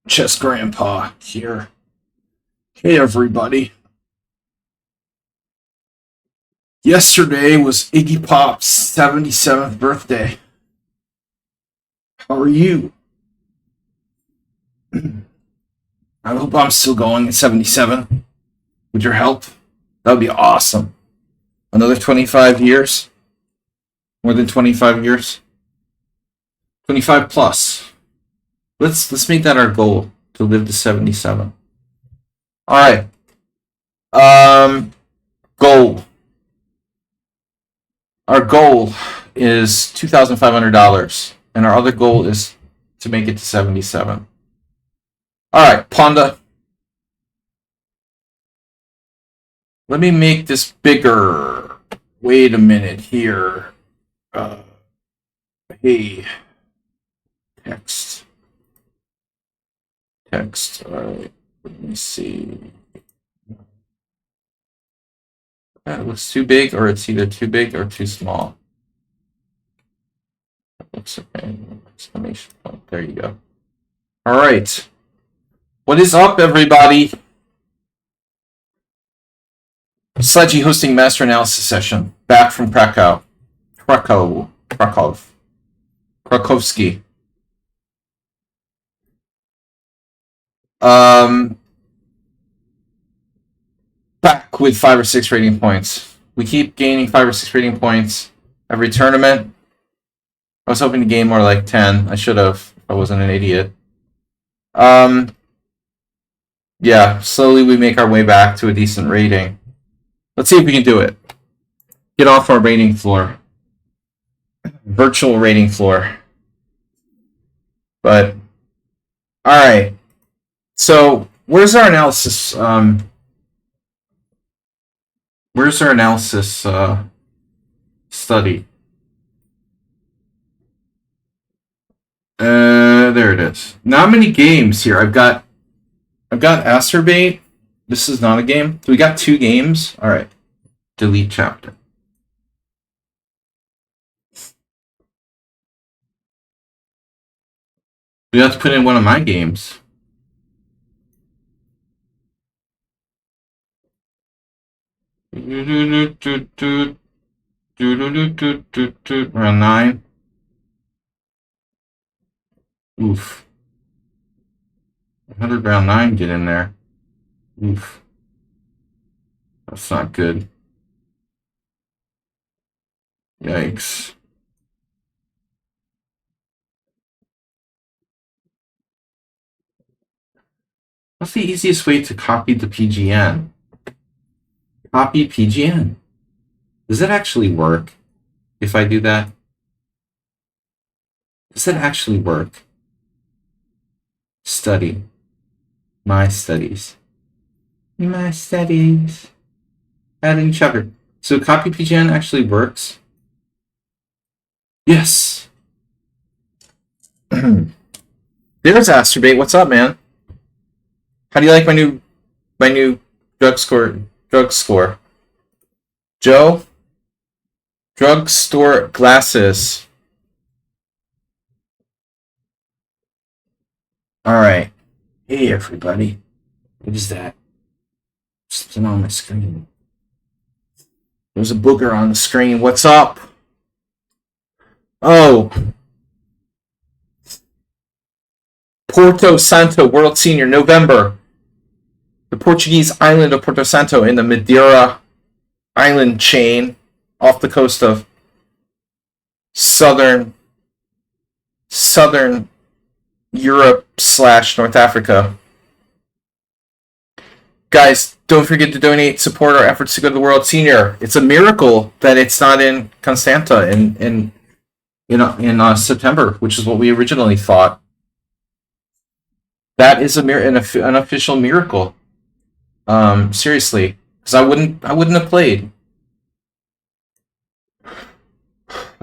Chess Grandpa here. Hey everybody. Yesterday was Iggy Pop's 77th birthday. How are you? I hope I'm still going at 77. With your help, that would be awesome. Another 25 years? More than 25 years? 25 plus. Let's make that our goal, to live to 77. Alright. Goal. Our goal is $2,500, and our other goal is to make it to 77. Alright, Ponda. Let me make this bigger. Wait a minute here. Hey. Text. Alright. Let me see. That looks too big, or it's either too big or too small. That looks okay. Exclamation point. There you go. Alright. What is up, everybody? Sladgie hosting Master Analysis Session. Back from Krakow. Krakowski. Back with 5 or 6 rating points. We keep gaining 5 or 6 rating points every tournament. I was hoping to gain more like 10. I should have if I wasn't an idiot. Yeah, slowly we make our way back to a decent rating. Let's see if we can do it. Get off our rating floor. Virtual rating floor. But, alright. So, where's our analysis? Where's our analysis study? There it is. Not many games here. I've got Acerbate. This is not a game. So we got 2 games. All right. Delete chapter. We have to put in one of my games. Round 9. Oof. 100 round 9 get in there. Oof. That's not good. Yikes. What's the easiest way to copy the PGN? Copy PGN. Does it actually work if I do that? Does it actually work? Study. My studies. My studies. Adding chapter. So copy PGN actually works? Yes. There's Acerbate. What's up, man? How do you like my new drugstore? Joe? Drugstore glasses. Alright. Hey, everybody. What is that? Something on my screen. There's a booger on the screen. What's up? Oh. Porto Santo World Senior, November. The Portuguese island of Porto Santo in the Madeira island chain off the coast of southern Europe / North Africa. Guys, don't forget to donate, support our efforts to go to the World Senior. It's a miracle that it's not in Constanta in September, which is what we originally thought. That is an official miracle. Seriously, because I wouldn't have played.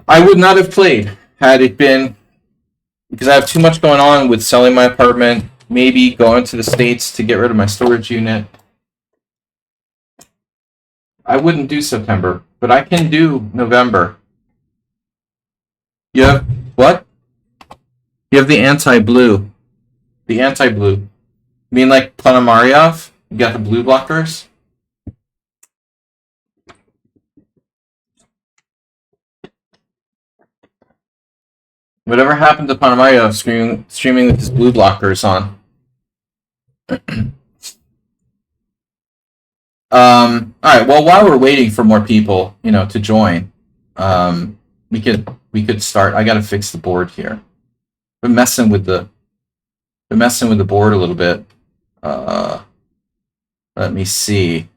I would not have played had it been because I have too much going on with selling my apartment, maybe going to the States to get rid of my storage unit. I wouldn't do September, but I can do November. You have what? You have the anti-blue. The anti-blue. You mean like Ponomaryov? You got the blue blockers? Whatever happened to Ponomaryov streaming with his blue blockers on? Alright, well, while we're waiting for more people, to join, we could start. I gotta fix the board here. Been messing with the board a little bit. Let me see.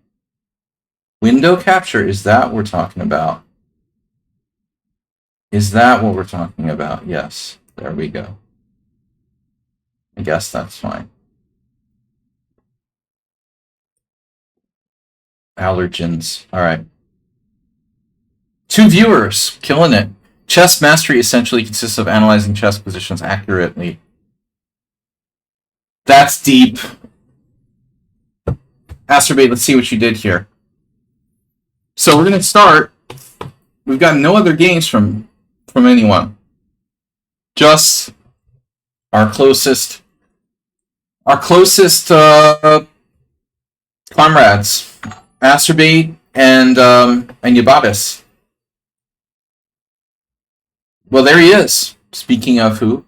Window capture, is that what we're talking about? Is that what we're talking about? Yes. There we go. I guess that's fine. Allergens. All right. 2 viewers. Killing it. Chess mastery essentially consists of analyzing chess positions accurately. That's deep. Astrobate, let's see what you did here. So we're going to start. We've got no other games from anyone. Just our closest comrades, Astrobate and Yababis. Well, there he is. Speaking of who?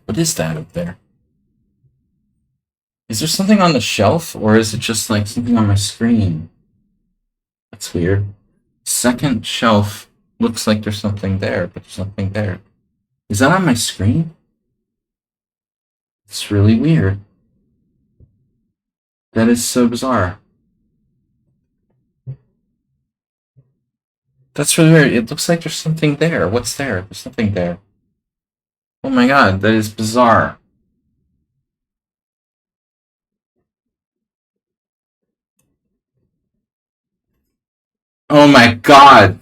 What is that up there? Is there something on the shelf, or is it just like something on my screen? That's weird. Second shelf looks like there's something there, but there's nothing there. Is that on my screen? It's really weird. That is so bizarre. That's really weird. It looks like there's something there. What's there? There's nothing there. Oh my god, that is bizarre. Oh my god.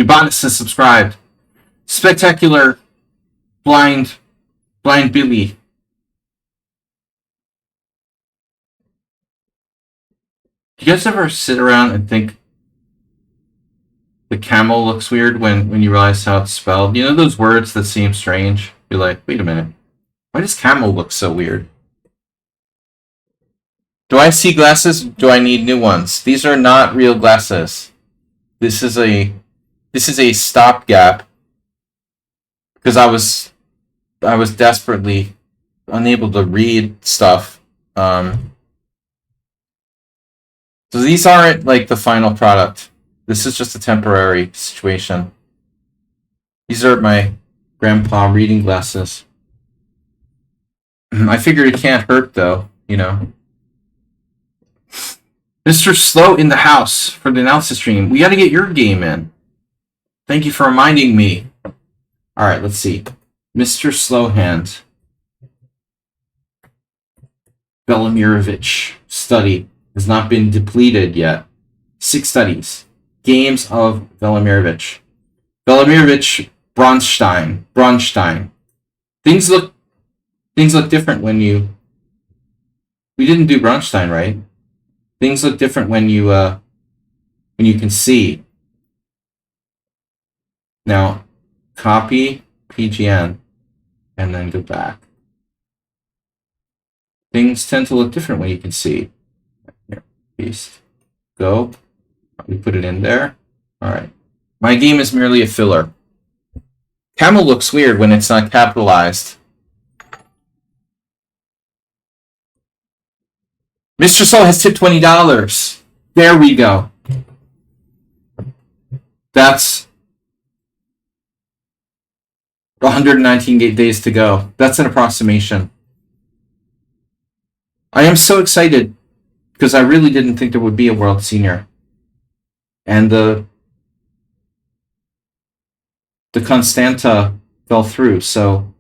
Ubanus has subscribed. Spectacular blind Billy. Do you guys ever sit around and think the camel looks weird when you realize how it's spelled? You know those words that seem strange? You're like, wait a minute. Why does camel look so weird? Do I see glasses? Do I need new ones? These are not real glasses. This is a stopgap because I was desperately unable to read stuff. So these aren't like the final product. This is just a temporary situation. These are my grandpa reading glasses. I figured it can't hurt though, Mr. Slow in the house for the analysis stream. We got to get your game in. Thank you for reminding me. All right, let's see. Mr. Slowhand. Velimirovich study has not been depleted yet. 6 studies. Games of Velimirovich. Velimirovich Bronstein. Things look different when you. We didn't do Bronstein, right? Things look different when you can see. Now, copy PGN and then go back. Things tend to look different when you can see. Here, paste. Go. We put it in there. All right. My game is merely a filler. Camel looks weird when it's not capitalized. Mr. Soul has tipped $20. There we go. That's 119 days to go. That's an approximation. I am so excited because I really didn't think there would be a World Senior. And the Constanta fell through. So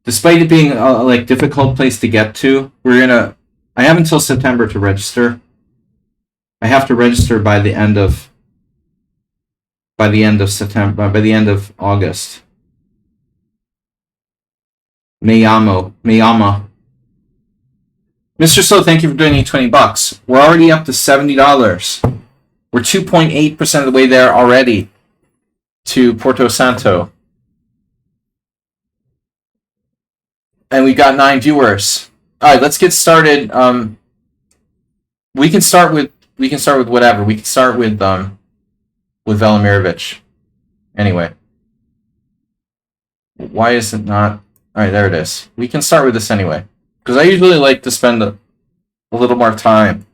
despite it being a difficult place to get to, I have until September to register. I have to register by the end of September, by the end of August. Miyama. Mr. So, thank you for donating $20. We're already up to $70. We're 2.8% of the way there already. to Porto Santo. And we got 9 viewers. All right, let's get started. We can start with whatever. We can start with Velimirovich. Anyway, why is it not? All right, there it is. We can start with this anyway, because I usually like to spend a little more time.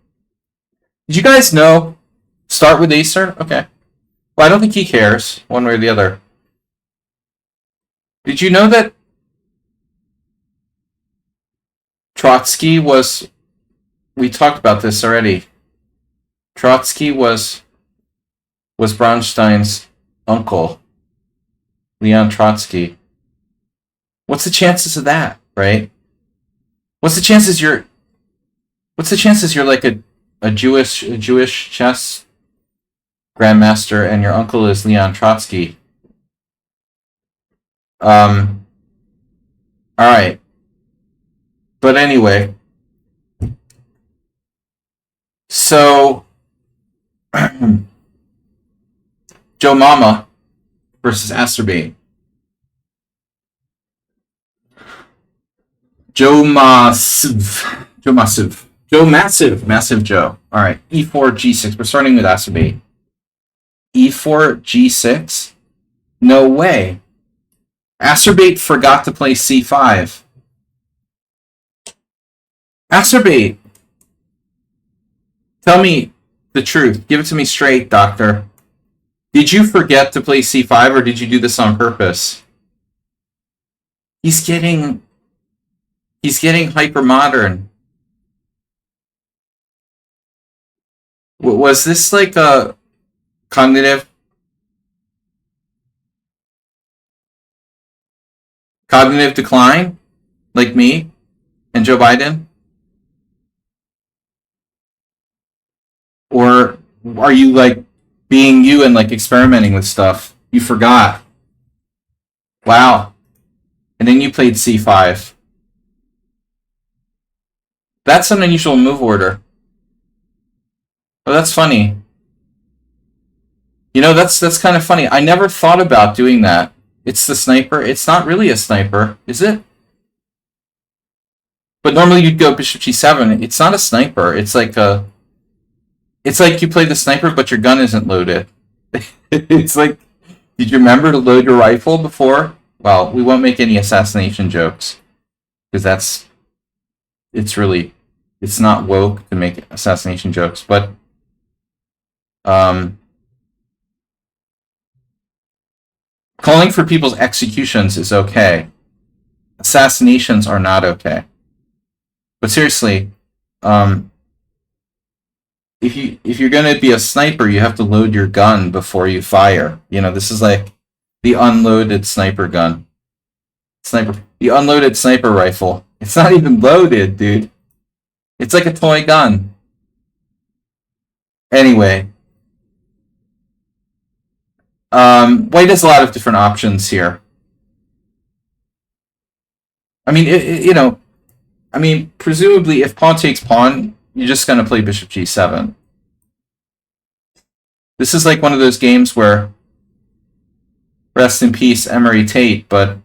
Did you guys know? Start with Acer? Okay. Well, I don't think he cares one way or the other. Did you know that Trotsky was... We talked about this already. Trotsky was Bronstein's uncle, Leon Trotsky. What's the chances of that, right? What's the chances you're like a Jewish chess grandmaster and your uncle is Leon Trotsky? All right. But anyway, so Joe Mama versus Asterbate. Joe Massive. Massive Joe. All right, E4, G6. We're starting with Asterbate. E4, G6? No way. Asterbate forgot to play C5. Asterbate, tell me the truth. Give it to me straight, doctor. Did you forget to play C5 or did you do this on purpose? He's getting hyper modern. Was this like a cognitive decline, like me and Joe Biden? Or are you like being you and like experimenting with stuff? You forgot. Wow. And then you played C5. That's an unusual move order. Oh, that's funny. You know, that's kind of funny. I never thought about doing that. It's the sniper. It's not really a sniper, is it? But normally you'd go bishop g7. It's not a sniper. It's like you play the sniper, but your gun isn't loaded. It's like, did you remember to load your rifle before? Well, we won't make any assassination jokes, because it's not woke to make assassination jokes, but calling for people's executions is okay. Assassinations are not okay. But seriously, if you're going to be a sniper, you have to load your gun before you fire. You know, this is like the unloaded sniper gun. The unloaded sniper rifle. It's not even loaded, dude. It's like a toy gun. Anyway. White has a lot of different options here. I mean, presumably, if pawn takes pawn, you're just going to play bishop g7. This is like one of those games where, rest in peace, Emery Tate, but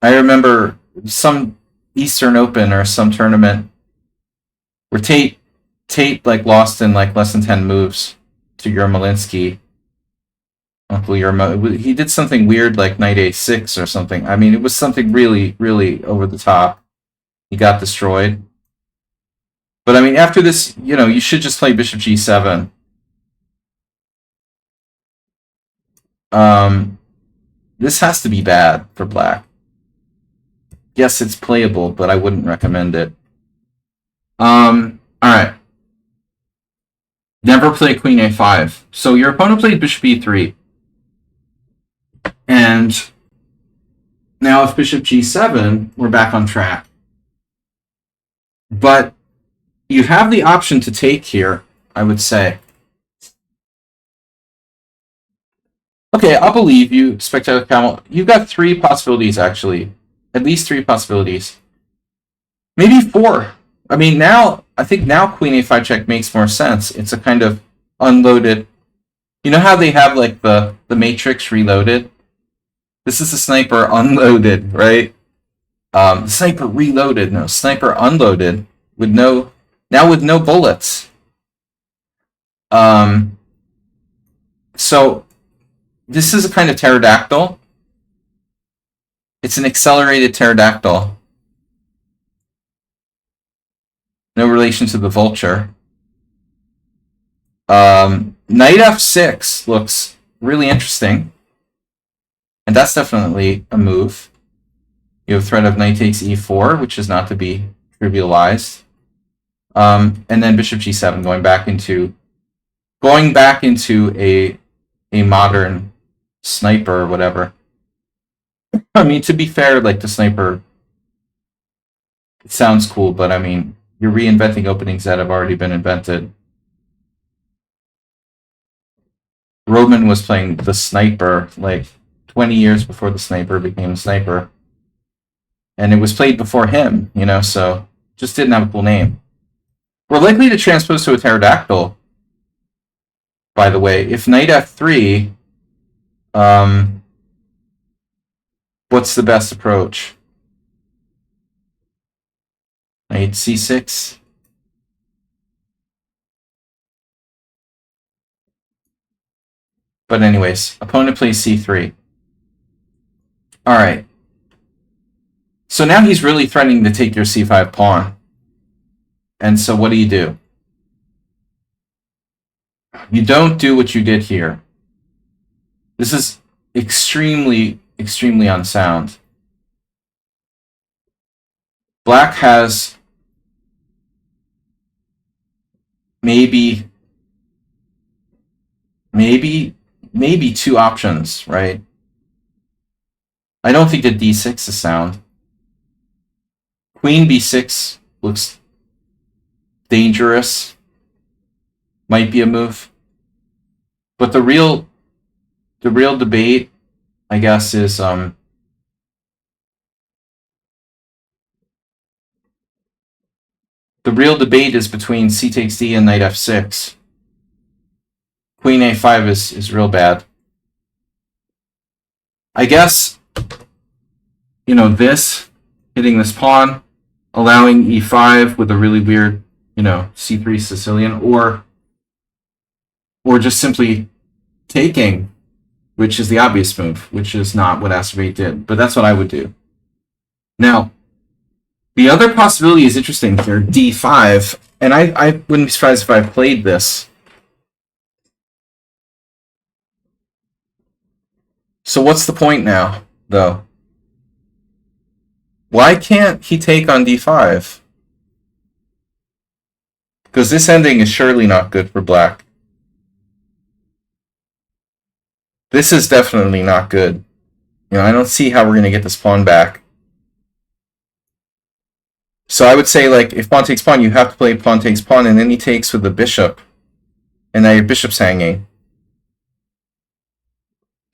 I remember some Eastern Open or some tournament where Tate like lost in like less than 10 moves to Yermolinsky. Uncle Yermo. He did something weird like knight a6 or something. I mean, it was something really, really over the top. He got destroyed. But I mean, after this, you know, you should just play bishop g7. This has to be bad for black. Yes, it's playable, but I wouldn't recommend it. Alright. Never play queen a5. So your opponent played bishop e3. And now if bishop g7, we're back on track. But you have the option to take here, I would say. Okay, I'll believe you, Spectacular Camel. You've got 3 possibilities, actually. At least 3 possibilities. Maybe 4. I mean, I think now queen a5 check makes more sense. It's a kind of unloaded You know how they have like the Matrix Reloaded? This is the Sniper Unloaded, right? Sniper Reloaded, no, Sniper Unloaded with no bullets. So this is a kind of pterodactyl. It's an accelerated pterodactyl. No relation to the vulture. Knight f6 looks really interesting. And that's definitely a move. You have threat of knight takes e4, which is not to be trivialized. And then bishop g7, going back into a modern sniper or whatever. I mean, to be fair, like the sniper, it sounds cool, but I mean, you're reinventing openings that have already been invented. Roman was playing the sniper like 20 years before the sniper became a sniper. And it was played before him, you know, so just didn't have a cool name. We're likely to transpose to a pterodactyl, by the way. If knight f3, what's the best approach? Knight c6. But anyways, opponent plays c3. All right. So now he's really threatening to take your c5 pawn. And so what do? You don't do what you did here. This is extremely, extremely unsound. Black has maybe two options, right? I don't think that d6 is sound. Queen b6 looks dangerous. Might be a move. But the real debate, I guess, is the real debate is between c takes d and knight f6. Queen a5 is real bad. I guess, you know, this, hitting this pawn, allowing e5 with a really weird, you know, c3 Sicilian, or just simply taking, which is the obvious move, which is not what Acerbate did, but that's what I would do. Now, the other possibility is interesting here, d5, and I wouldn't be surprised if I played this. So what's the point now, though? Why can't he take on d5? Because this ending is surely not good for black. This is definitely not good. You know, I don't see how we're going to get this pawn back. So I would say, like, if pawn takes pawn, you have to play pawn takes pawn, and then he takes with the bishop. And now your bishop's hanging.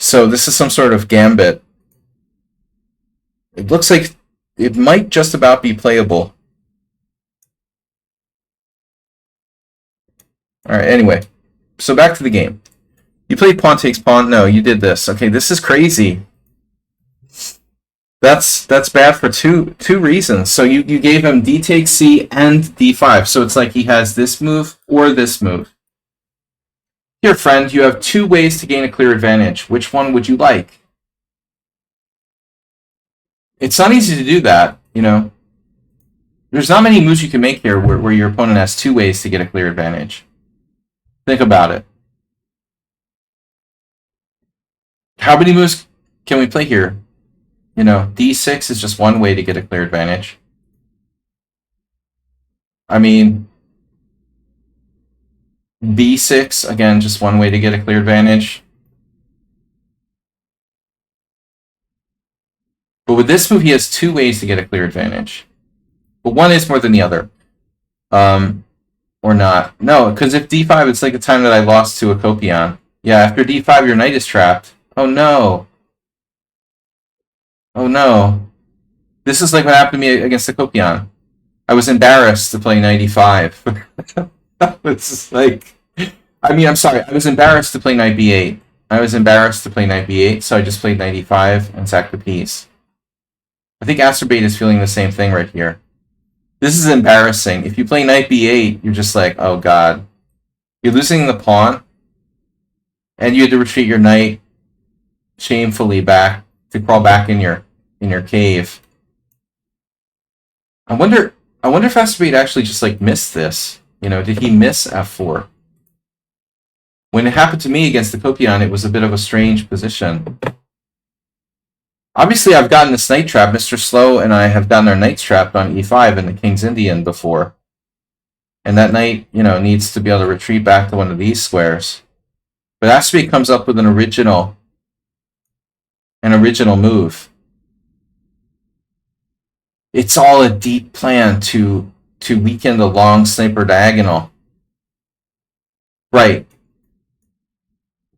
So this is some sort of gambit. It looks like it might just about be playable. Alright, anyway. So back to the game. You played pawn takes pawn? No, you did this. Okay, this is crazy. That's bad for two reasons. So you gave him d takes c and d5. So it's like he has this move or this move. Here, friend, you have two ways to gain a clear advantage. Which one would you like? It's not easy to do that, you know. There's not many moves you can make here where your opponent has two ways to get a clear advantage. Think about it. How many moves can we play here? You know, d6 is just one way to get a clear advantage. I mean, b6, again, just one way to get a clear advantage. But with this move, he has two ways to get a clear advantage. But one is more than the other. Or not. No, because if d5, it's like the time that I lost to a Kopion. Yeah, after d5, your knight is trapped. Oh no. Oh no. This is like what happened to me against the Kopion. I was embarrassed to play knight e5. It's like, I mean, I'm sorry. I was embarrassed to play knight b8. I was embarrassed to play knight b8, so I just played knight e5 and sacked the piece. I think Asterbait is feeling the same thing right here. This is embarrassing. If you play knight b8, you're just like, oh god. You're losing the pawn, and you had to retreat your knight shamefully back to crawl back in your cave. I wonder if Asterbait actually just like missed this. You know, did he miss f4? When it happened to me against the Kopion, it was a bit of a strange position. Obviously, I've gotten this knight trap. Mr. Slow and I have gotten our knights trapped on e5 in the King's Indian before. And that knight, you know, needs to be able to retreat back to one of these squares. But Asterbait comes up with an original move. It's all a deep plan to weaken the long sniper diagonal. Right.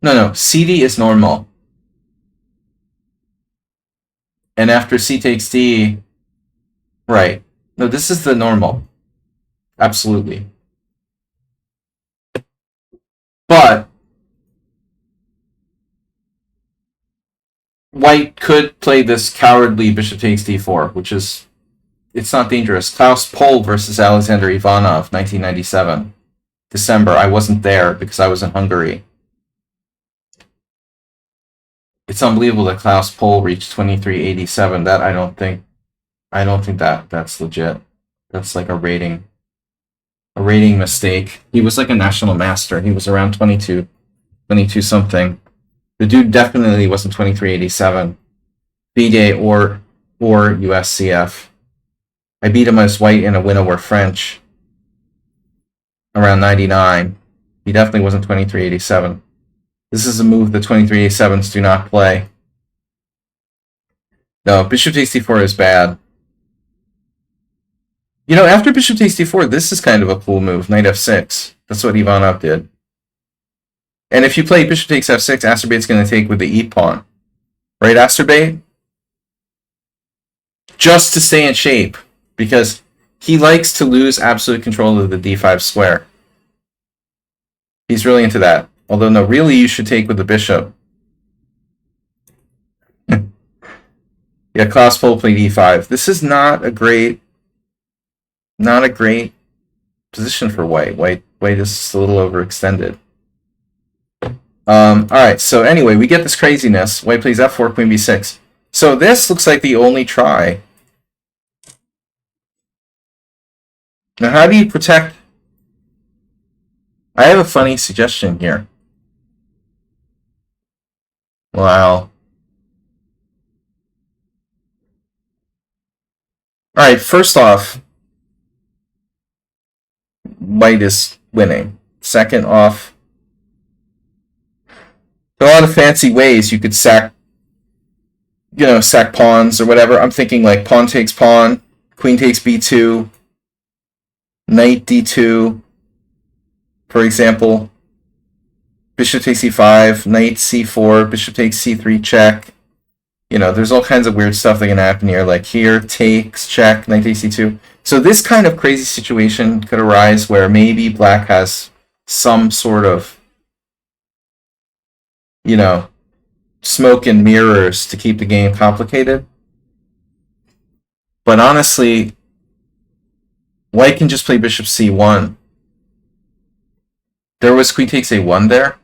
No, CD is normal. And after c takes d, right. No, this is the normal. Absolutely. But White could play this cowardly bishop takes d4, which is, it's not dangerous. Klaus Pohl versus Alexander Ivanov, 1997. December. I wasn't there because I was in Hungary. It's unbelievable that Klaus Pohl reached 2387. That I don't think that's legit. That's like a rating mistake. He was like a national master. He was around 22 something. The dude definitely wasn't 2387. B-Day or USCF. I beat him as White in a win over French around 99. He definitely wasn't 2387. This is a move the 2387s do not play. No, bishop takes d4 is bad. You know, after bishop takes d4, this is kind of a cool move. Knight f6. That's what Ivanov did. And if you play bishop takes f6, Asterbait's going to take with the e-pawn. Right, Asterbait? Just to stay in shape. Because he likes to lose absolute control of the d5 square. He's really into that. Although, no, really you should take with the bishop. Yeah, Klaus Pohl played e5. This is not a great position for White. White is just a little overextended. Alright, so anyway, we get this craziness. White plays f4, queen b6. So this looks like the only try. Now, how do you protect? I have a funny suggestion here. Wow. Alright, first off, White is winning. Second off, there are a lot of fancy ways you could sack pawns or whatever. I'm thinking like pawn takes pawn, queen takes b2, knight d2, for example. Bishop takes e5, knight c4, bishop takes c3 check. You know, there's all kinds of weird stuff that can happen here, like here, takes, check, knight takes c2. So this kind of crazy situation could arise where maybe black has some sort of, you know, smoke and mirrors to keep the game complicated. But honestly, White can just play bishop c1. There was queen takes a1 there?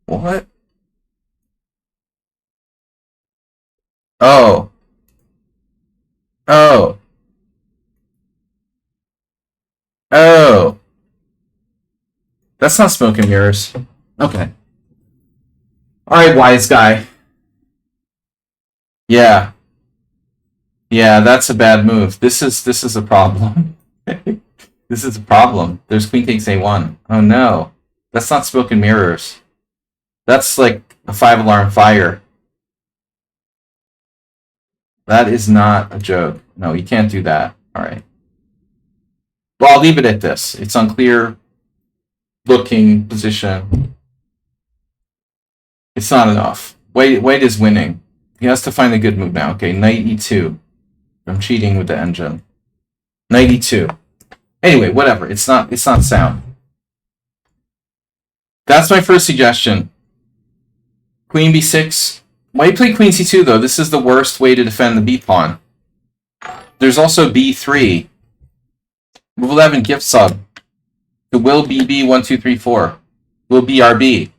What? Oh. Oh. Oh. That's not smoke and mirrors. Okay. Alright, wise guy. Yeah. Yeah, that's a bad move. This is a problem. This is a problem. There's queen takes a1. Oh no. That's not smoke and mirrors. That's like a 5-alarm fire. That is not a joke. No, you can't do that. Alright. Well, I'll leave it at this. It's unclear looking position. It's not enough. White is winning. He has to find a good move now. Okay, knight e2. I'm cheating with the engine. Knight e2. Anyway, whatever. It's not sound. That's my first suggestion. Queen b6. Why you play queen c2 though? This is the worst way to defend the b pawn. There's also b3. Move 11 gift sub. The will bb 1 2 3 4. Will brb.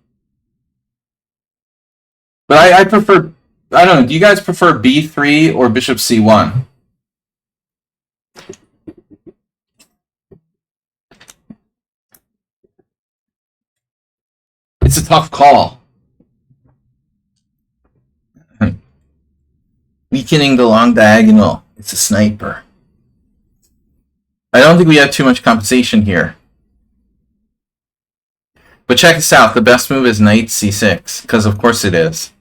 But I prefer. I don't know. Do you guys prefer b3 or bishop c1? It's a tough call. Weakening the long diagonal. It's a sniper. I don't think we have too much compensation here. But check this out. The best move is knight c6, because of course it is.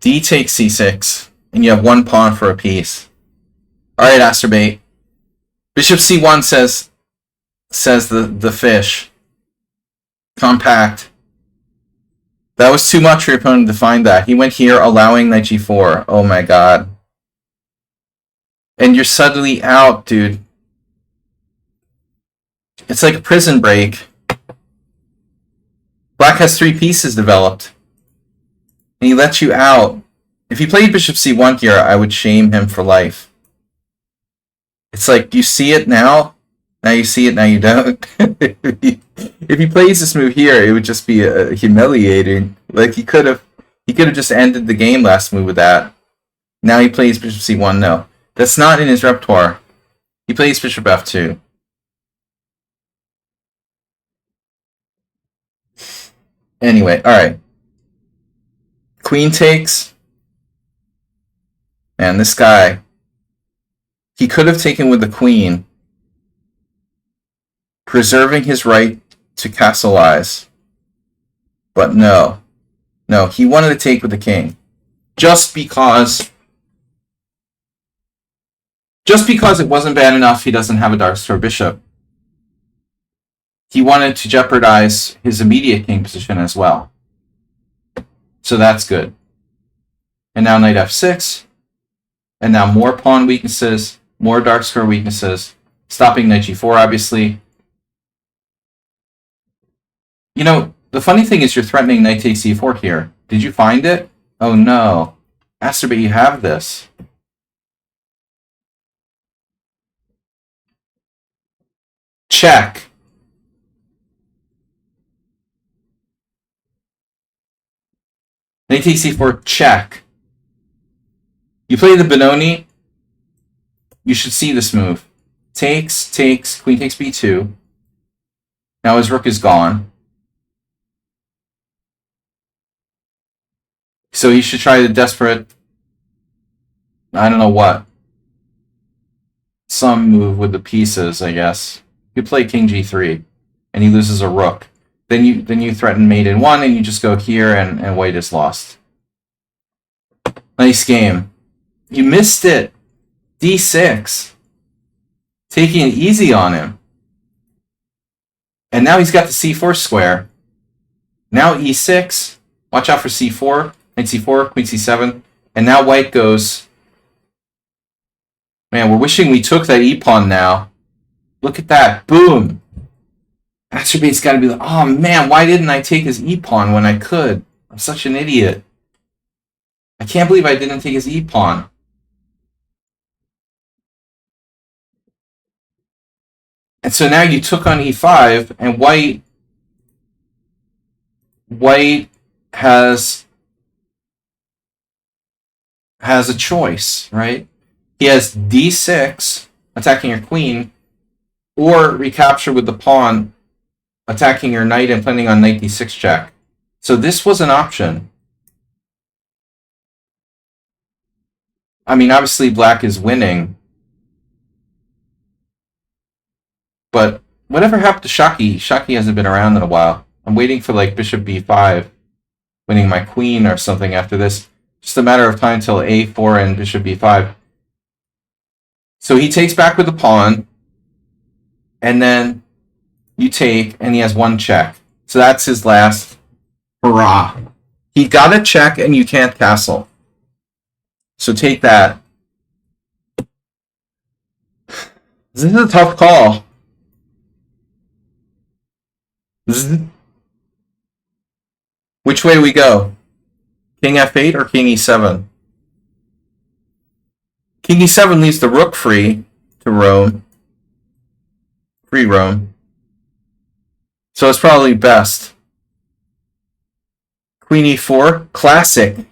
D takes c6, and you have one pawn for a piece. Alright, Asterbait. Bishop c1 says the fish. Compact. That was too much for your opponent to find that. He went here, allowing knight g4. Oh my god. And you're suddenly out, dude. It's like a prison break. Black has 3 pieces developed. And he lets you out. If he played bishop c1 here, I would shame him for life. It's like, you see it now? Now you see it, now you don't. If he plays this move here, it would just be humiliating. Like, he could have just ended the game last move with that. Now he plays bishop c1, no. That's not in his repertoire. He plays bishop f2. Anyway, alright. Queen takes. Man, this guy. He could have taken with the queen, preserving his right to castleize. But no. No, he wanted to take with the king. Just because it wasn't bad enough he doesn't have a dark square bishop. He wanted to jeopardize his immediate king position as well. So that's good. And now knight f6. And now more pawn weaknesses, more dark square weaknesses. Stopping knight g4, obviously. You know, the funny thing is you're threatening knight takes c4 here. Did you find it? Oh no. Asterbait, you have this. Check. Knight takes c4, check. You play the Benoni, you should see this move. Takes, takes, queen takes b2. Now his rook is gone. So he should try the desperate, I don't know what. Some move with the pieces, I guess. You play king g3, and he loses a rook. Then you threaten mate in 1, and you just go here, and white is lost. Nice game. You missed it. d6. Taking it easy on him. And now he's got the c4 square. Now e6. Watch out for c4. Knight c4, queen c7. And now white goes... Man, we're wishing we took that e-pawn now. Look at that. Boom. Asterbait's got to be like, oh man, why didn't I take his e-pawn when I could? I'm such an idiot. I can't believe I didn't take his e-pawn. And so now you took on e5, and white has a choice, right? He has d6, attacking your queen, or recapture with the pawn, attacking your knight and planning on knight d6 check. So this was an option. I mean, obviously black is winning. But whatever happened to Shaki? Shaki hasn't been around in a while. I'm waiting for like bishop b5, winning my queen or something after this. Just a matter of time till a4 and bishop b5. So he takes back with the pawn, and then you take, and he has one check. So that's his last hurrah. He got a check, and you can't castle. So take that. This is a tough call. Zzz. Which way do we go? King f8 or king e7? King e7 leaves the rook free to roam. Free roam. So it's probably best. Queen e4, classic.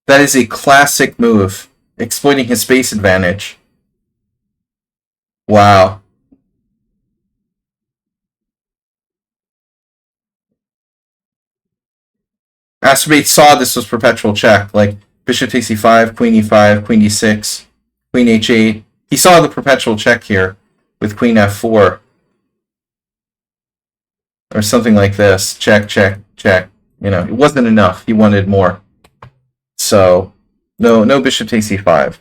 That is a classic move, exploiting his space advantage. Wow. Astrobate saw this was perpetual check, like bishop takes e5, queen e5, queen d6, queen h8. He saw the perpetual check here with queen f4. Or something like this. Check, check, check. You know, it wasn't enough. He wanted more. So, no bishop takes e5.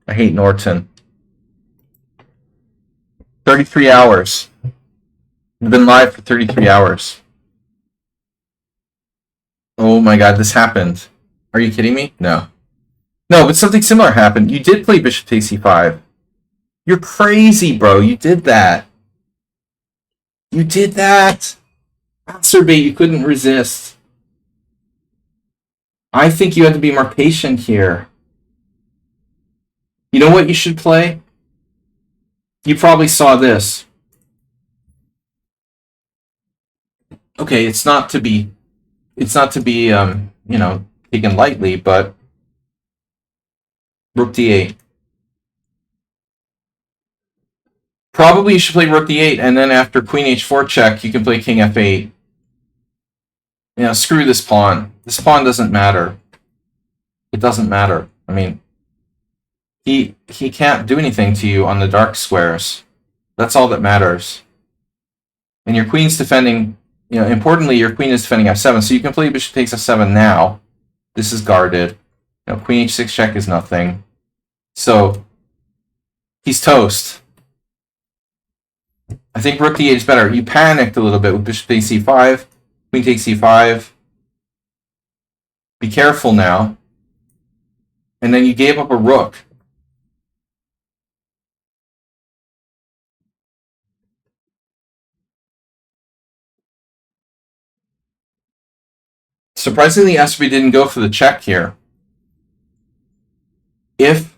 I hate Norton. 33 hours. We've been live for 33 hours. Oh my god, this happened. Are you kidding me? No. No, but something similar happened. You did play bishop takes e5. You're crazy, bro. You did that. You did that. Masturbate, you couldn't resist. I think you had to be more patient here. You know what you should play? You probably saw this. Okay, it's not to be you know, taken lightly, but rook d8. Probably you should play rook d8, and then after queen h4 check, you can play king f8. You know, screw this pawn. This pawn doesn't matter. It doesn't matter. I mean, he can't do anything to you on the dark squares. That's all that matters. And your queen's defending, you know, importantly, your queen is defending f7, so you can play bishop takes f7 now. This is guarded. You know, queen h6 check is nothing. So, he's toast. I think rook d8 is better. You panicked a little bit with bishop takes c5, queen takes c5. Be careful now. And then you gave up a rook. Surprisingly, Esby didn't go for the check here. If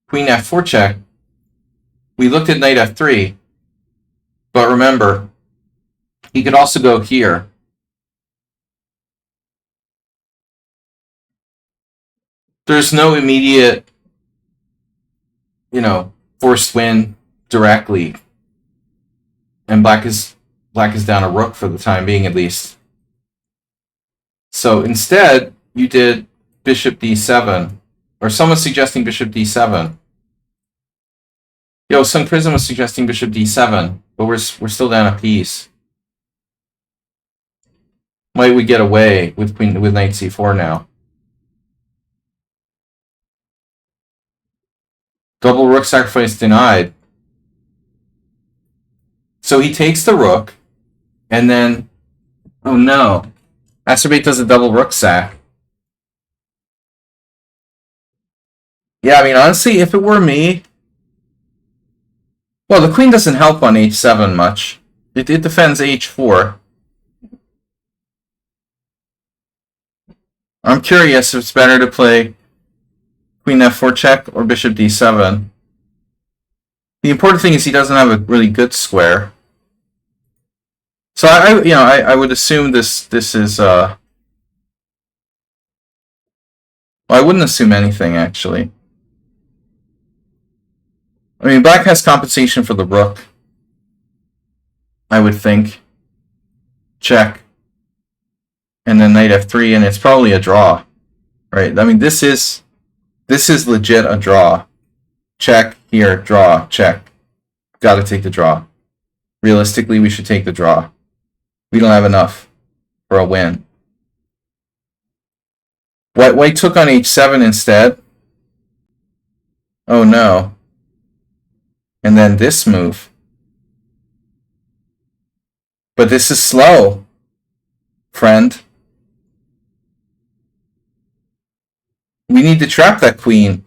queen f4 check, we looked at knight f3. But remember, he could also go here. There's no immediate, you know, forced win directly. And black is down a rook for the time being, at least. So instead, you did bishop d7. Or someone's suggesting bishop d7. Yo, Sun Prism was suggesting bishop d7, but we're still down a piece. Might we get away with knight c4 now? Double rook sacrifice denied. So he takes the rook, and then, oh no, Astrobate does a double rook sack. Yeah, I mean, honestly, if it were me, well, the queen doesn't help on h7 much. It defends h4. I'm curious if it's better to play queen f4 check or bishop d7. The important thing is he doesn't have a really good square. So I would assume this is well, I wouldn't assume anything actually. I mean, black has compensation for the rook, I would think. Check. And then knight f3, and it's probably a draw. Right? I mean, this is legit a draw. Check, here, draw, check. Gotta take the draw. Realistically, we should take the draw. We don't have enough for a win. White took on h7 instead. Oh no. And then this move. But this is slow, friend. We need to trap that queen.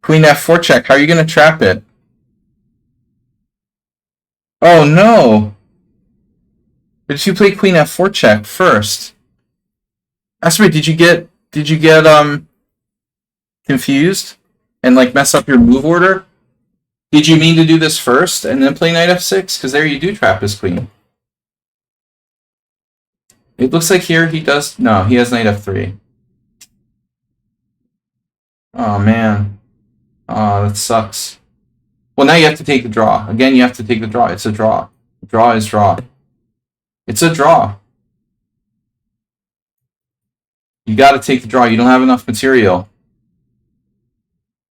Queen f4 check. How are you going to trap it? Oh no! Did you play queen f4 check first? Asprey, did you get confused and like mess up your move order? Did you mean to do this first and then play knight f6? Because there you do trap his queen. It looks like here he does. No, he has knight f3. Oh man. Oh, that sucks. Well, now you have to take the draw. Again, you have to take the draw. It's a draw. Draw is draw. It's a draw. You got to take the draw. You don't have enough material.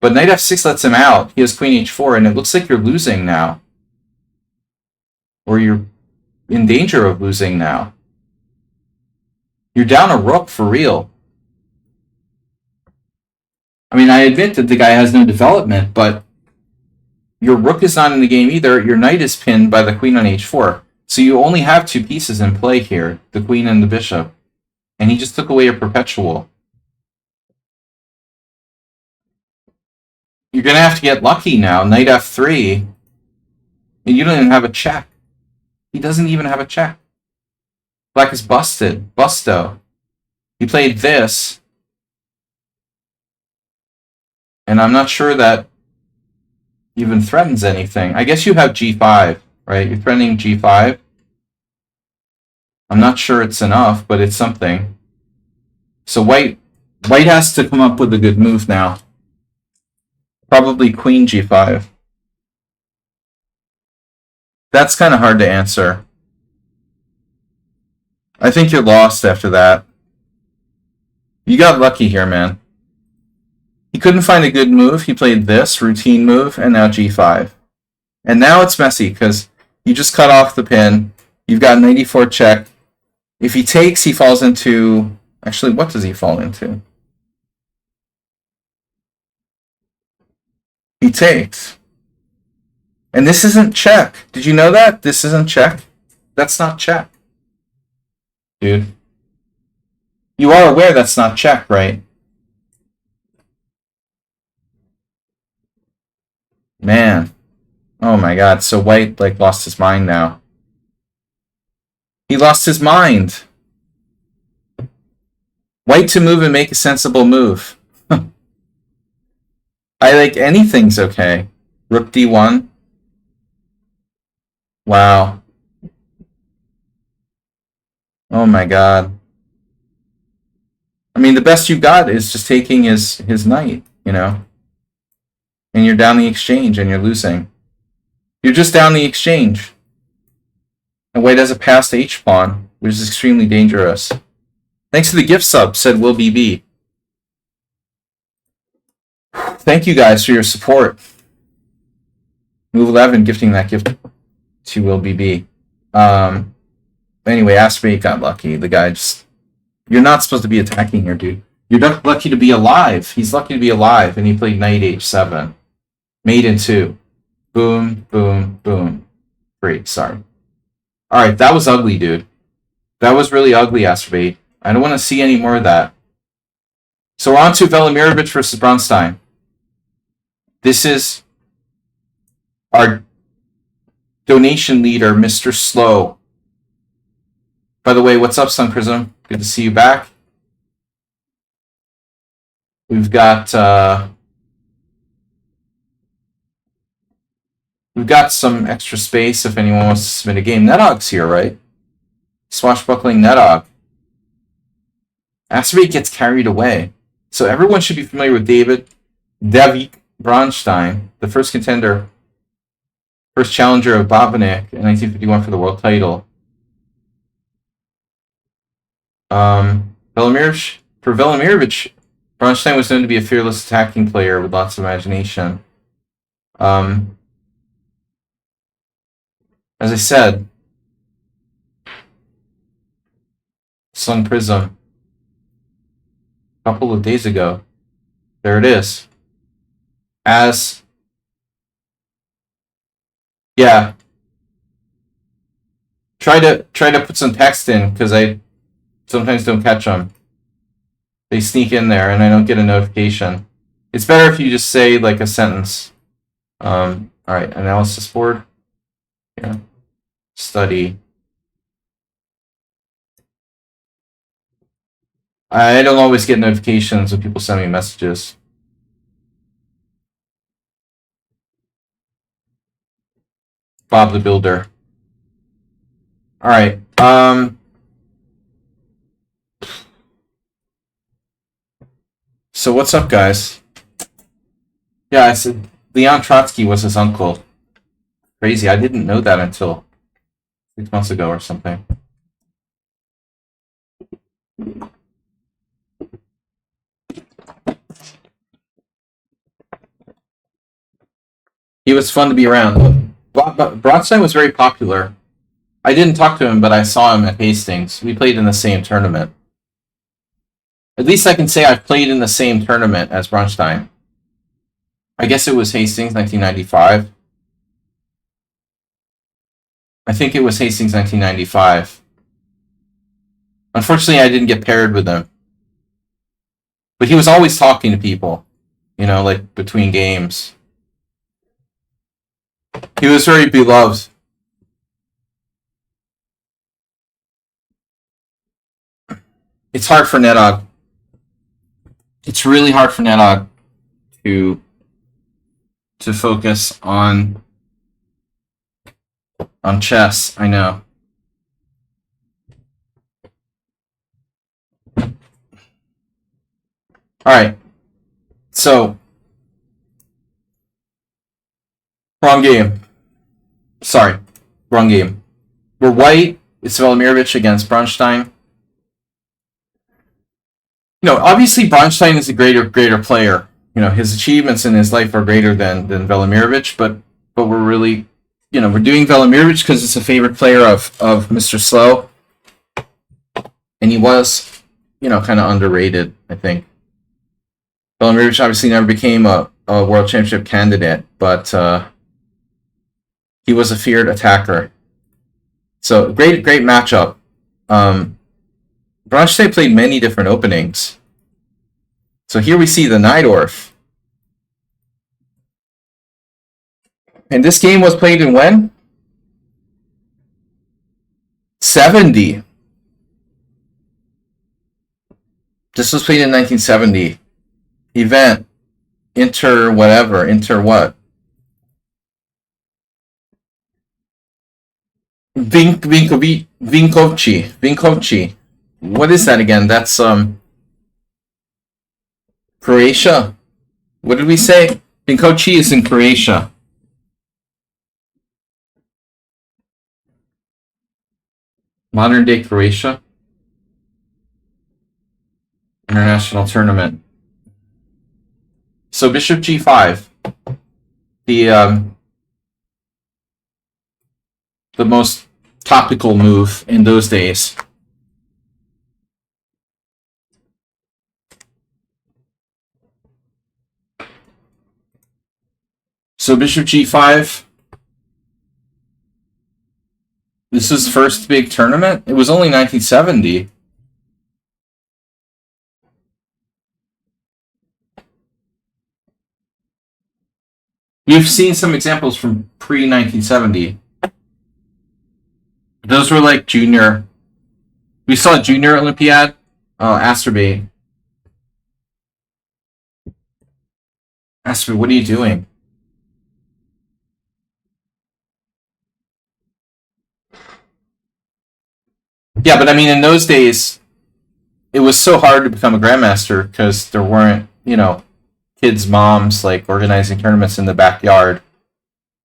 But knight f6 lets him out. He has queen h4, and it looks like you're losing now. Or you're in danger of losing now. You're down a rook for real. I mean, I admit that the guy has no development, but your rook is not in the game either. Your knight is pinned by the queen on h4. So you only have two pieces in play here, the queen and the bishop. And he just took away a perpetual. You're going to have to get lucky now. Knight f3. And you don't even have a check. He doesn't even have a check. Black is busted. Busto. He played this. And I'm not sure that even threatens anything. I guess you have g5, right? You're threatening g5. I'm not sure it's enough, but it's something. So white has to come up with a good move now. Probably queen g5. That's kind of hard to answer. I think you're lost after that. You got lucky here, man. He couldn't find a good move. He played this routine move, and now g5. And now it's messy, because you just cut off the pin. You've got an 84 check. If he takes, he falls into... Actually, what does he fall into? He takes. And this isn't check. Did you know that? This isn't check. That's not check. Dude. You are aware that's not check, right? Man. Oh my god. So white like lost his mind now. He lost his mind. White to move and make a sensible move. I like anything's okay. Rook d1. Wow. Oh my god. I mean, the best you got is just taking his knight, you know? And you're down the exchange and you're losing. You're just down the exchange. And white has a passed h-pawn, which is extremely dangerous. Thanks for the gift sub, said Will BB. Thank you guys for your support. Move 11 gifting that gift to Will BB. Anyway, Asprey got lucky. The guy just... You're not supposed to be attacking here, dude. You're not lucky to be alive. He's lucky to be alive, and he played knight h7. Mate in 2. Boom, boom, boom. 3, sorry. Alright, that was ugly, dude. That was really ugly, Asprey. I don't want to see any more of that. So we're on to Velimirovich versus Bronstein. This is our donation leader, Mr. Slow. By the way, what's up, Sun Prism? Good to see you back. We've got some extra space if anyone wants to submit a game. Netog's here, right? Swashbuckling Netog. Asprey gets carried away. So everyone should be familiar with David Bronstein, the first contender, first challenger of Bobovnik in 1951 for the world title. Velimirovich, Bronstein was known to be a fearless attacking player with lots of imagination. As I said, Sun Prism, a couple of days ago. There it is. Yeah. Try to put some text in, because I sometimes don't catch them. They sneak in there and I don't get a notification. It's better if you just say like a sentence. All right, analysis board. Yeah. Study. I don't always get notifications when people send me messages. Bob the Builder. All right. So what's up, guys? Yeah, I said Leon Trotsky was his uncle. Crazy. I didn't know that until 6 months ago or something. He was fun to be around. Bronstein was very popular. I didn't talk to him, but I saw him at Hastings. We played in the same tournament. At least I can say I've played in the same tournament as Bronstein. I guess it was Hastings, 1995. I think it was Hastings, 1995. Unfortunately, I didn't get paired with him. But he was always talking to people, you know, like between games. He was very beloved. It's hard for Nedog. It's really hard for Nedog to focus on chess. I know. All right. So wrong game. Sorry, wrong game. We're white. It's Velimirovich against Bronstein. You know, obviously Bronstein is a greater player. You know, his achievements in his life are greater than Velimirovich, but we're really, you know, we're doing Velimirovich because it's a favorite player of Mr. Slow, and he was, you know, kind of underrated, I think. Velimirovich obviously never became a world championship candidate, but he was a feared attacker. So great matchup. Bronstein played many different openings. So here we see the Najdorf. And this game was played in when? 70. This was played in 1970. Event. Inter whatever. Inter what? Vinkovci. What is that again? That's Croatia. What did we say? Vinkovci is in Croatia. Modern day Croatia. International tournament. So Bishop G5. The most topical move in those days. So Bishop G5. This is first big tournament. It was only 1970. We've seen some examples from pre-1970. Those were like junior. We saw junior Olympiad. Asterby. Asterby, what are you doing? Yeah, but I mean, in those days, it was so hard to become a grandmaster because there weren't, you know, kids' moms like organizing tournaments in the backyard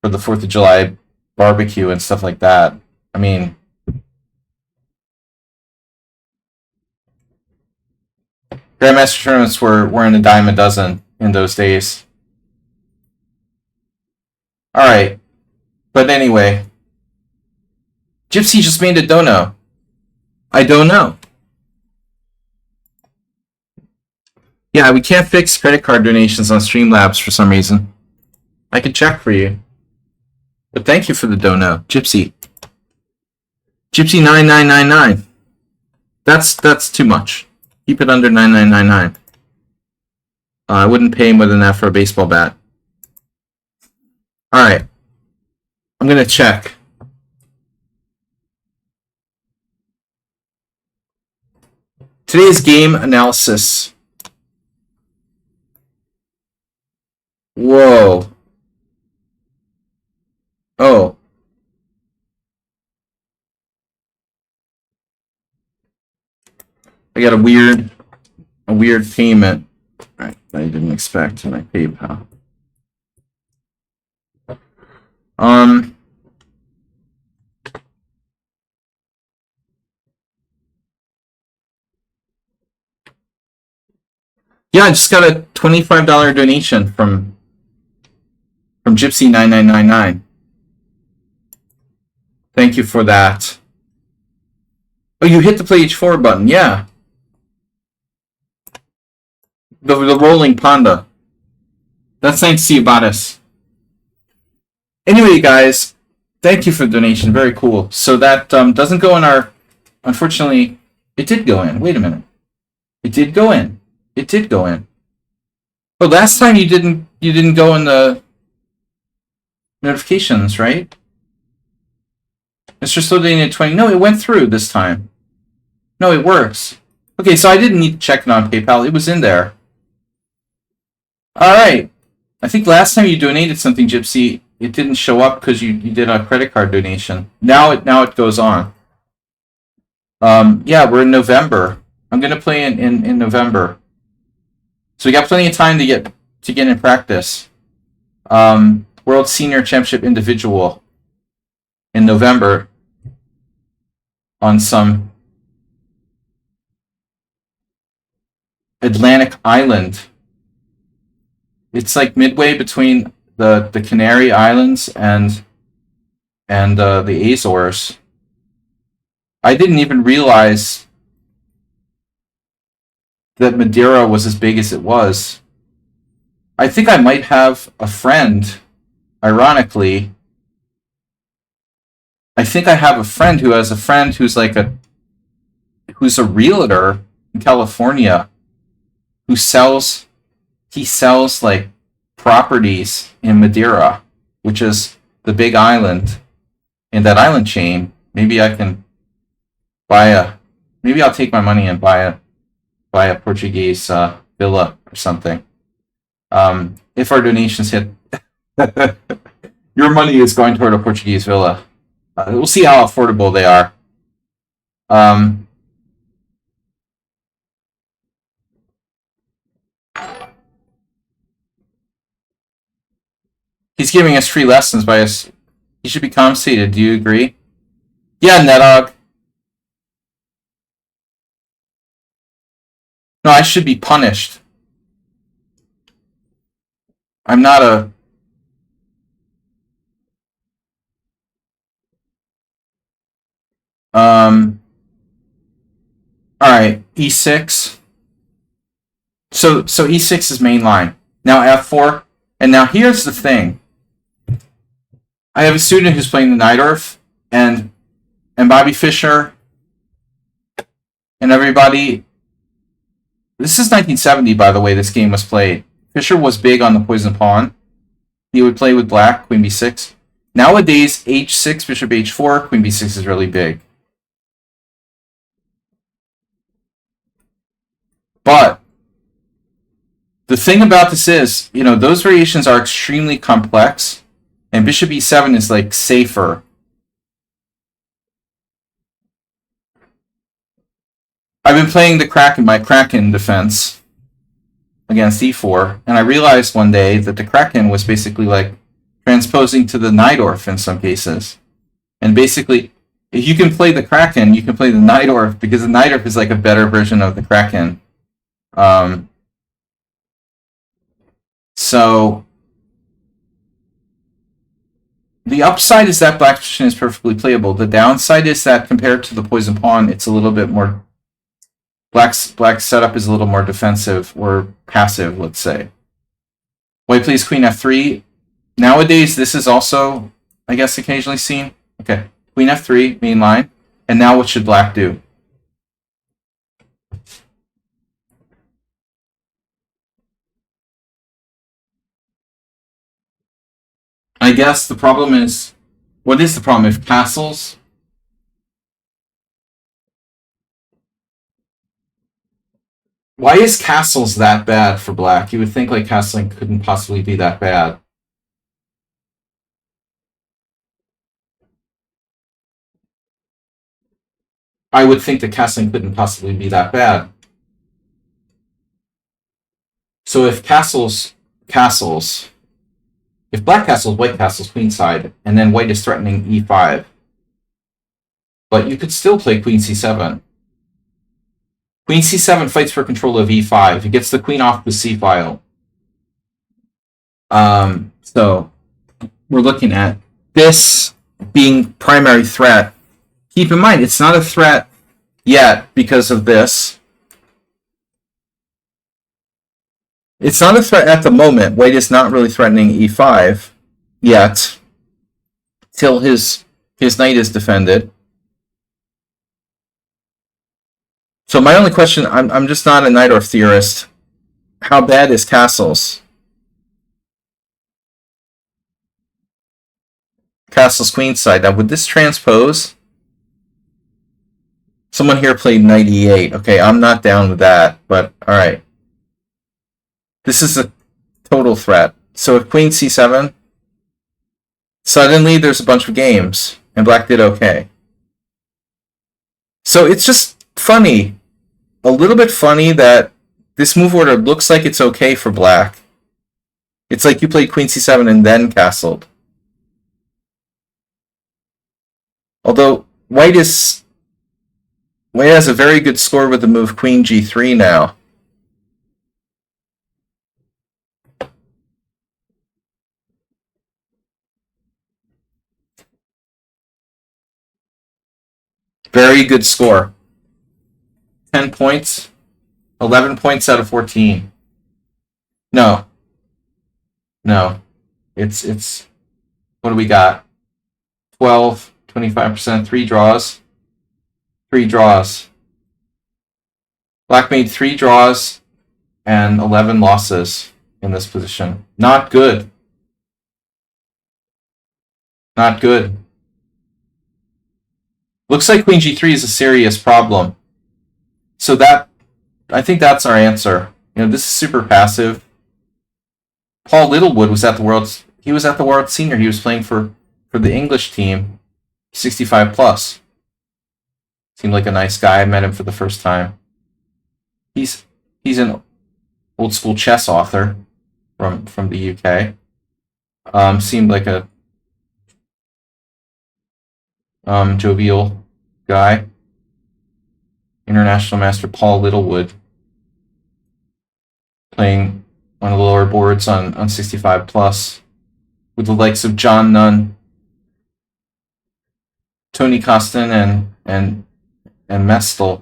for the 4th of July barbecue and stuff like that. I mean, grandmaster tournaments were in a dime a dozen in those days. All right, but anyway, Gypsy just made a dono. I don't know. Yeah, we can't fix credit card donations on Streamlabs for some reason. I can check for you. But thank you for the dono, Gypsy. Gypsy 9999. That's too much. Keep it under 9999. I wouldn't pay more than that for a baseball bat. Alright. I'm going to check. Today's game analysis. Whoa. Oh. I got a weird payment. Right, I didn't expect in my PayPal. Yeah, I just got a $25 donation from Gypsy9999. Thank you for that. Oh, you hit the play H4 button, yeah. The rolling panda. That's nice to see about us. Anyway, guys, thank you for the donation. Very cool. So that doesn't go in our... Unfortunately, it did go in. Wait a minute. It did go in. It did go in. But last time you didn't go in the notifications, right? Mr. Slowdown at 20. No, it went through this time. No, it works. Okay, so I didn't need to check it on PayPal. It was in there. Alright. I think last time you donated something, Gypsy, it didn't show up because you did a credit card donation. Now it goes on. Yeah, we're in November. I'm gonna play in November. So we got plenty of time to get in practice. World Senior Championship Individual in November on some Atlantic island. It's like midway between the Canary Islands and the Azores. I didn't even realize that Madeira was as big as it was. I think I might have a friend, ironically. I think I have a friend who has a friend who's a realtor in California who sells like properties in Madeira, which is the big island in that island chain. Maybe I can maybe I'll take my money and buy a Portuguese villa or something. If our donations hit, your money is going toward a Portuguese villa. We'll see how affordable they are. He's giving us free lessons by us. He should be compensated. Do you agree? Yeah, Nedog. No, I should be punished. I'm not a... Alright, E6. So E6 is main line. Now F4. And now here's the thing. I have a student who's playing the Najdorf, and Bobby Fischer and everybody... This is 1970, by the way, this game was played. Fischer was big on the poison pawn. He would play with black, queen b6. Nowadays, h6, bishop h4, queen b6 is really big. But the thing about this is, those variations are extremely complex, and bishop e7 is like safer. I've been playing my Kraken defense against e4, and I realized one day that the Kraken was basically like transposing to the Najdorf in some cases. And basically, if you can play the Kraken, you can play the Najdorf, because the Najdorf is like a better version of the Kraken. So the upside is that black position is perfectly playable. The downside is that compared to the poison pawn, it's a little bit more... Black's setup is a little more defensive or passive, let's say. White plays queen f3. Nowadays, this is also, I guess, occasionally seen. Okay, queen f3, main line. And now what should black do? I guess the problem is, what is the problem? If castles... Why is castles that bad for black? You would think like castling couldn't possibly be that bad. I would think that castling couldn't possibly be that bad. So if castles, if black castles, white castles, queenside, and then white is threatening e5, but you could still play queen c7. Queen c7 fights for control of e5. It gets the queen off the c file. So we're looking at this being primary threat. Keep in mind, it's not a threat yet because of this. It's not a threat at the moment. White is not really threatening e5 yet, till his knight is defended. So my only question, I'm just not a Neidorf theorist. How bad is castles? Castles queenside. Now, would this transpose? Someone here played knight e8. Okay, I'm not down with that, but alright. This is a total threat. So if queen c7, suddenly there's a bunch of games, and black did okay. So it's just funny. A little bit funny that this move order looks like it's okay for black. It's like you played queen c7 and then castled. Although white has a very good score with the move queen g3 now. Very good score. 10 points. 11 points out of 14. No. It's what do we got? 12, 25%, 3 draws. 3 draws. Black made 3 draws and 11 losses in this position. Not good. Not good. Looks like queen g3 is a serious problem. So that, I think that's our answer. You know, this is super passive. Paul Littlewood was at the World Senior. He was playing for the English team, 65 plus. Seemed like a nice guy. I met him for the first time. He's an old school chess author from the UK. Seemed like a jovial guy. International Master Paul Littlewood, playing on the lower boards on 65 plus with the likes of John Nunn, Tony Costin, and Mestel.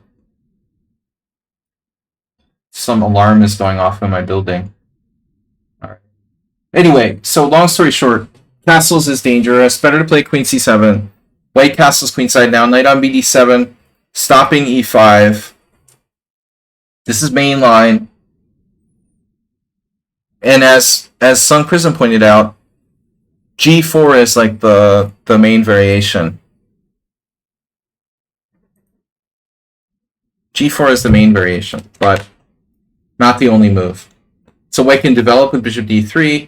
Some alarm is going off in my building. All right. Anyway, so long story short, castles is dangerous. Better to play queen c7. White castles queenside now. Knight on bd7. Stopping e5. This is main line. And as Sun Prism pointed out, g4 is like the main variation. g4 is the main variation, but not the only move. So white can develop with bishop d3.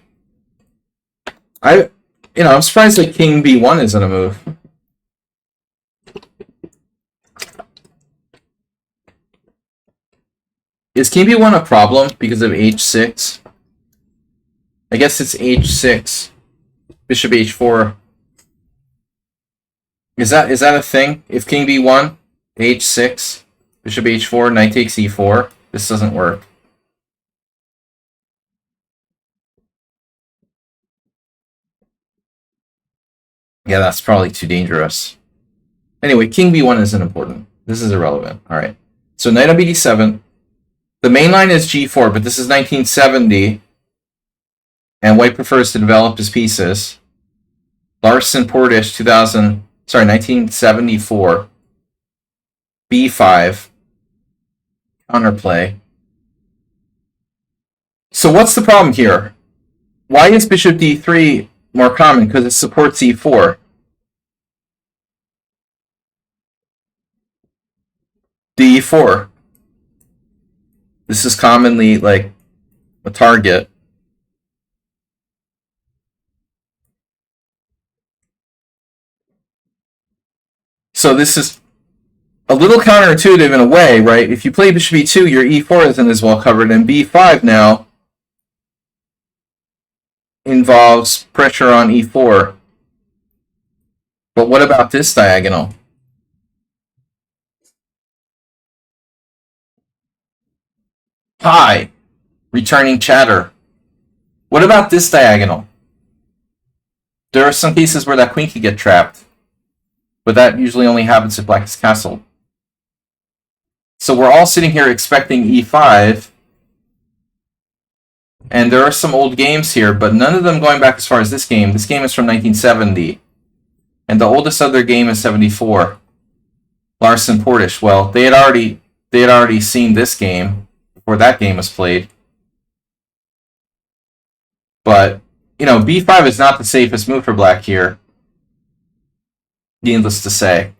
I'm surprised that king b1 isn't a move. Is king b1 a problem because of h6? I guess it's h6. Bishop h4. Is that a thing? If king b1, h6, bishop h4, knight takes e4, this doesn't work. Yeah, that's probably too dangerous. Anyway, king b1 isn't important. This is irrelevant. All right. So knight on bd7. The main line is g4, but this is 1970, and white prefers to develop his pieces. Larson Portish, 1974. b5. Counterplay. So what's the problem here? Why is bishop d3 more common because it supports e4. d4. This is commonly like a target. So this is a little counterintuitive in a way, right? If you play bishop e2, your e4 isn't as well covered, and b5 now involves pressure on e4. But what about this diagonal? Hi, returning chatter. What about this diagonal? There are some cases where that queen could get trapped, but that usually only happens if black is castled. So we're all sitting here expecting e5, and there are some old games here, but none of them going back as far as this game. This game is from 1970, and the oldest other game is 74. Larson Portish. Well, they had already seen this game before that game was played. But b5 is not the safest move for black here. Needless to say,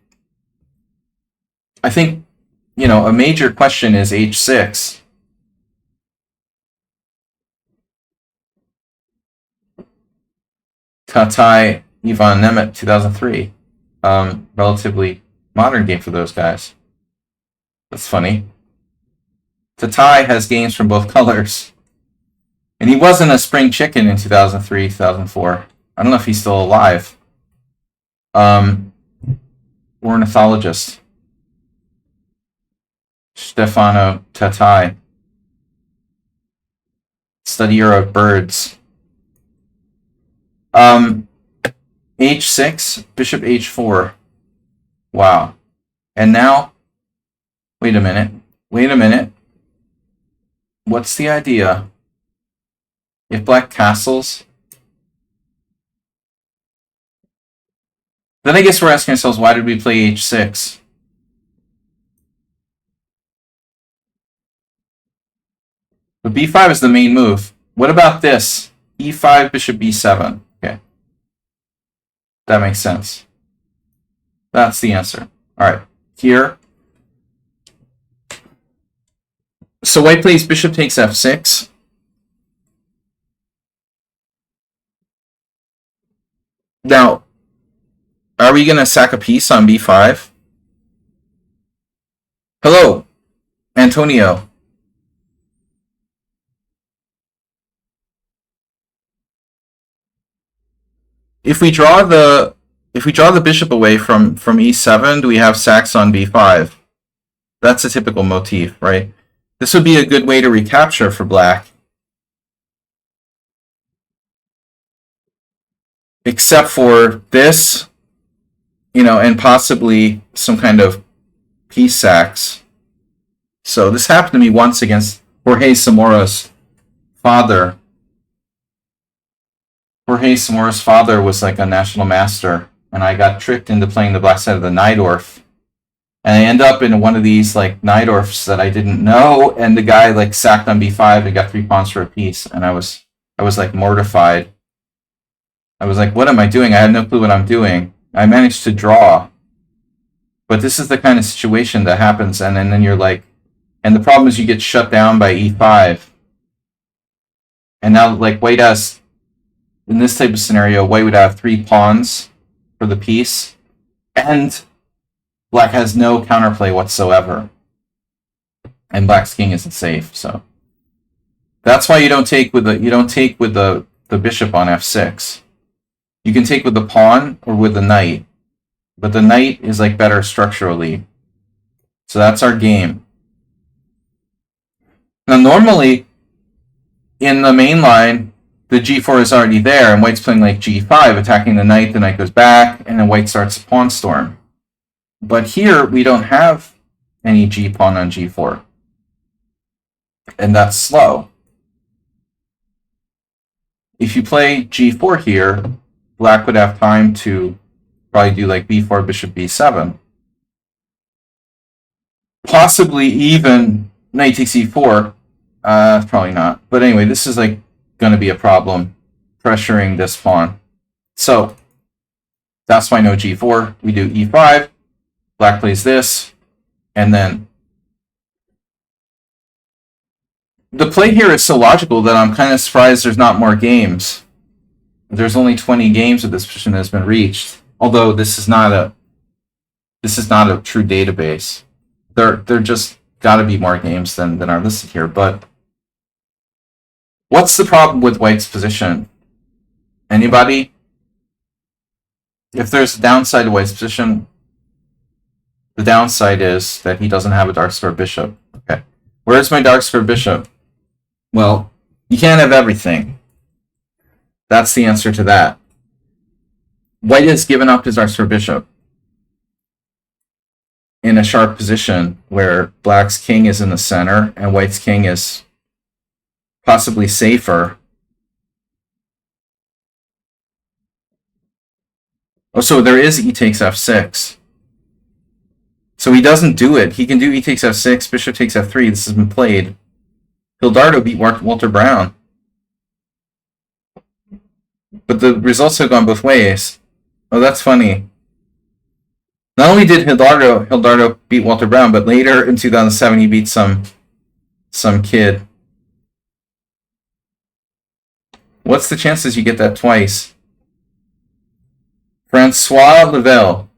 I think a major question is h6. Tatai, Ivan Nemeth, 2003. Relatively modern game for those guys. That's funny. Tatai has games from both colors. And he wasn't a spring chicken in 2003, 2004. I don't know if he's still alive. Ornithologist. Stefano Tatai. Studier of birds. h6, bishop h4. Wow. And now, wait a minute. What's the idea? If black castles, then I guess we're asking ourselves, why did we play h6? But b5 is the main move. What about this? e5, bishop b7. Okay. That makes sense. That's the answer. All right. Here. So white plays bishop takes f6. Now, are we going to sack a piece on b5? Hello, Antonio. If we draw the bishop away from e7, do we have sacks on b5? That's a typical motif, right? This would be a good way to recapture for black. Except for this, and possibly some kind of piece sacks. So this happened to me once against Jorge Zamora's father. Jorge Zamora's father was like a national master, and I got tricked into playing the black side of the Najdorf. And I end up in one of these like Najdorfs that I didn't know, and the guy like sacked on b5 and got 3 pawns for a piece, and I was like mortified. I was like, what am I doing? I have no clue what I'm doing. I managed to draw. But this is the kind of situation that happens, and then you're like, and the problem is you get shut down by e5. And now, like, white has, in this type of scenario, white would have 3 pawns for the piece, and black has no counterplay whatsoever. And black's king isn't safe, so that's why you don't take with the bishop on f6. You can take with the pawn or with the knight, but the knight is like better structurally. So that's our game. Now normally, in the main line, the g4 is already there, and white's playing like g5, attacking the knight goes back, and then white starts a pawn storm. But here, we don't have any g-pawn on g4. And that's slow. If you play g4 here, black would have time to probably do like b4, bishop b7. Possibly even knight takes e4. Probably not. But anyway, this is like going to be a problem, pressuring this pawn. So that's why no g4. We do e5. Black plays this, and then the play here is so logical that I'm kind of surprised there's not more games. There's only 20 games of this position that has been reached. Although this is not a true database. There just got to be more games than are listed here. But what's the problem with White's position? Anybody? If there's a downside to White's position, the downside is that he doesn't have a dark square bishop. Okay. Where's my dark square bishop? Well, you can't have everything. That's the answer to that. White has given up his dark square bishop in a sharp position where Black's king is in the center and White's king is possibly safer. Oh, so there is e takes f6. So he doesn't do it. He can do e takes f6, bishop takes f3. This has been played. Hildardo beat Walter Brown. But the results have gone both ways. Oh, that's funny. Not only did Hildardo beat Walter Brown, but later in 2007 he beat some kid. What's the chances you get that twice? Francois Lavelle.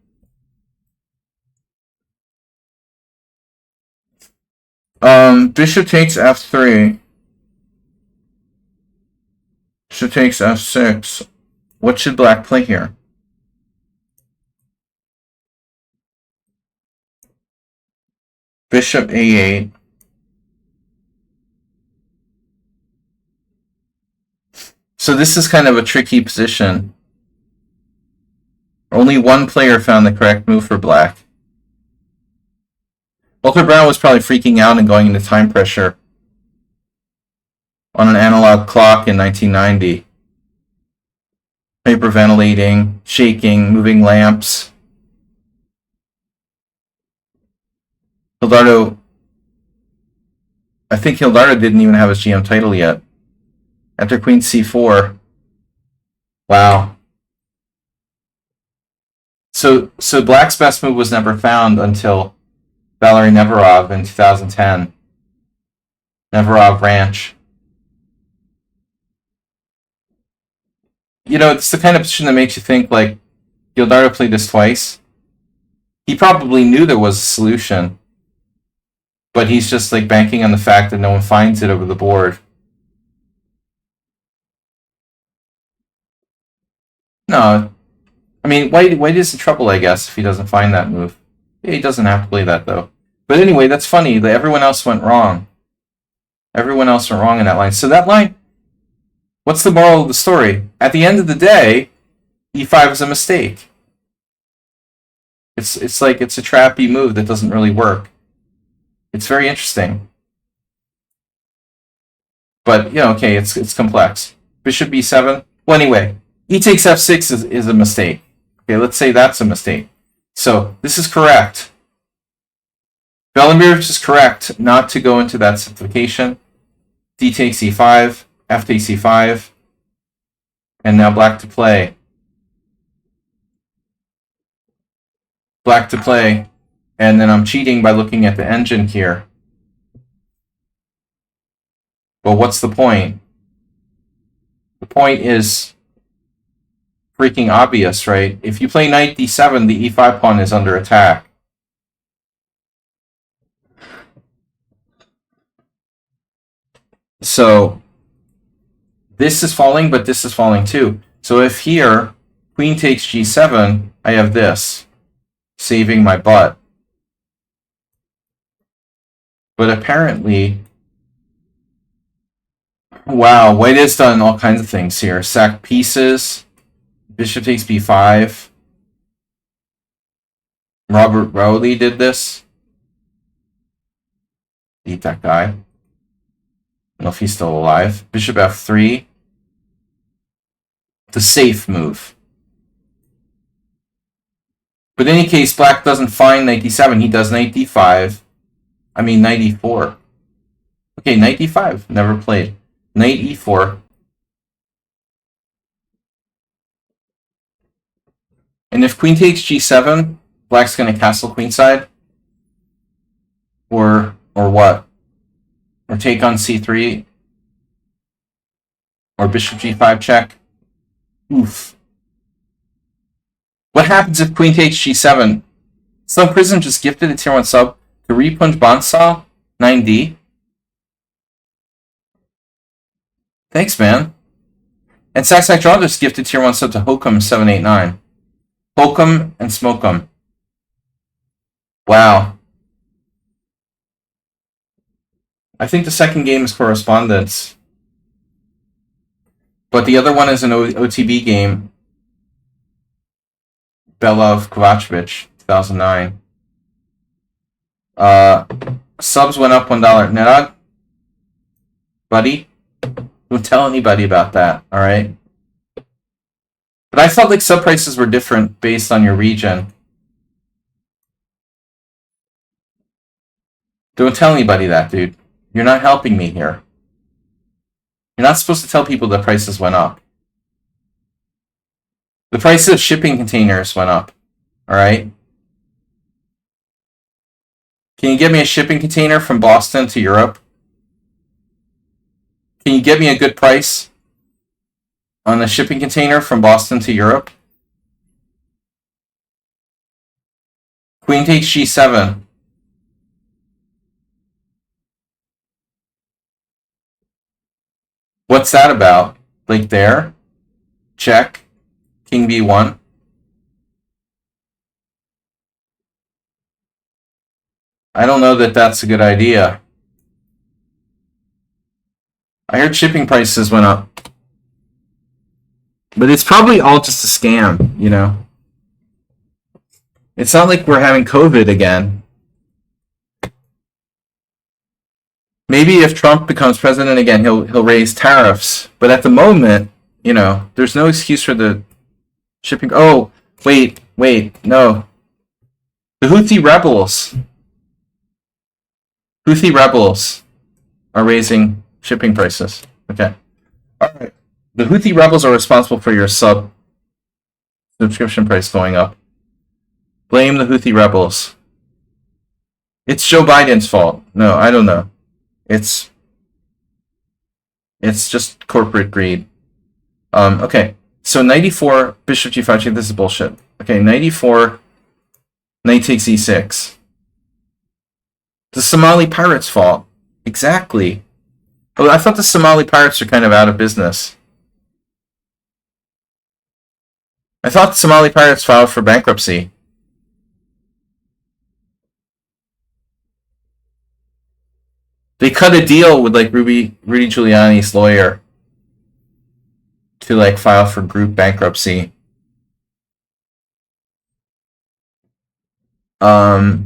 Bishop takes f3. Bishop takes f6. What should Black play here? Bishop a8. So this is kind of a tricky position. Only one player found the correct move for Black. Walter Brown was probably freaking out and going into time pressure on an analog clock in 1990. Hyperventilating, shaking, moving lamps. Hildardo, I think Hildardo didn't even have his GM title yet. After Queen c4. Wow. So Black's best move was never found until Valery Neverov in 2010. Neverov Ranch. You know, it's the kind of position that makes you think, like, Hildardo played this twice. He probably knew there was a solution, but he's just, like, banking on the fact that no one finds it over the board. No. I mean, White is in trouble, I guess, if he doesn't find that move. Yeah, he doesn't have to play that, though. But anyway, that's funny that everyone else went wrong. Everyone else went wrong in that line. So that line, what's the moral of the story? At the end of the day, e5 is a mistake. It's like it's a trappy move that doesn't really work. It's very interesting. But, you know, okay, it's complex. Bishop b7. Well, anyway, e takes f6 is a mistake. Okay, let's say that's a mistake. So this is correct. Velimirovich is correct not to go into that simplification. D takes e5, f takes e5, and now Black to play. Black to play, and then I'm cheating by looking at the engine here. But what's the point? The point is freaking obvious, right? If you play knight d7, the e5 pawn is under attack. So this is falling, but this is falling too. So if here, queen takes g7, I have this, saving my butt. But apparently, wow, White has done all kinds of things here. Sack pieces, bishop takes b5. Robert Rowley did this. Beat that guy. I don't know if he's still alive. Bishop f3. The safe move. But in any case, Black doesn't find knight d7. He does knight d5. I mean, knight e4. Okay, knight d5. Never played. Knight e4. And if queen takes g7, black's going to castle queenside. Or what? Or take on c3. Or bishop g5 check. Oof. What happens if queen takes g7? Some Prism just gifted a tier 1 sub to Repunj Bansal 9D. Thanks, man. And Saxac Draw just gifted tier 1 sub to Hokum 789. Hokum and Smokum. Wow. I think the second game is correspondence. But the other one is an OTB game. Belov Kovacevic, 2009. Subs went up $1. Nerad? Buddy? Don't tell anybody about that, alright? But I felt like sub prices were different based on your region. Don't tell anybody that, dude. You're not helping me here. You're not supposed to tell people the prices went up. The price of shipping containers went up. Alright? Can you get me a shipping container from Boston to Europe? Can you get me a good price on a shipping container from Boston to Europe? Queen takes g7. What's that about? Like there? Check. King b1. I don't know that that's a good idea. I heard shipping prices went up. But it's probably all just a scam, you know? It's not like we're having COVID again. Maybe if Trump becomes president again, he'll raise tariffs. But at the moment, you know, there's no excuse for the shipping. Oh, wait, no. The Houthi rebels are raising shipping prices. Okay. All right. The Houthi rebels are responsible for your subscription price going up. Blame the Houthi rebels. It's Joe Biden's fault. No, I don't know. It's just corporate greed. Okay. So 94, bishop g5, this is bullshit. Okay, 94, knight takes e6. The Somali pirates' fault. Exactly. Oh, I thought the Somali pirates are kind of out of business. I thought the Somali pirates filed for bankruptcy. They cut a deal with like Rudy Giuliani's lawyer to like file for group bankruptcy. Wow.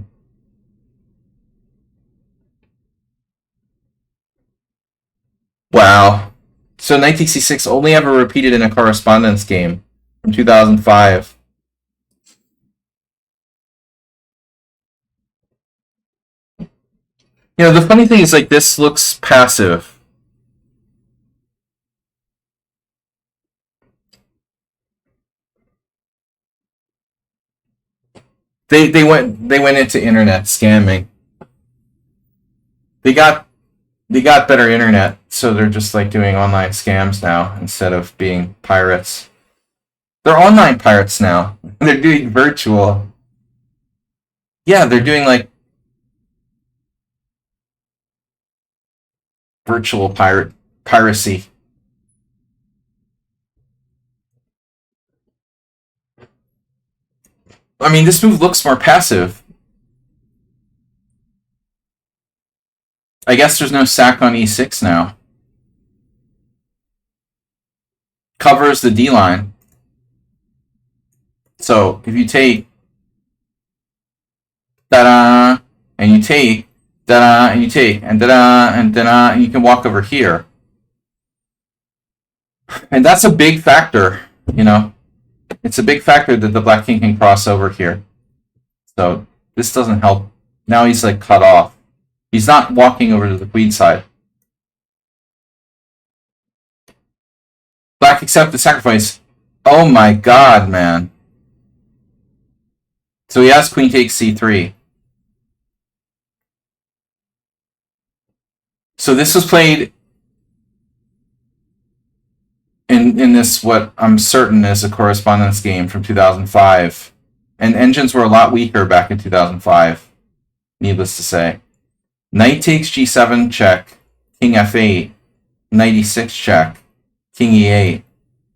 So 1966 only ever repeated in a correspondence game from 2005. You know, the funny thing is, like, this looks passive. They went into internet scamming. They got better internet, so they're just like doing online scams now instead of being pirates. They're online pirates now. They're doing virtual. Yeah, they're doing like virtual piracy. I mean, this move looks more passive. I guess there's no sack on e6 now. Covers the D line. So if you take da-da, and you take da-da, and you take, and da-da, and da-da, and you can walk over here. And that's a big factor, you know. It's a big factor that the black king can cross over here. So this doesn't help. Now he's like cut off. He's not walking over to the queen side. Black accept the sacrifice. Oh my god, man. So he has queen takes c3. So this was played in this, what I'm certain is a correspondence game from 2005. And engines were a lot weaker back in 2005, needless to say. Knight takes g7 check, king f8, knight e6 check, king e8.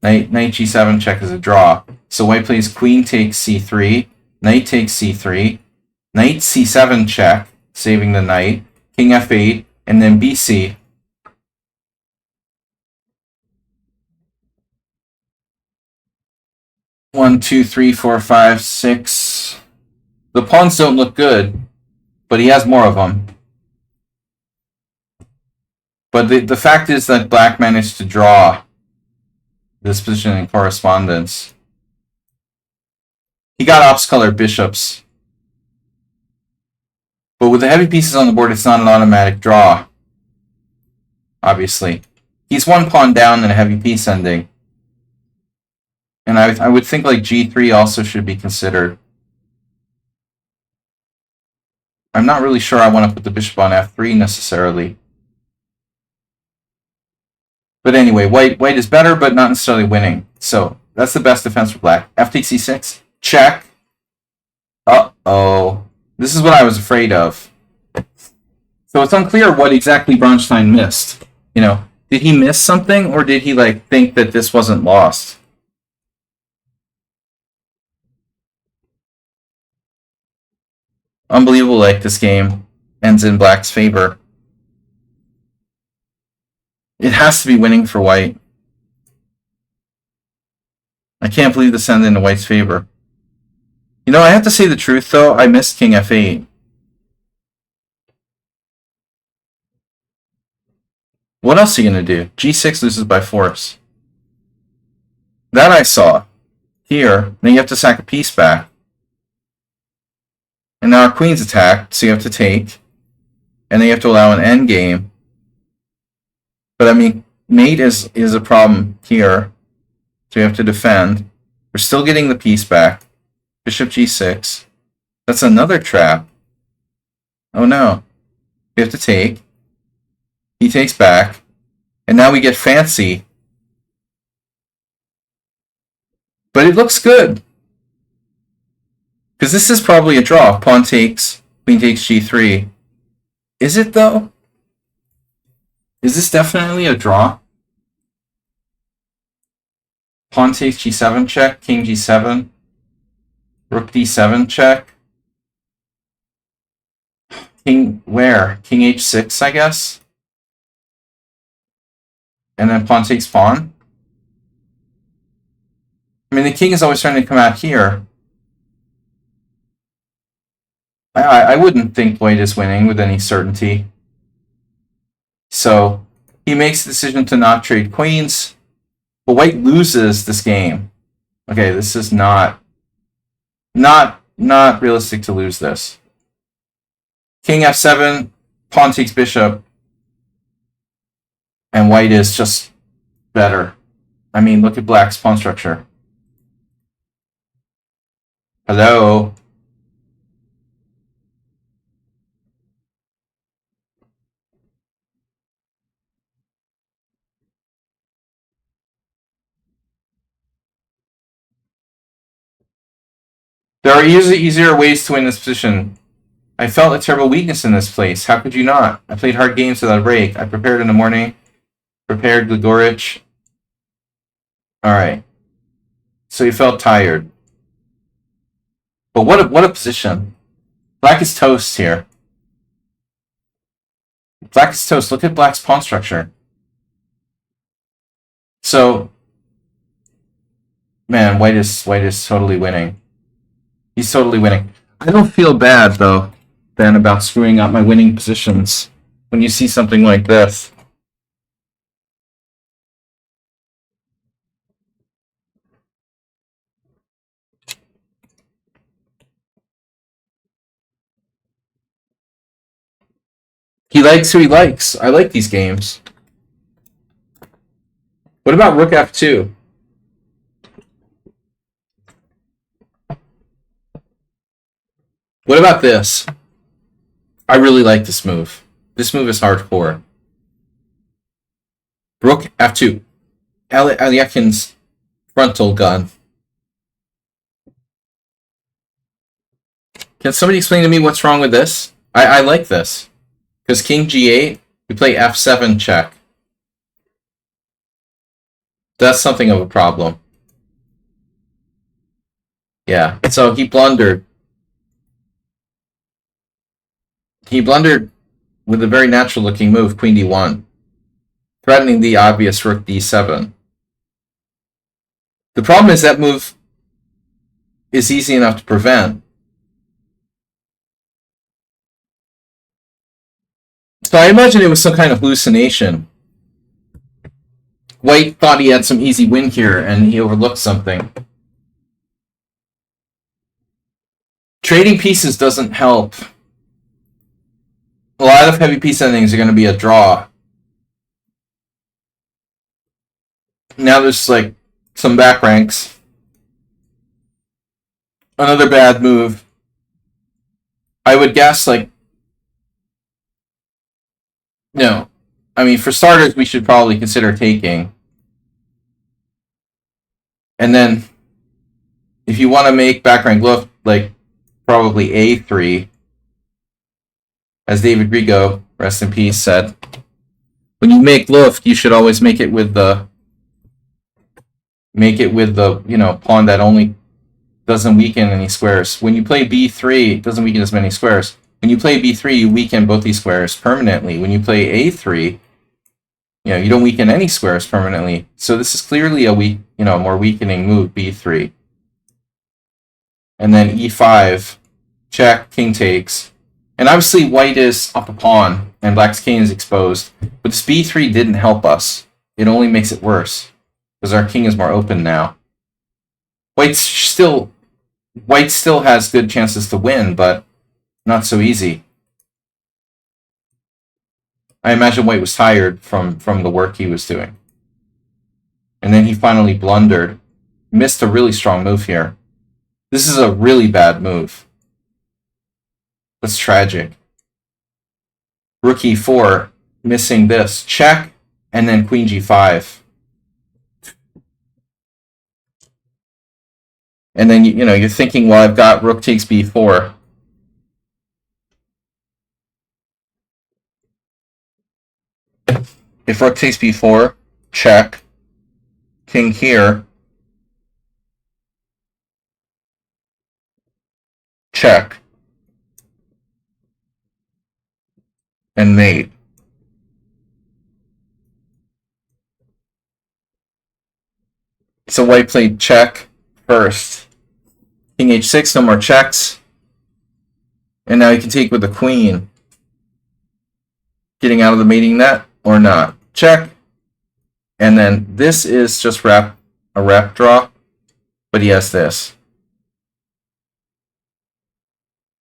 Knight g7 check is a draw. So white plays queen takes c3, knight takes c3, knight c7 check, saving the knight, king f8, and then bc. One, two, three, four, five, six. The pawns don't look good, but he has more of them. But the fact is that black managed to draw this position in correspondence. He got ops-colored bishops. But with the heavy pieces on the board, it's not an automatic draw. Obviously. He's one pawn down in a heavy piece ending. And I would think like g3 also should be considered. I'm not really sure I want to put the bishop on f3 necessarily. But anyway, white is better, but not necessarily winning. So that's the best defense for black. F takes c6. Check. Uh-oh. This is what I was afraid of. So it's unclear what exactly Bronstein missed. You know, did he miss something, or did he like think that this wasn't lost? Unbelievable, like this game ends in black's favor. It has to be winning for white. I can't believe this ended in white's favor. You know, I have to say the truth, though. I missed king f8. What else are you going to do? g6 loses by force. That I saw. Here, then you have to sack a piece back. And now our queen's attacked, so you have to take. And then you have to allow an endgame. But I mean, mate is a problem here. So you have to defend. We're still getting the piece back. Bishop g6. That's another trap. Oh no. We have to take. He takes back. And now we get fancy. But it looks good. Because this is probably a draw. Pawn takes. Queen takes g3. Is it though? Is this definitely a draw? Pawn takes g7 check, king g7, rook d7 check. King where? King h6, I guess? And then pawn takes pawn? I mean, the king is always trying to come out here. I wouldn't think white is winning with any certainty. So he makes the decision to not trade queens, but white loses this game. Okay, this is not realistic to lose this. King f7, pawn takes bishop, and white is just better. I mean, look at black's pawn structure. Hello? There are easier ways to win this position. I felt a terrible weakness in this place. How could you not? I played hard games without a break. I prepared in the morning. Prepared Gligorich. Alright. So you felt tired. But what a position. Black is toast here. Black is toast. Look at black's pawn structure. So, man, white is totally winning. He's totally winning. I don't feel bad, though, then, about screwing up my winning positions when you see something like this. He likes who he likes. I like these games. What about rook f2? What about this? I really like this move. This move is hardcore. Rook f2. Alyakin's frontal gun. Can somebody explain to me what's wrong with this? I like this. Because king g8, we play f7 check. That's something of a problem. Yeah, so he blundered. He blundered with a very natural looking move, queen d1, threatening the obvious rook d7. The problem is that move is easy enough to prevent. So I imagine it was some kind of hallucination. White thought he had some easy win here, and he overlooked something. Trading pieces doesn't help. A lot of heavy piece endings are going to be a draw. Now there's like some back ranks. Another bad move. I would guess like... No. I mean, for starters, we should probably consider taking. And then, if you want to make back rank look, like, probably a3, as David Rigo, rest in peace, said, when you make luft, you should always make it with the pawn that only doesn't weaken any squares. When you play b3, it doesn't weaken as many squares. When you play b3, you weaken both these squares permanently. When you play a3, you don't weaken any squares permanently. So this is clearly a more weakening move, b3. And then e5, check, king takes. And obviously white is up a pawn, and black's king is exposed. But this b3 didn't help us. It only makes it worse, because our king is more open now. White still has good chances to win, but not so easy. I imagine White was tired from the work he was doing. And then he finally blundered. Missed a really strong move here. This is a really bad move. That's tragic. Rook e4, missing this. Check, and then queen g5. And then, you're thinking, well, I've got rook takes b4. If rook takes b4, check, king here, check, and mate. So white played check first. King h6, no more checks. And now he can take with the queen. Getting out of the mating net or not. Check. And then this is just a wrap draw. But he has this.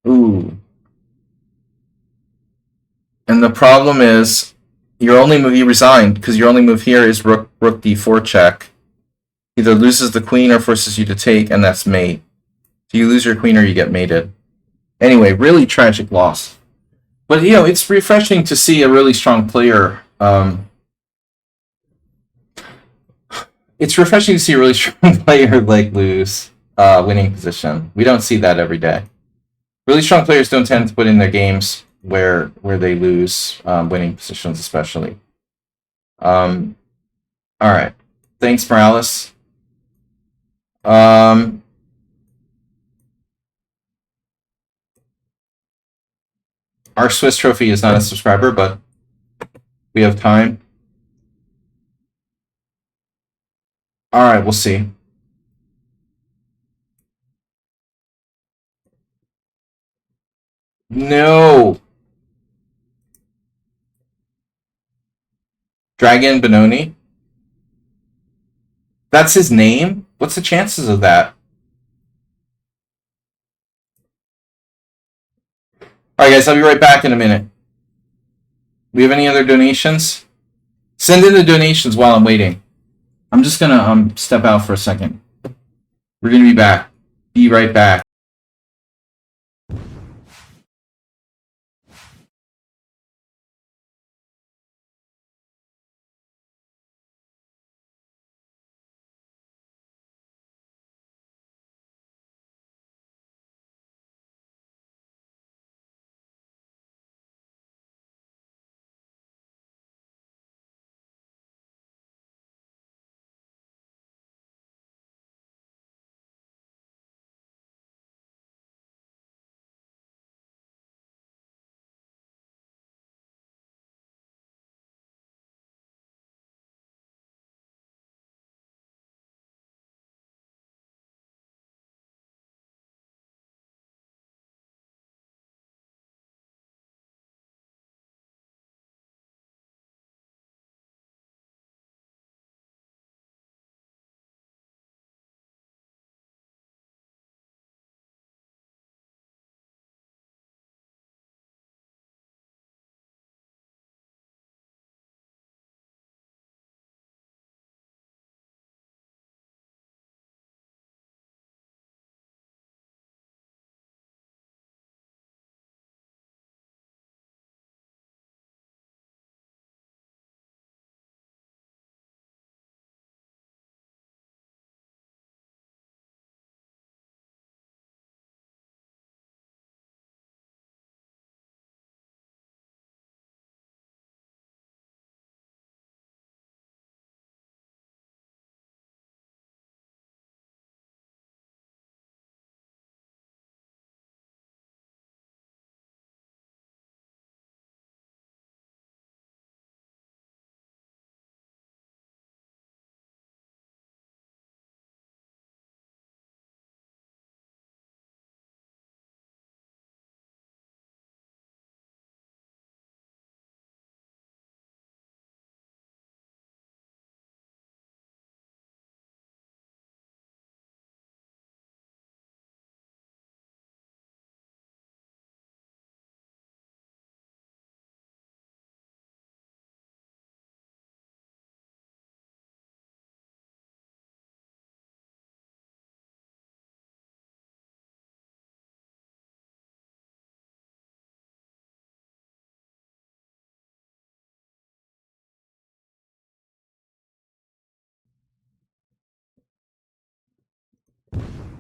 Ooh. And the problem is, your only move, you resigned, because your only move here is rook d4 check. Either loses the queen or forces you to take, and that's mate. So you lose your queen or you get mated. Anyway, really tragic loss. But, it's refreshing to see a really strong player. It's refreshing to see a really strong player lose winning position. We don't see that every day. Really strong players don't tend to put in their games where they lose winning positions, especially. All right. Thanks, Morales. Our Swiss trophy is not a subscriber, but we have time. All right, we'll see. No. Dragon Benoni. That's his name? What's the chances of that? Alright guys, I'll be right back in a minute. We have any other donations? Send in the donations while I'm waiting. I'm just gonna step out for a second. We're gonna be back. Be right back.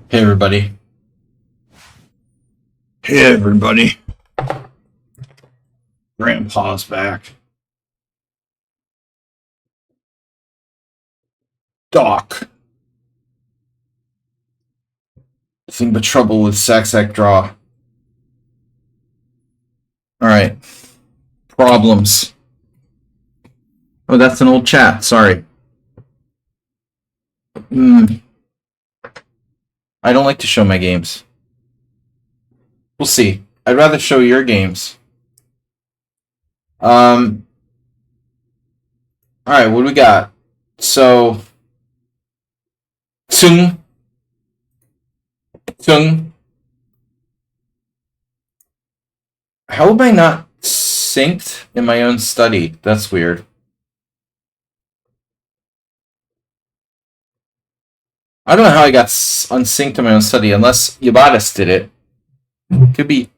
Hey everybody. Hey everybody. Grandpa's back. Doc. Nothing but trouble with Sack draw. Alright. Problems. Oh, that's an old chat. Sorry. I don't like to show my games. We'll see. I'd rather show your games. Alright, what do we got? So, Tsung. How am I not synced in my own study? That's weird. I don't know how I got unsynced in my own study, unless Yabatis did it. Could be.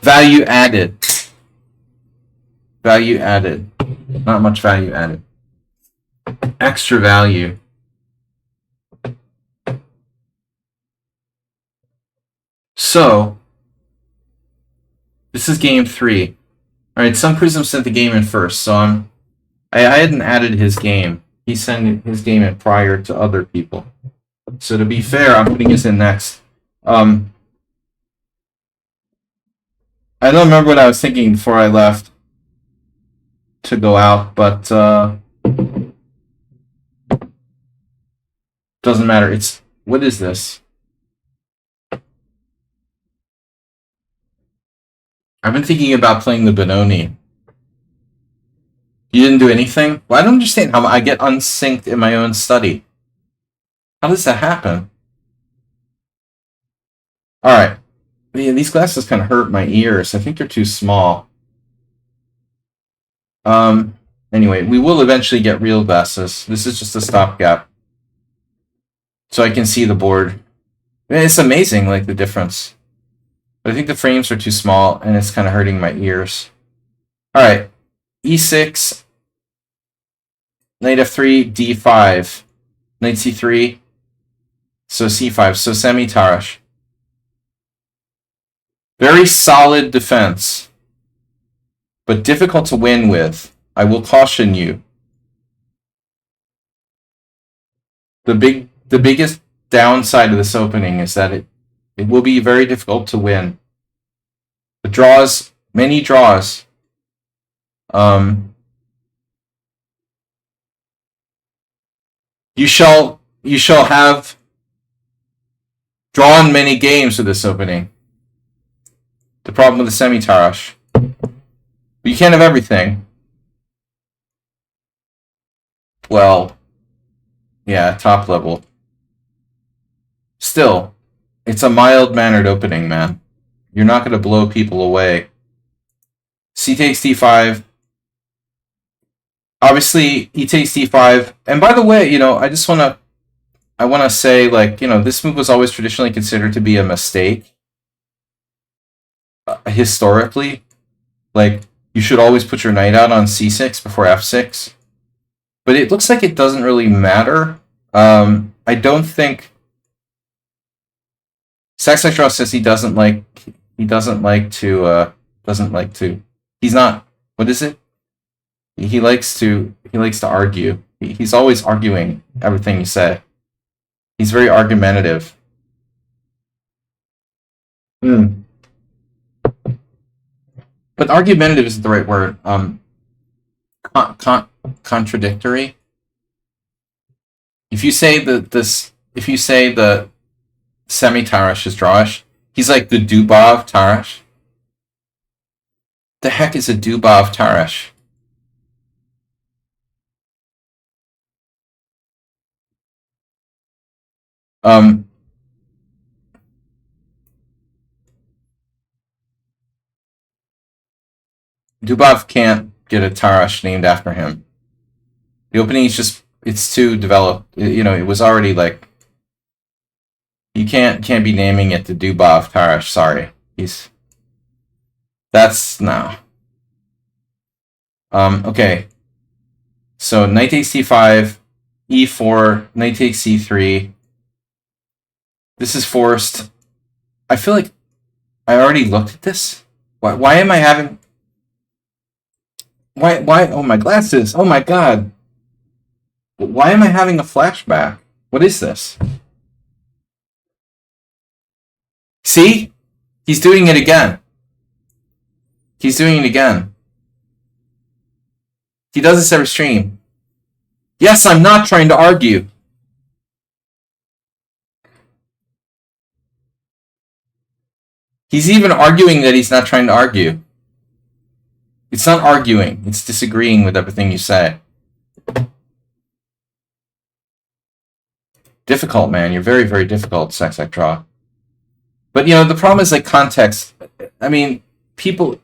Value added. Value added. Not much value added. Extra value. So, this is game 3. Alright, Sun Prism sent the game in first, so I hadn't added his game. He sent his game in prior to other people. So to be fair, I'm putting his in next. I don't remember what I was thinking before I left to go out, but doesn't matter. What is this? I've been thinking about playing the Benoni. You didn't do anything? Well, I don't understand how I get unsynced in my own study. How does that happen? Alright. Yeah, these glasses kind of hurt my ears. I think they're too small. Anyway, we will eventually get real glasses. This is just a stopgap. So I can see the board. It's amazing, like, the difference. But I think the frames are too small, and it's kind of hurting my ears. Alright. E6. Knight F3, D5. Knight C3. So C5. So semi-Tarash. Very solid defense. But difficult to win with. I will caution you. The biggest downside of this opening is that it will be very difficult to win. The draws, many draws. You shall have drawn many games with this opening. The problem with the semi-Tarash. But you can't have everything. Well, yeah, top level. Still, it's a mild-mannered opening, man. You're not going to blow people away. C takes D5. Obviously, E takes D5. And by the way, I want to say, like, this move was always traditionally considered to be a mistake. Historically. Like, you should always put your knight out on C6 before F6. But it looks like it doesn't really matter. I don't think... Saxatraw says he's not, what is it? He likes to argue. He's always arguing everything you say. He's very argumentative. But argumentative isn't the right word. Contradictory. If you say the semi-Tarash is drawish, he's like the Dubov Tarash. The heck is a Dubov Tarash? Dubov can't get a Tarash named after him. The opening is just, it's too developed. It was already like, you can't be naming it the Dubov Tarash, sorry. No. Okay. So knight takes d5, e4, knight takes c3. This is forced. I feel like I already looked at this. Why am I having... Why? Oh, my glasses. Oh, my God. Why am I having a flashback? What is this? See? He's doing it again. He's doing it again. He does this every stream. Yes, I'm not trying to argue. He's even arguing that he's not trying to argue. It's not arguing. It's disagreeing with everything you say. Difficult, man. You're very, very difficult, Sexac Draw. But, you know, the problem is, like, context. I mean, people...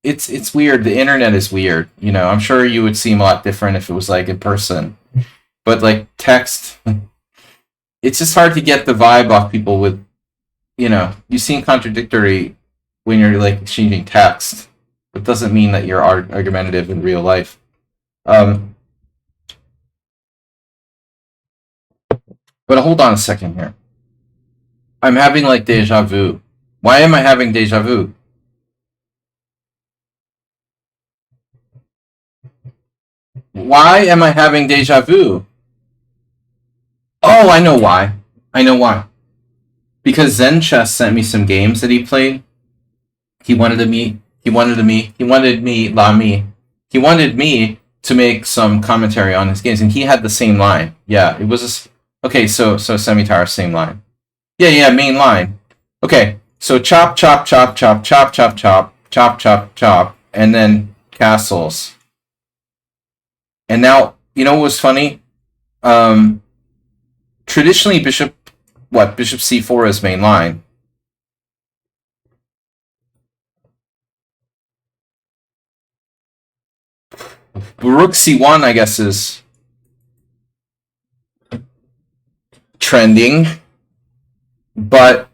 It's weird. The internet is weird. You know, I'm sure you would seem a lot different if it was, like, in person. But, like, text... It's just hard to get the vibe off people with... You know, you seem contradictory when you're, like, exchanging text. It doesn't mean that you're argumentative in real life. But hold on a second here. I'm having, like, deja vu. Why am I having deja vu? Why am I having deja vu? Oh, I know why. I know why. Because Zen Chess sent me some games that he played. He wanted me to make some commentary on his games, and he had the same line. Yeah, it was okay. So Semitar, same line. Yeah, main line. Okay, so chop, chop, chop, chop, chop, chop, chop, chop, chop, chop, and then castles. And now, you know what was funny? Traditionally, bishop c4 is main line. Rook c1, I guess, is trending, but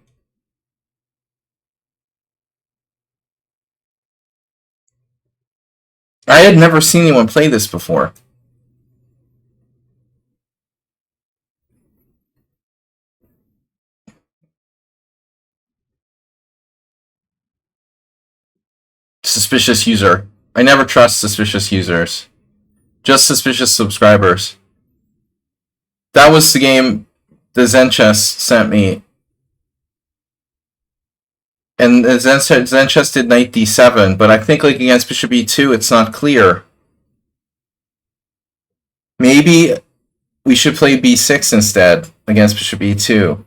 I had never seen anyone play this before. Suspicious user. I never trust suspicious users. Just suspicious subscribers. That was the game the Zen Chess sent me. And Zen Chess did knight d7, but I think, like, against bishop e2, it's not clear. Maybe we should play b6 instead against bishop e2.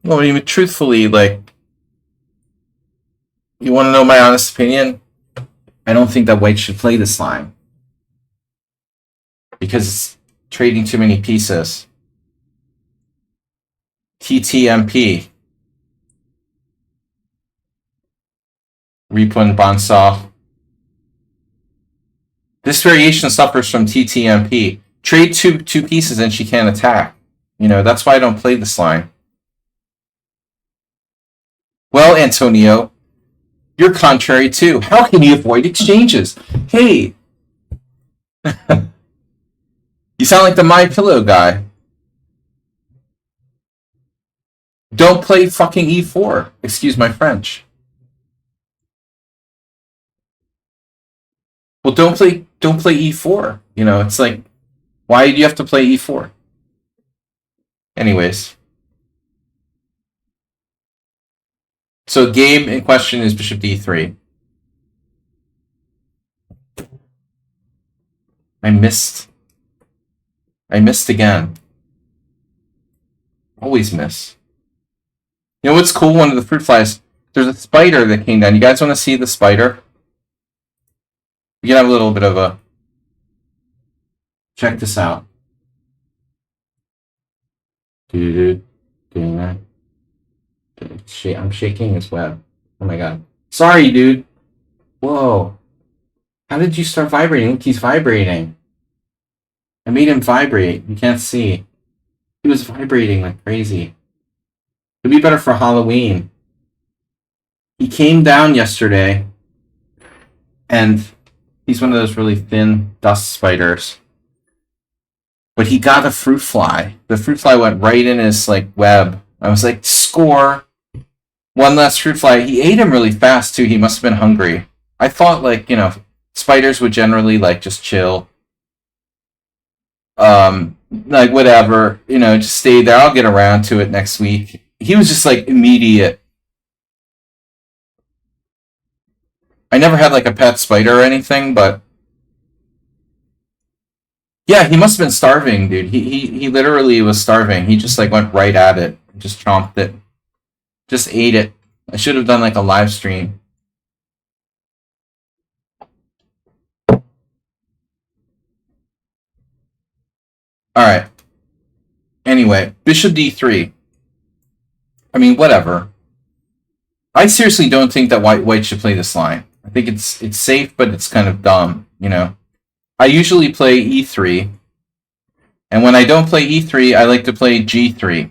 Well, I mean, truthfully, like, you want to know my honest opinion? I don't think that white should play this line. Because it's trading too many pieces. TTMP. Ripun Bansal. This variation suffers from TTMP. Trade two pieces and she can't attack. You know, that's why I don't play this line. Well, Antonio, you're contrary too. How can you avoid exchanges? Hey! You sound like the My Pillow guy. Don't play fucking e4. Excuse my French. Well, don't play e4. You know, it's like, why do you have to play e4? Anyways. So game in question is bishop d3. I missed again. Always miss. You know what's cool? One of the fruit flies. There's a spider that came down. You guys want to see the spider? We can have a little bit of a... Check this out. Dude, doing that. I'm shaking his web. Oh my god. Sorry, dude. Whoa. How did you start vibrating? Look, he's vibrating. I made him vibrate. You can't see. He was vibrating like crazy. It'd be better for Halloween. He came down yesterday, and He's one of those really thin dust spiders. But he got a fruit fly. The fruit fly went right in his like web. I was like, score. One last fruit fly. He ate him really fast too. He must have been hungry. I thought like, spiders would generally like just chill. Like whatever, just stay there. I'll get around to it next week. He was just like immediate. I never had like a pet spider or anything, but yeah, he must have been starving, dude. He literally was starving. He just like went right at it, just chomped it, just ate it. I should have done like a live stream. All right. Anyway, bishop d3. I mean, whatever. I seriously don't think that white should play this line. I think it's safe, but it's kind of dumb, I usually play e3, and when I don't play e3, I like to play g3.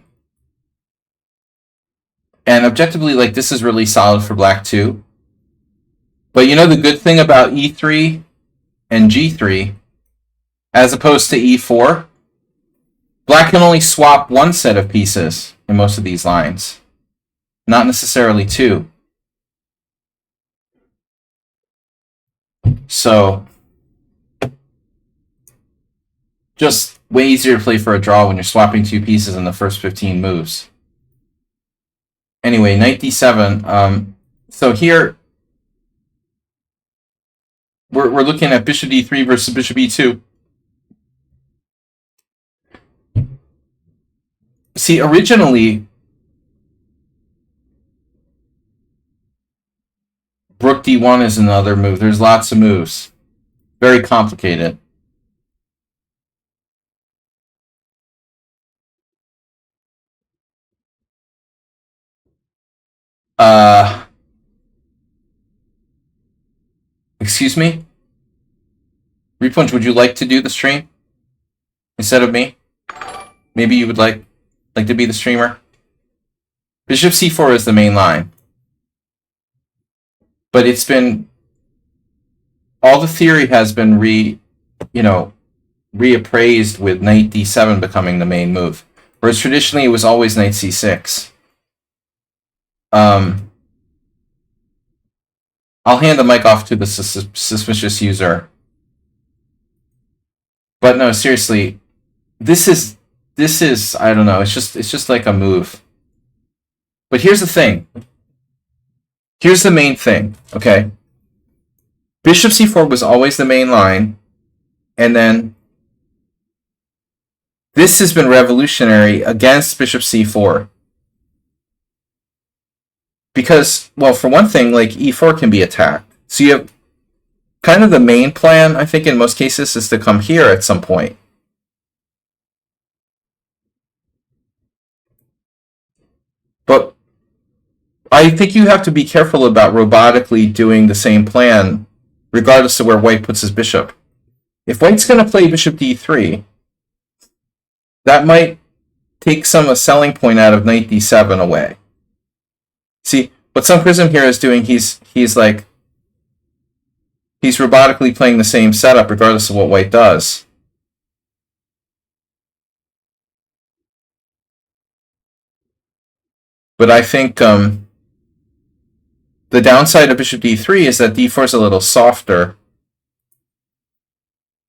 And objectively, like, this is really solid for black too. But the good thing about e3 and g3, as opposed to e4, black can only swap one set of pieces in most of these lines, not necessarily two. So, just way easier to play for a draw when you're swapping two pieces in the first 15 moves. Anyway, knight d7. So here, we're looking at bishop d3 versus bishop e2. See, originally, rook d1 is another move. There's lots of moves. Very complicated. Excuse me? Repunch, would you like to do the stream instead of me? Maybe you would like to be the streamer? Bishop c4 is the main line. But it's been... all the theory has been reappraised with knight d7 becoming the main move. Whereas traditionally it was always knight c6. I'll hand the mic off to the suspicious user. But no, seriously, this is I don't know, it's just like a move. But here's the thing. Here's the main thing, okay? Bishop c4 was always the main line, and then this has been revolutionary against bishop c4. Because, well, for one thing, like, e4 can be attacked. So you have kind of the main plan, I think, in most cases, is to come here at some point. But I think you have to be careful about robotically doing the same plan, regardless of where white puts his bishop. If white's going to play bishop d3, that might take some selling point out of knight d7 away. See, what Sun Prism here is doing, he's robotically playing the same setup regardless of what white does. But I think the downside of bishop d3 is that d4 is a little softer.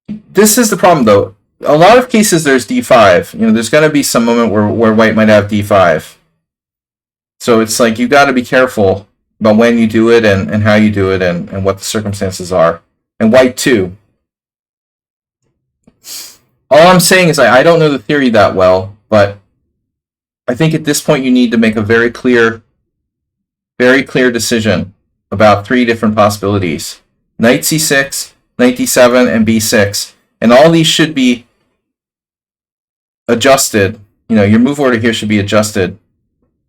This is the problem, though. A lot of cases there's d5. There's going to be some moment where white might have d5. So it's like you got to be careful about when you do it and how you do it and what the circumstances are. And white too. All I'm saying is I don't know the theory that well, but I think at this point you need to make a very clear decision about three different possibilities. Knight c6, knight d7, and b6. And all these should be adjusted. Your move order here should be adjusted.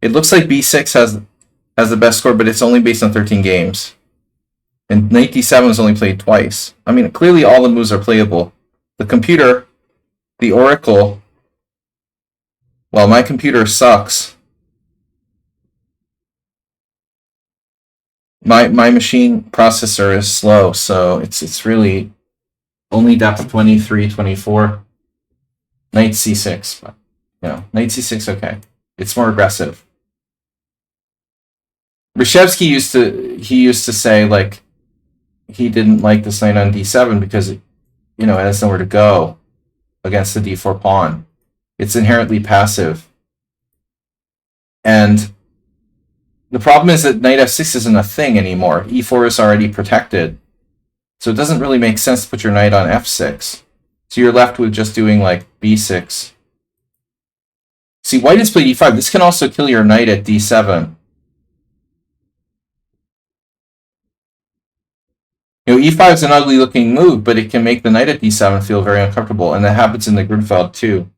It looks like b6 has the best score, but it's only based on 13 games. And knight d7 is only played twice. I mean, clearly all the moves are playable. The computer, the Oracle, well, my computer sucks. My machine processor is slow, so it's really only depth 23, 24. Knight c6, but knight c6, okay. It's more aggressive. Reshevsky used to say like he didn't like this knight on d7 because it has nowhere to go against the d4 pawn. It's inherently passive. And the problem is that knight f6 isn't a thing anymore. e4 is already protected. So it doesn't really make sense to put your knight on f6. So you're left with just doing like b6. See, white has played e5. This can also kill your knight at d7. E5 is an ugly looking move, but it can make the knight at d7 feel very uncomfortable, and that happens in the Grunfeld too.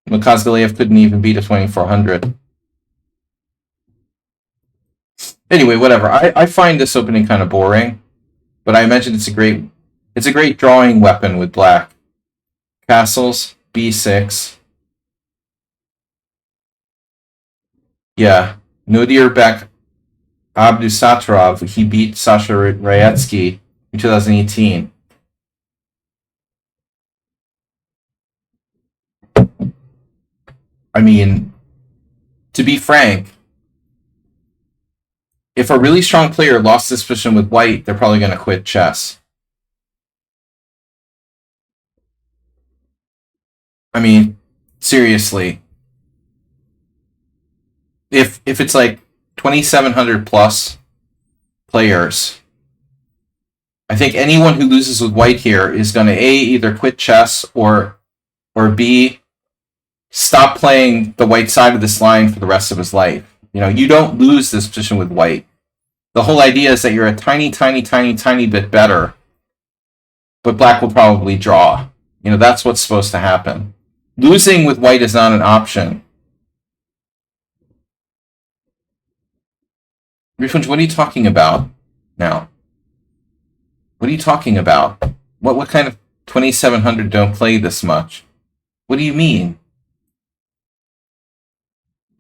Kazgalev couldn't even beat a 2400. Anyway, whatever. I find this opening kind of boring, but I imagine it's a great drawing weapon with black. Castles, b6. Yeah, Nodirbek Abdusattorov, he beat Sasha Rayetsky in 2018. I mean, to be frank, if a really strong player lost this position with white, they're probably going to quit chess. I mean, seriously. If it's like 2,700 plus players, I think anyone who loses with white here is going to A, either quit chess, or B, stop playing the white side of this line for the rest of his life. You don't lose this position with white. The whole idea is that you're a tiny, tiny, tiny, tiny bit better, but black will probably draw. That's what's supposed to happen. Losing with white is not an option. What are you talking about now? What are you talking about? What kind of 2,700 don't play this much? What do you mean?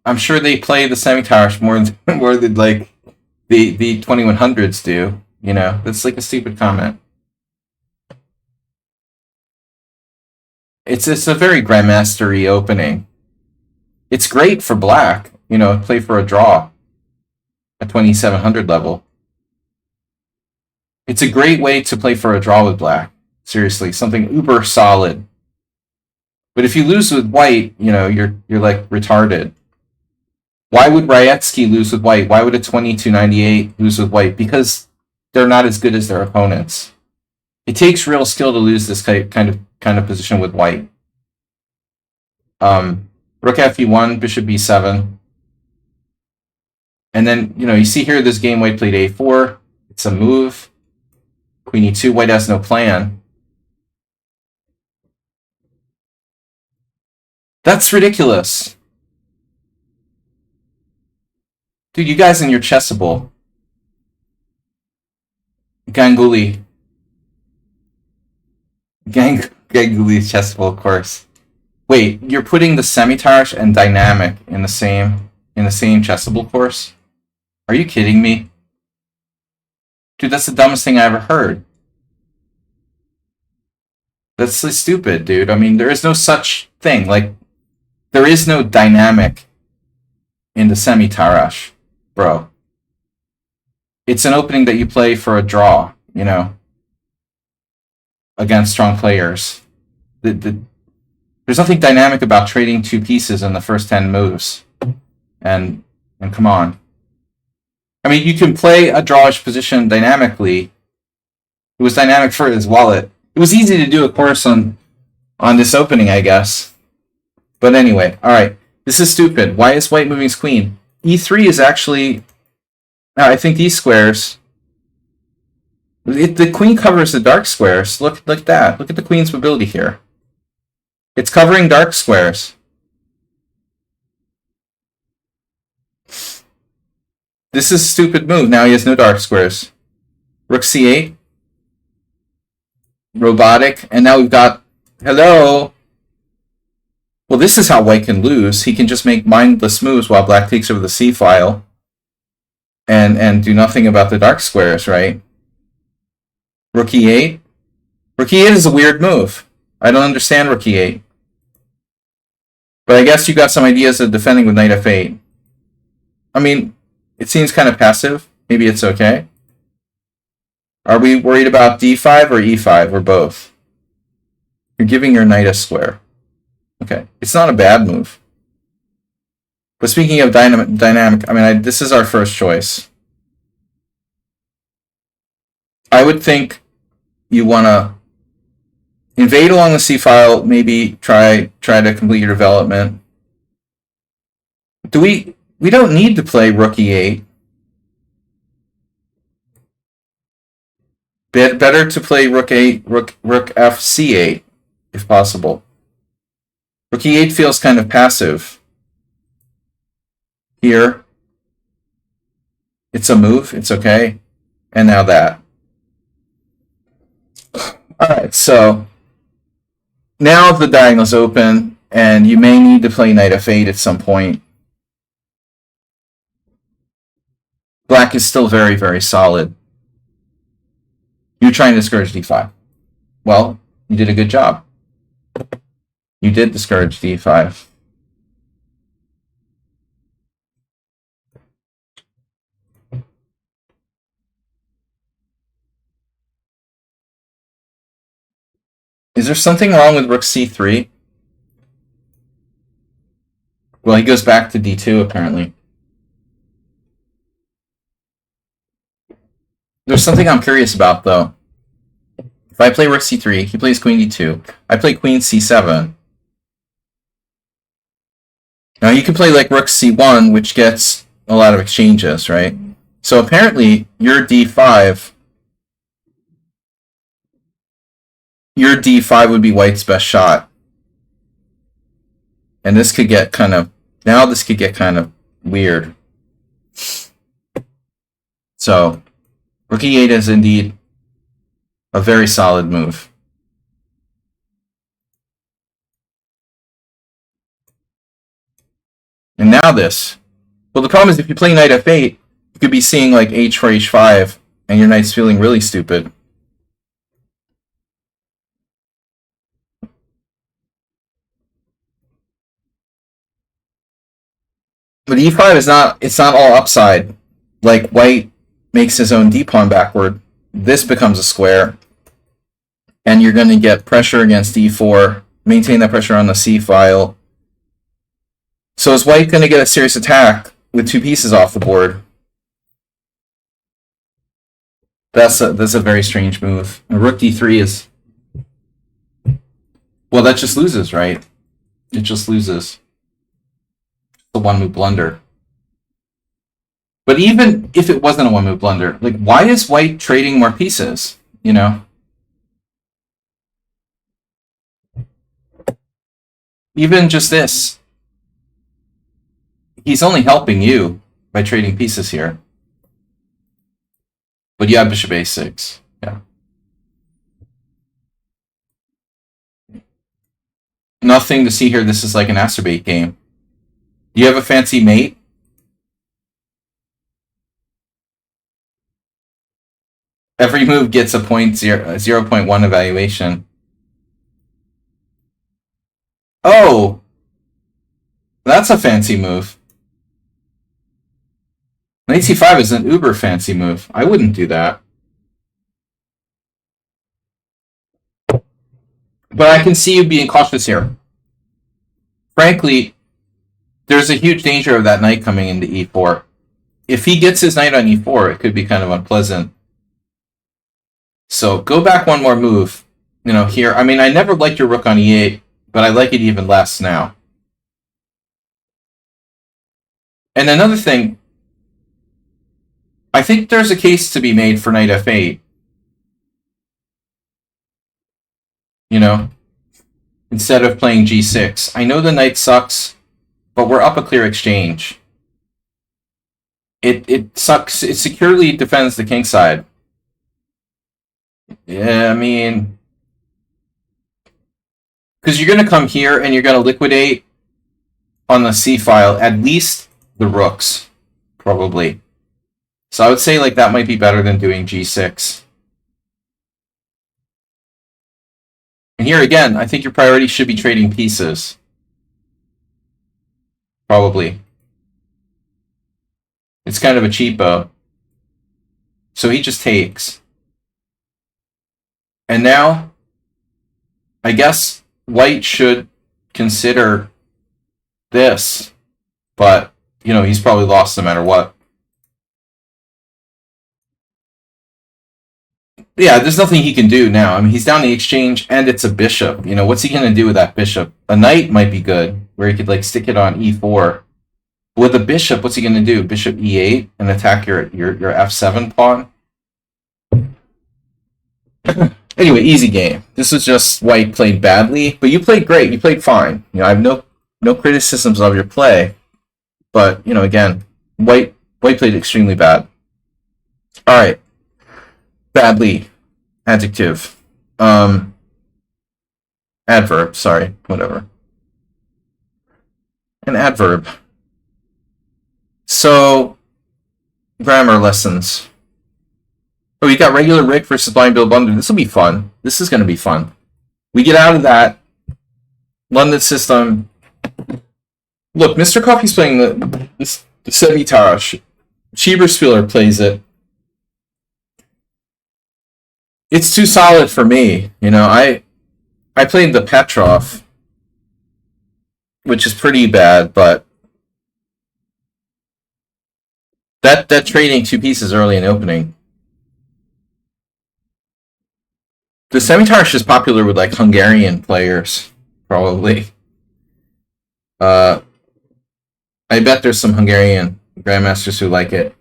I'm sure they play the semi-towers more than like the 2100s do. That's like a stupid comment. It's a very grandmastery opening. It's great for black. Play for a draw at 2,700 level. It's a great way to play for a draw with black. Seriously, something uber solid. But if you lose with white, you're like retarded. Why would Rayetsky lose with white? Why would a 2298 lose with white? Because they're not as good as their opponents. It takes real skill to lose this kind of position with white. Rook f1, bishop b7. And then, you see here this game white played a4. It's a move. Queen e2, white has no plan. That's ridiculous. Dude, you guys in your chessable. Ganguly. Ganguly's chessable, of course. Wait, you're putting the semi-tarish and dynamic in the same chessable course? Are you kidding me? Dude, that's the dumbest thing I ever heard. That's so stupid, dude. I mean, there is no such thing. Like, there is no dynamic in the semi-tarash, bro. It's an opening that you play for a draw, against strong players. There's nothing dynamic about trading two pieces in the first 10 moves. And come on. I mean, you can play a drawish position dynamically. It was dynamic for his wallet. It was easy to do a course on this opening, I guess. But anyway, alright. This is stupid. Why is white moving his queen? E3 is actually... Now, I think these squares... The queen covers the dark squares. Look at that. Look at the queen's mobility here. It's covering dark squares. This is a stupid move. Now he has no dark squares. Rook c8. Robotic. And now we've got... Hello! Well, this is how white can lose. He can just make mindless moves while black takes over the c-file. and do nothing about the dark squares, right? Rook e8. Rook e8 is a weird move. I don't understand rook e8. But I guess you got some ideas of defending with knight f8. I mean, it seems kind of passive. Maybe it's okay. Are we worried about d5 or e5 or both? You're giving your knight a square. Okay, it's not a bad move. But speaking of dynamic, I mean, this is our first choice. I would think you want to invade along the c-file, maybe try to complete your development. We don't need to play rook e8. Better to play rook f c8 if possible. Rook e8 feels kind of passive. Here, it's a move, it's okay. And now that. Alright, so now the diagonal's open, and you may need to play knight f8 at some point. Black is still very, very solid. You're trying to discourage d5. Well, you did a good job. You did discourage d5. Is there something wrong with rook c3? Well, he goes back to d2, apparently. There's something I'm curious about, though. If I play rook c3, he plays queen d2. I play queen c7. Now, you can play like rook c1, which gets a lot of exchanges, right? So apparently, your d5 would be white's best shot. And this could get kind of... Now this could get kind of weird. So, rook e8 is indeed a very solid move. And now this. Well, the problem is if you play knight f8, you could be seeing like h for h5, and your knight's feeling really stupid. But e5 is not, it's not all upside. Like, white makes his own d-pawn backward. This becomes a square. And you're going to get pressure against e4. Maintain that pressure on the c-file. So is white going to get a serious attack with two pieces off the board? That's a very strange move. And rook d3 is... Well, that just loses, right? It just loses. The one-move blunder. But even if it wasn't a one-move blunder, like, why is white trading more pieces? You know? Even just this. He's only helping you by trading pieces here. But you have bishop a6. Yeah. Nothing to see here. This is like an acerbate game. Do you have a fancy mate? Every move gets a 0.1 evaluation. Oh! That's a fancy move. Knight c5 is an uber fancy move. I wouldn't do that. But I can see you being cautious here. Frankly, there's a huge danger of that knight coming into e4. If he gets his knight on e4, it could be kind of unpleasant. So go back one more move. You know, here. I mean, I never liked your rook on e8, but I like it even less now. And another thing, I think there's a case to be made for knight f8. You know, instead of playing g6. I know the knight sucks, but we're up a clear exchange. It sucks. It securely defends the king side. Yeah, I mean, because you're going to come here and you're going to liquidate on the c file at least the rooks, probably. So I would say like that might be better than doing g6. And here again, I think your priority should be trading pieces. Probably. It's kind of a cheapo. So he just takes. And now, I guess white should consider this. But, you know, he's probably lost no matter what. Yeah, there's nothing he can do now. I mean, he's down the exchange, and it's a bishop. You know, what's he going to do with that bishop? A knight might be good, where he could, like, stick it on e4. With a bishop, what's he going to do? Bishop e8 and attack your f7 pawn? Anyway, easy game. This was just white played badly, but you played great. You played fine. You know, I have no criticisms of your play, but, you know, again, white played extremely bad. All right. Badly. Adjective. Adverb, sorry, whatever. An adverb. So, grammar lessons. Oh, we got regular Rick versus blind Bill Blunder. This will be fun. This is going to be fun. We get out of that. London system. Look, Mr. Coffee's playing the Scimitar. Schieberspieler plays it. It's too solid for me. You know, I played the Petrov, which is pretty bad, but that trading two pieces early in opening. The Scimitar is popular with like Hungarian players, probably. I bet there's some Hungarian grandmasters who like it.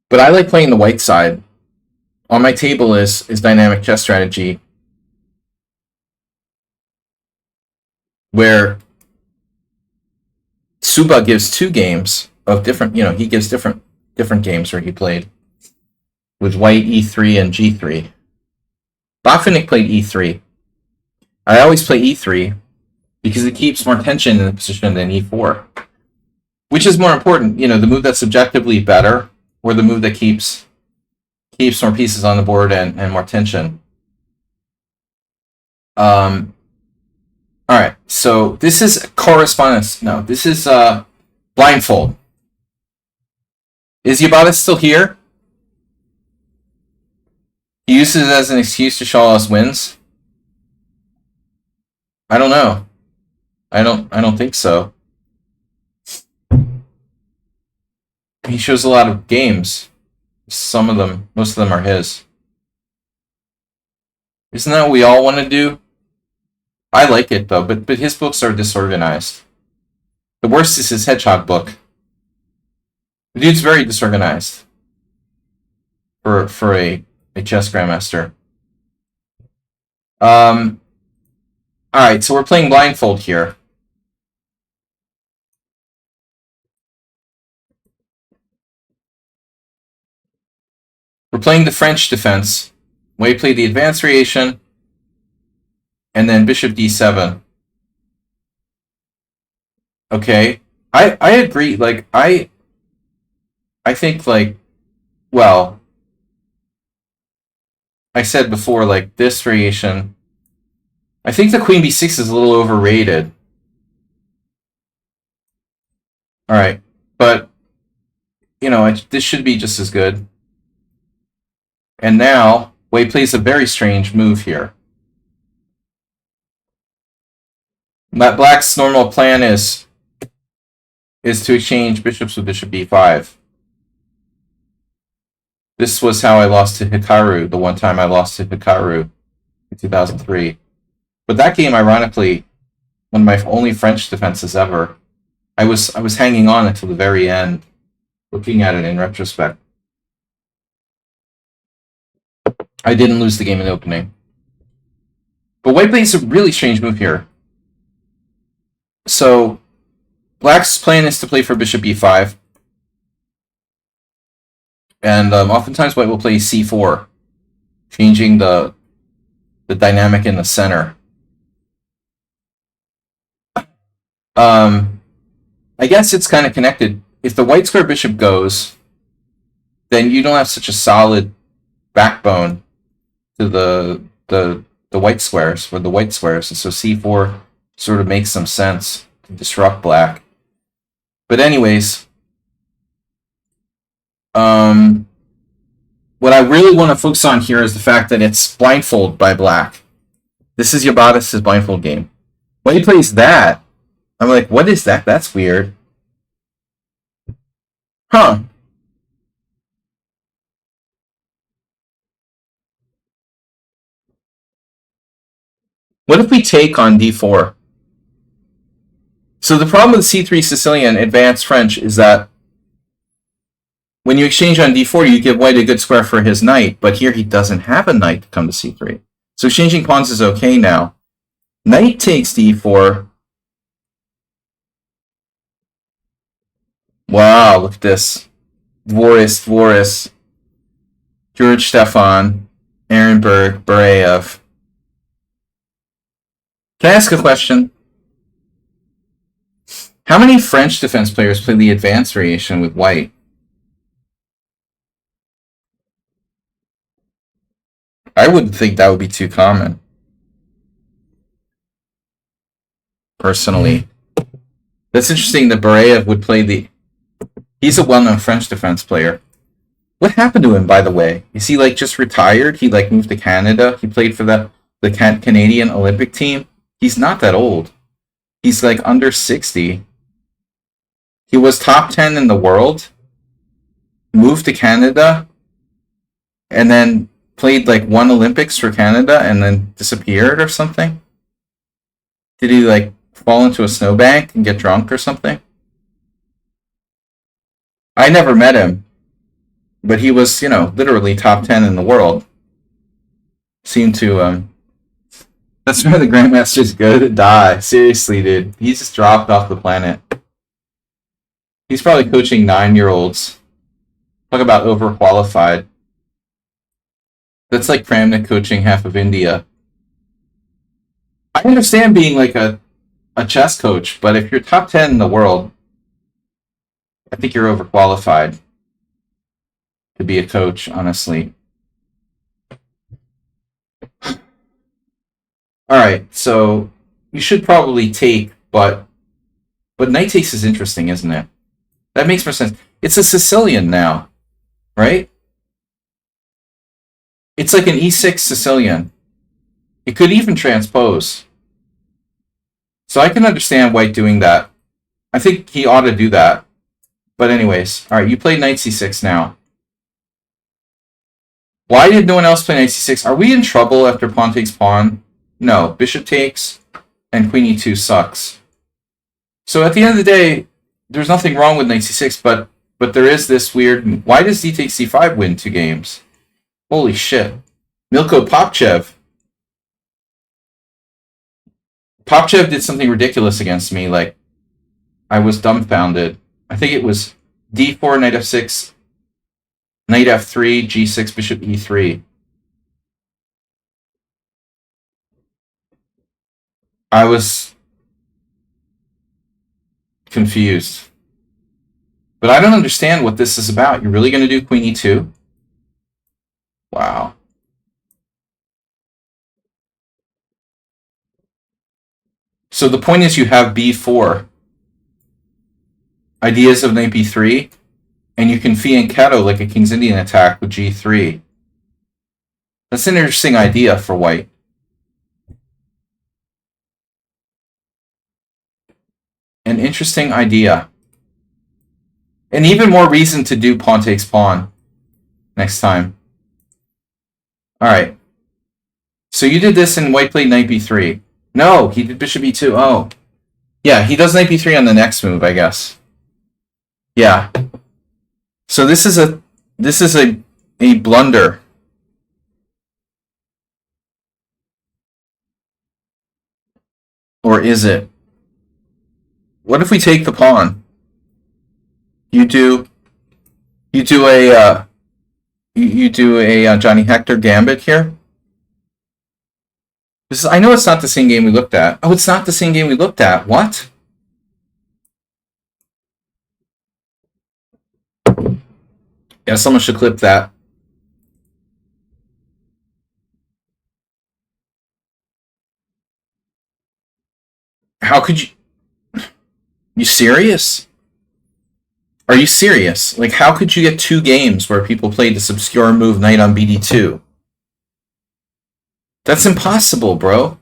But I like playing the white side. On my table is dynamic chess strategy, where Suba gives two games of different, you know, he gives different games where he played with white e3 and g3. Botvinnik played e3. I always play e3 because it keeps more tension in the position than e4. Which is more important, you know, the move that's objectively better or the move that keeps more pieces on the board and more tension. All right, so this is correspondence. No, this is blindfold. Is Yabatis still here? He uses it as an excuse to show us wins. I don't know. I don't think so. He shows a lot of games. Some of them, most of them are his. Isn't that what we all want to do? I like it though, but his books are disorganized. The worst is his Hedgehog book. The dude's very disorganized for a chess grandmaster. All right, so we're playing blindfold here. We're playing the French defense. We play the advanced variation, and then bishop d7. Okay, I agree. Like I think like, well, I said before, like this variation. I think the queen b6 is a little overrated. All right, but you know, this should be just as good. And now, Wei plays a very strange move here. Black's normal plan is to exchange bishops with bishop b5. This was how I lost to Hikaru, the one time I lost to Hikaru in 2003. But that game, ironically, one of my only French defenses ever, I was hanging on until the very end, looking at it in retrospect. I didn't lose the game in the opening. But White plays a really strange move here. So, Black's plan is to play for bishop b5. And oftentimes White will play c4, changing the dynamic in the center. I guess it's kind of connected. If the white square bishop goes, then you don't have such a solid backbone to the white squares, or the white squares, and so c4 sort of makes some sense to disrupt black. But anyways, what I really want to focus on here is the fact that it's blindfold by black. This is Hjartarson's blindfold game. When he plays that, I'm like, what is that? That's weird. Huh. What if we take on d4? So the problem with c3 Sicilian advanced French is that when you exchange on d4, you give white a good square for his knight, but here he doesn't have a knight to come to c3. So exchanging pawns is okay now. Knight takes d4. Wow, look at this. Dvoris, George Stefan, Ehrenberg, Barayev. Can I ask a question? How many French defense players play the advanced variation with white? I wouldn't think that would be too common. Personally. That's interesting that Barayev would play the... He's a well-known French defense player. What happened to him, by the way? Is he, like, just retired? He, like, moved to Canada? He played for the Canadian Olympic team? He's not that old. He's, like, under 60. He was top 10 in the world, moved to Canada, and then played, like, one Olympics for Canada and then disappeared or something? Did he, like, fall into a snowbank and get drunk or something? I never met him, but he was, you know, literally top 10 in the world. Seemed to, that's where the Grandmasters go to die. Seriously, dude. He's just dropped off the planet. He's probably coaching 9-year-olds. Talk about overqualified. That's like Pramnik coaching half of India. I understand being like a chess coach, but if you're top 10 in the world, I think you're overqualified to be a coach, honestly. Alright, so you should probably take, but knight takes is interesting, isn't it? That makes more sense. It's a Sicilian now, right? It's like an e6 Sicilian. It could even transpose. So I can understand white doing that. I think he ought to do that. But anyways, alright, you play knight c6 now. Why did no one else play knight c6? Are we in trouble after pawn takes pawn? No, bishop takes, and queen e2 sucks. So at the end of the day, there's nothing wrong with knight c6, but there is this weird... Why does d takes c5 win 2 games? Holy shit. Milko Popchev. Popchev did something ridiculous against me, like, I was dumbfounded. I think it was d4, knight f6, knight f3, g6, bishop e3. I was confused. But I don't understand what this is about. You're really going to do queen e2? Wow. So the point is you have b4. Ideas of knight b3, and you can fianchetto like a King's Indian attack with g3. That's an interesting idea for white. An interesting idea. And even more reason to do pawn takes pawn next time. Alright. So you did this and white played knight b3. No, he did bishop e2. Oh. Yeah, he does knight b3 on the next move, I guess. Yeah. So this is a blunder. Or is it? What if we take the pawn? You do a Johnny Hector gambit here. I know it's not the same game we looked at. Oh, it's not the same game we looked at. What? Yeah, someone should clip that. How could you... You serious? Are you serious? Like, how could you get 2 games where people played this obscure move knight on BD2? That's impossible, bro.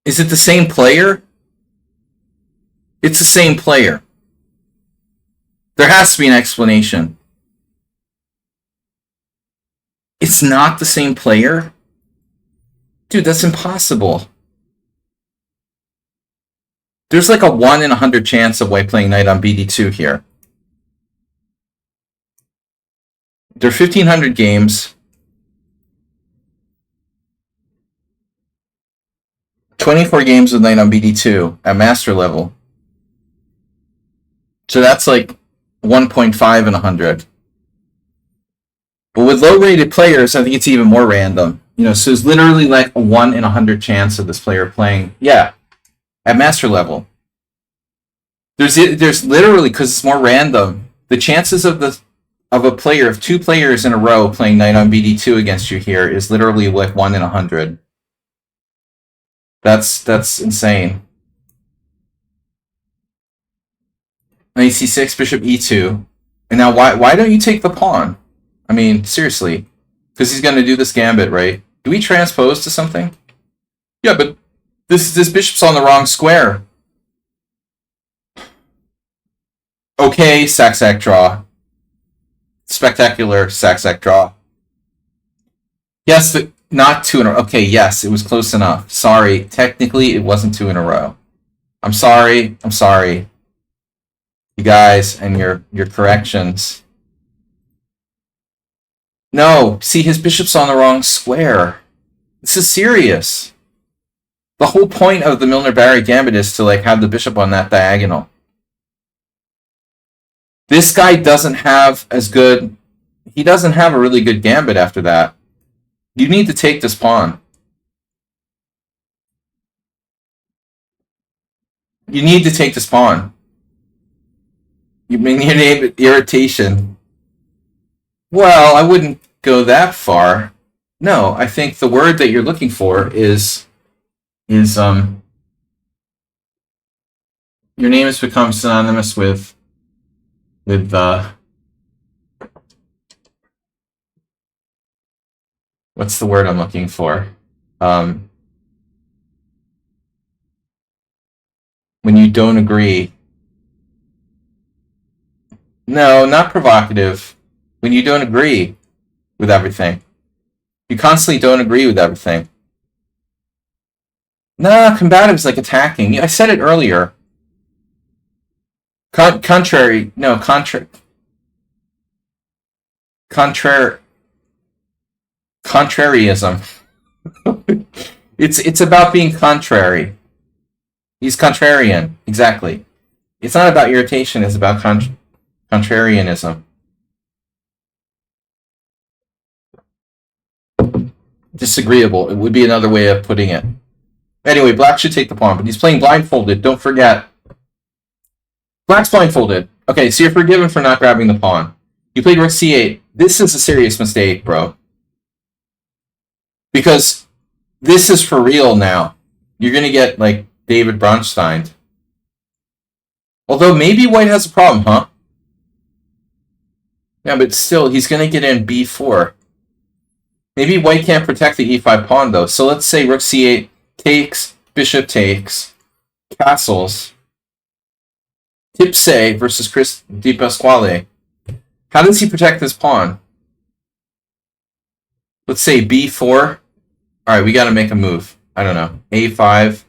Is it the same player? It's the same player. There has to be an explanation. It's not the same player? Dude, that's impossible. There's like a 1 in 100 chance of white playing knight on BD2 here. There are 1,500 games. 24 games with knight on BD2 at master level. So that's like 1.5 in 100. But with low-rated players, I think it's even more random. You know, so it's literally like a 1 in 100 chance of this player playing, yeah, at master level. There's literally, because it's more random, the chances of a player, of 2 players in a row playing knight on BD2 against you here is literally like 1 in 100. That's insane. Knight c6, bishop e2. And now why don't you take the pawn? I mean, seriously. Because he's going to do this gambit, right? Do we transpose to something? Yeah, but this bishop's on the wrong square. Okay, sac-sac draw. Spectacular sac-sac draw. Yes, not 2 in a row. Okay, yes, it was close enough. Sorry, technically it wasn't 2 in a row. I'm sorry. I'm sorry. You guys and your corrections. No, see, his bishop's on the wrong square. This is serious. The whole point of the Milner-Barry gambit is to like have the bishop on that diagonal. This guy doesn't have as good... He doesn't have a really good gambit after that. You need to take this pawn. You need to take this pawn. You mean your name irritation? Well, I wouldn't go that far. No, I think the word that you're looking for is your name has become synonymous with what's the word I'm looking for? When you don't agree. No, not provocative. When you don't agree with everything. You constantly don't agree with everything. Nah, combative is like attacking. I said it earlier. Contrary. No, contrariism. It's about being contrary. He's contrarian. Exactly. It's not about irritation. It's about contrarianism. Disagreeable. It would be another way of putting it. Anyway, black should take the pawn, but he's playing blindfolded. Don't forget. Black's blindfolded. Okay, so you're forgiven for not grabbing the pawn. You played rook c8. This is a serious mistake, bro. Because this is for real now. You're going to get, like, David Bronstein. Although maybe white has a problem, huh? Yeah, but still, he's going to get in b4. Maybe white can't protect the e5 pawn, though. So let's say rook c8 takes, bishop takes, castles. Tipsay versus Chris Di Pasquale. How does he protect this pawn? Let's say b4. Alright, we gotta make a move. I don't know. a5.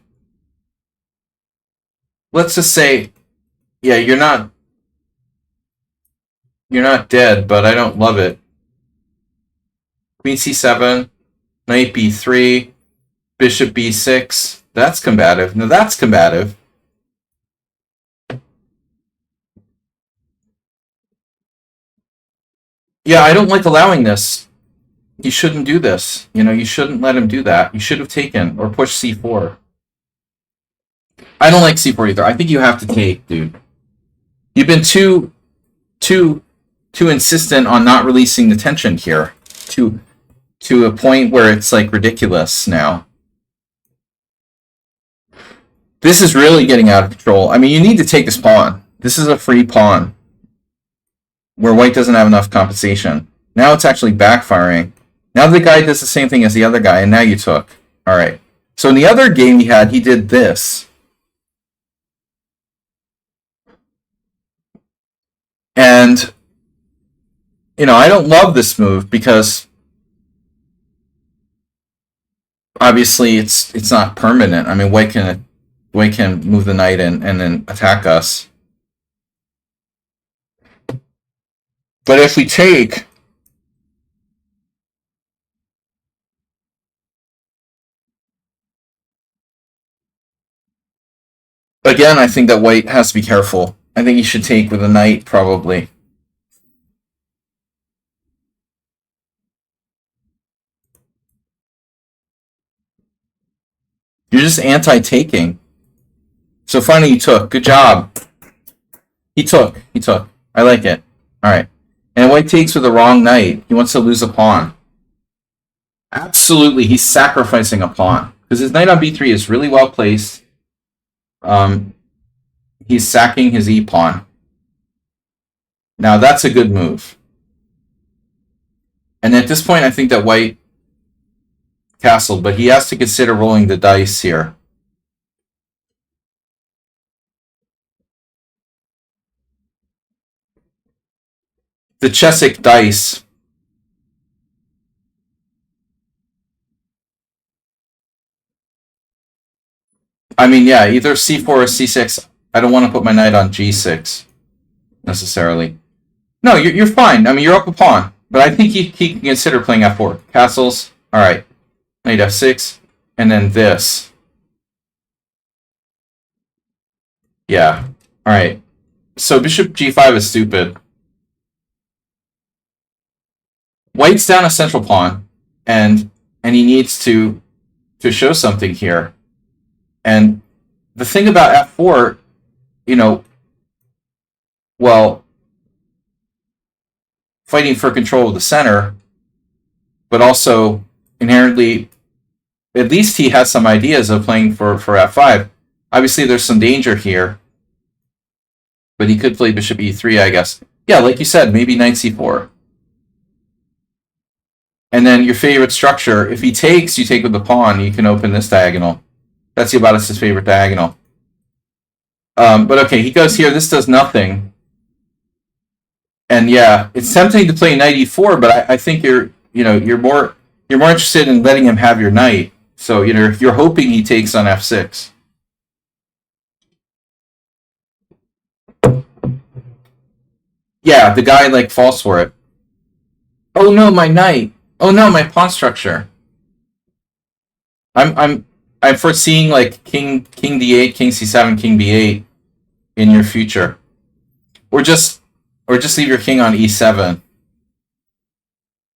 Let's just say, yeah, you're not dead, but I don't love it. Queen c7, knight b3, bishop b6. That's combative. Now that's combative. Yeah, I don't like allowing this. You shouldn't do this. You know, you shouldn't let him do that. You should have taken or pushed c4. I don't like c4 either. I think you have to take, dude. You've been too too insistent on not releasing the tension here to a point where it's like ridiculous now. This is really getting out of control. I mean, you need to take this pawn. This is a free pawn where white doesn't have enough compensation. Now it's actually backfiring. Now the guy does the same thing as the other guy, and now you took. All right. So in the other game he had, he did this. And, you know, I don't love this move because obviously it's not permanent. I mean, white can move the knight and then attack us. But if we take, again, I think that white has to be careful. I think he should take with a knight, probably. You're just anti-taking. So finally you took. Good job. He took. I like it. Alright. And white takes with the wrong knight. He wants to lose a pawn. Absolutely, he's sacrificing a pawn. Because his knight on b3 is really well placed. He's sacking his e-pawn. Now that's a good move. And at this point I think that white castled, but he has to consider rolling the dice here. The Chessic dice. I mean, yeah, either c4 or c6. I don't want to put my knight on g6, necessarily. No, you're fine. I mean, you're up a pawn. But I think he can consider playing f4. Castles. Alright. Knight f6. And then this. Yeah. Alright. So bishop g5 is stupid. White's down a central pawn, and he needs to show something here. And the thing about f4, you know, well, fighting for control of the center, but also inherently, at least he has some ideas of playing for f5. Obviously, there's some danger here, but he could play bishop e3, I guess. Yeah, like you said, maybe knight c4. And then your favorite structure, if he takes, you take with the pawn, you can open this diagonal. That's Hjartarson's favorite diagonal. But okay, he goes here, this does nothing. And yeah, it's tempting to play knight e4, but I think you're more interested in letting him have your knight. So, you know, you're hoping he takes on f6. Yeah, the guy like falls for it. Oh no, my knight. Oh no, my pawn structure. I'm foreseeing like king d8, king c7, king b8 in your future, or just leave your king on e7.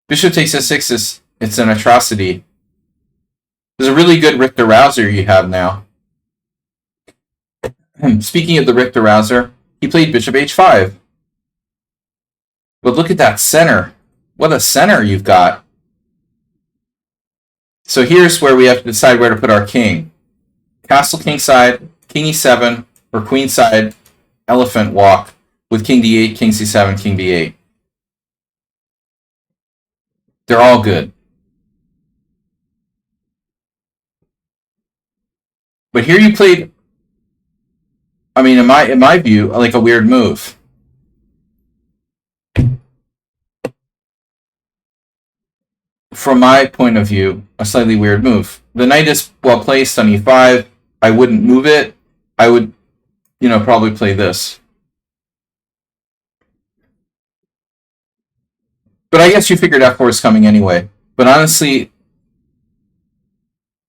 Bishop takes f6 it's an atrocity. There's a really good Richter Rouser you have now. Speaking of the Richter Rouser, he played bishop h5. But look at that center. What a center you've got. So here's where we have to decide where to put our king. Castle kingside, king e7, or queenside, elephant walk with king d8, king c7, king b8. They're all good. But here you played, I mean, in my view, like a weird move. From my point of view, a slightly weird move. The knight is well placed on e5. I wouldn't move it. I would, you know, probably play this. But I guess you figured f4 is coming anyway. But honestly,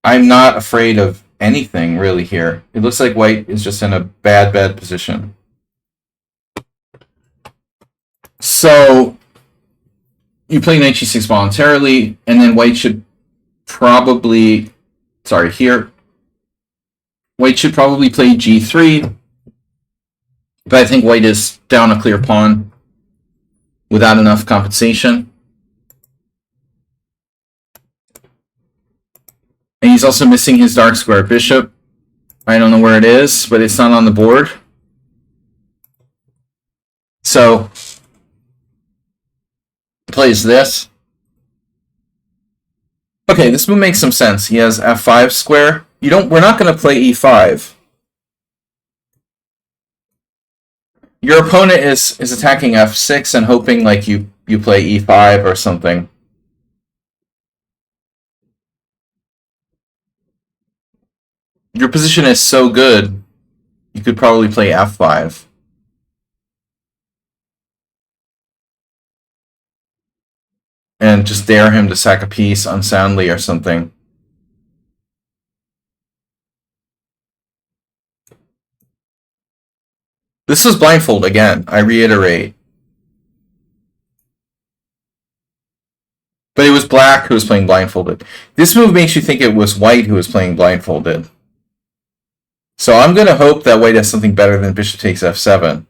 I'm not afraid of anything really here. It looks like white is just in a bad position. So you play knight g6 voluntarily, and then white should probably, white should probably play g3, but I think white is down a clear pawn. without enough compensation. And he's also missing his dark square bishop. I don't know where it is, but it's not on the board. So, plays this. Okay, this move makes some sense. He has f5 square. We're not going to play e5. Your opponent is attacking f6 and hoping like you play e5 or something. Your position is so good, you could probably play f5. And just dare him to sack a piece unsoundly or something. This was blindfold again, I reiterate. But it was black who was playing blindfolded. This move makes you think it was white who was playing blindfolded. So I'm going to hope that white has something better than bishop takes f7.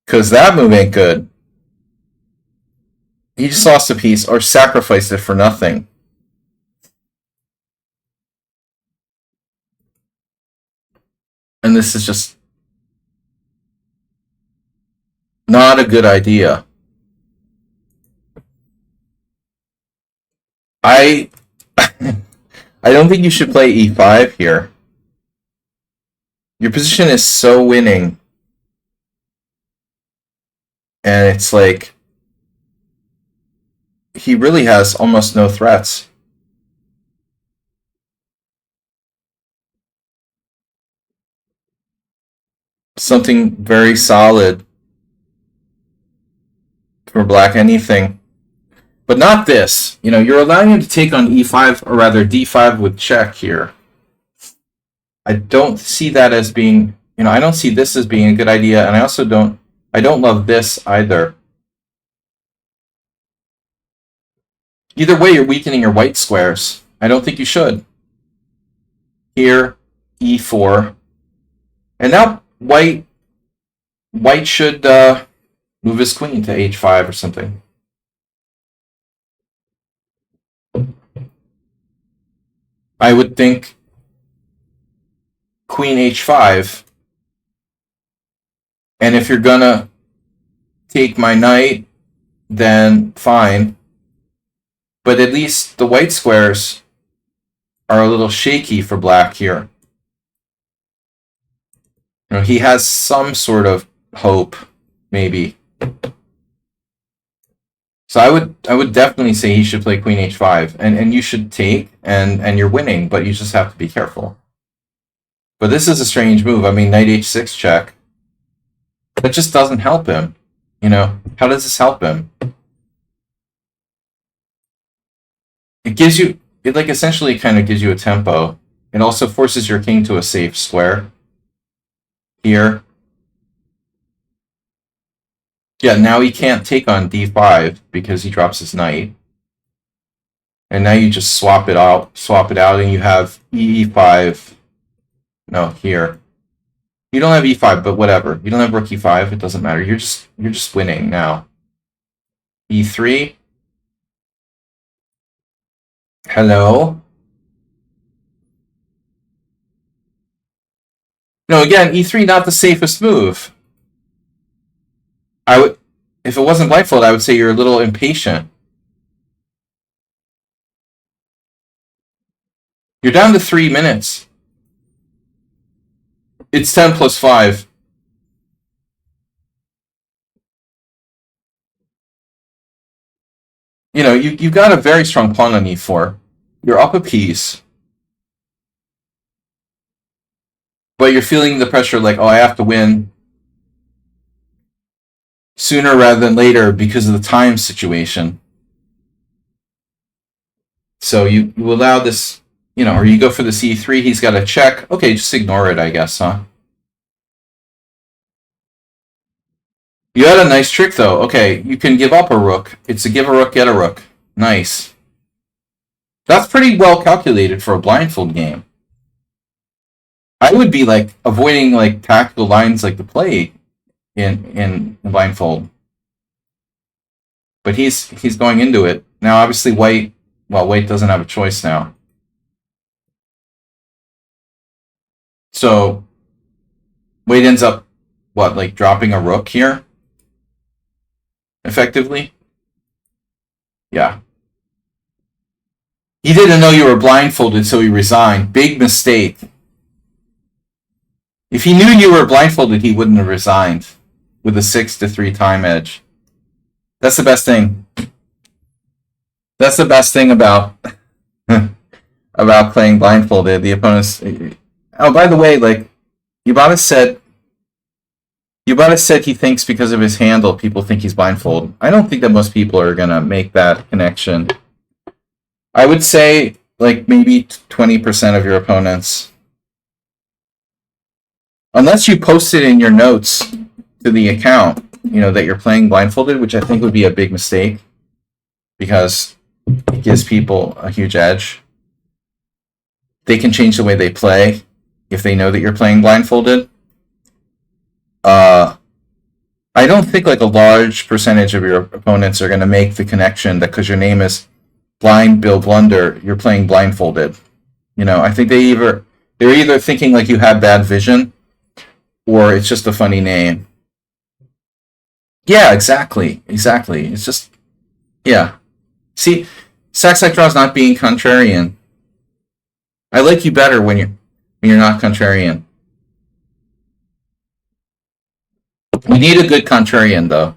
Because that move ain't good. He just lost a piece or sacrificed it for nothing. And this is just not a good idea. I don't think you should play e5 here. Your position is so winning. And it's like he really has almost no threats. Something very solid for black, anything. But not this. You're allowing him to take on e5, or rather d5 with check here. I don't see that as being, I don't see this as being a good idea, and I don't love this either. Either way, you're weakening your white squares. I don't think you should. Here, e4. And now white should move his queen to h5 or something. I would think queen h5. And if you're gonna take my knight, then fine. But at least the white squares are a little shaky for black here. He has some sort of hope, maybe. So I would definitely say he should play queen h5, and you should take, and you're winning, but you just have to be careful. But this is a strange move. I mean, knight h6 check. That just doesn't help him. How does this help him? It like essentially kind of gives you a tempo. It also forces your king to a safe square. Here. Yeah, now he can't take on d5 because he drops his knight. And now you just swap it out, and you have e5. No, here. You don't have e5, but whatever. You don't have rook e5, it doesn't matter. You're just winning now. e3. Hello? No, again, e3 not the safest move. If it wasn't blindfold, I would say you're a little impatient. You're down to 3 minutes. It's 10 plus 5. You've got a very strong pawn on e4. You're up a piece. But you're feeling the pressure like, oh, I have to win sooner rather than later because of the time situation. So you allow this, or you go for the c3, he's got a check. Okay, just ignore it, I guess, huh? You had a nice trick, though. Okay, you can give up a rook. It's a give a rook, get a rook. Nice. That's pretty well calculated for a blindfold game. I would be avoiding tactical lines like the plague in blindfold. But he's going into it. Now, obviously, white doesn't have a choice now. So, white ends up, like dropping a rook here? Effectively? Yeah. He didn't know you were blindfolded, so he resigned. Big mistake. If he knew you were blindfolded, he wouldn't have resigned with a 6-3 time edge. That's the best thing. That's the best thing about about playing blindfolded. The opponent's. Oh, by the way, like Yubata said he thinks because of his handle, people think he's blindfolded. I don't think that most people are gonna make that connection. I would say like maybe 20% of your opponents. Unless you post it in your notes to the account, that you're playing blindfolded, which I think would be a big mistake because it gives people a huge edge. They can change the way they play if they know that you're playing blindfolded. I don't think like a large percentage of your opponents are going to make the connection that because your name is Blind Bill Blunder, you're playing blindfolded. I think they're either thinking like you have bad vision or it's just a funny name. Yeah, exactly. It's just, yeah. See, Sax-like draw is not being contrarian. I like you better when you're not contrarian. We need a good contrarian, though.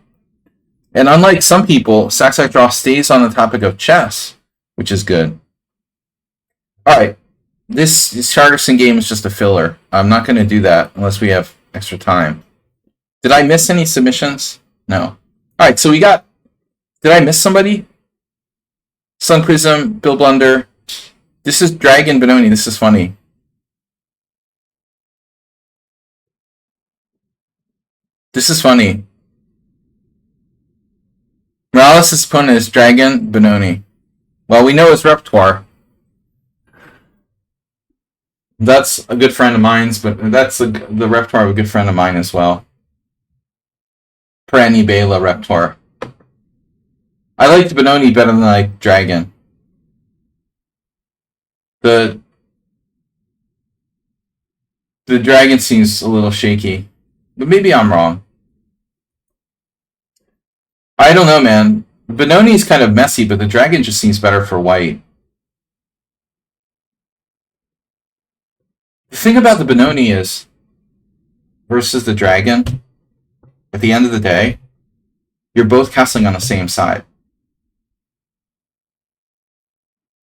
And unlike some people, Sax-like draw stays on the topic of chess, which is good. Alright, this Hjartarsson game is just a filler. I'm not going to do that unless we have extra time. Did I miss any submissions? No. Alright, so we got... Did I miss somebody? Sun Prism, Bill Blunder. This is Dragon Benoni. This is funny. This is funny. Morales' opponent is Dragon Benoni. Well, we know his repertoire. That's a good friend of mine's, but that's the repertoire of a good friend of mine as well. Perenni Bela repertoire. I liked Benoni better than I like Dragon. The Dragon seems a little shaky. But maybe I'm wrong. I don't know, man. Benoni is kind of messy, but the Dragon just seems better for white. The thing about the Benoni is, versus the Dragon, at the end of the day, you're both castling on the same side.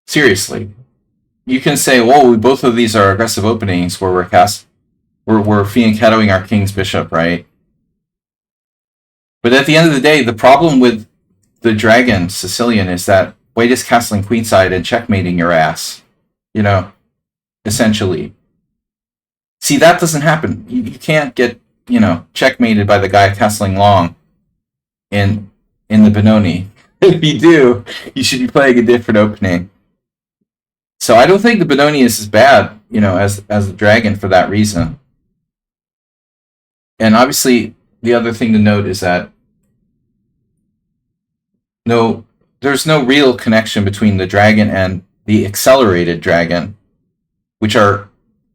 Seriously. You can say, whoa, both of these are aggressive openings where we're fianchettoing our king's bishop, right? But at the end of the day, the problem with the Dragon Sicilian is that white is castling queenside and checkmating your ass. Essentially. See, that doesn't happen. You can't get, checkmated by the guy castling long in the Benoni. If you do, you should be playing a different opening. So I don't think the Benoni is as bad, as the Dragon for that reason. And obviously, the other thing to note is that there's no real connection between the Dragon and the accelerated Dragon, which are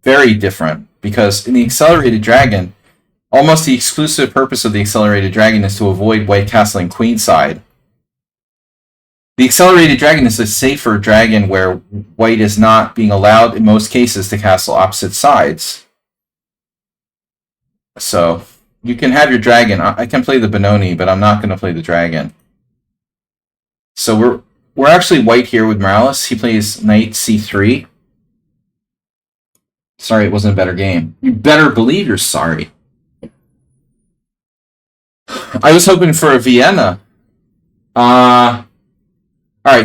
very different. Because in the accelerated Dragon, almost the exclusive purpose of the accelerated Dragon is to avoid white castling queenside. The accelerated Dragon is a safer Dragon where white is not being allowed, in most cases, to castle opposite sides. So, you can have your Dragon. I can play the Benoni, but I'm not going to play the Dragon. So we're actually white here with Morales. He plays knight c3. Sorry, it wasn't a better game. You better believe you're sorry. I was hoping for a Vienna. Alright,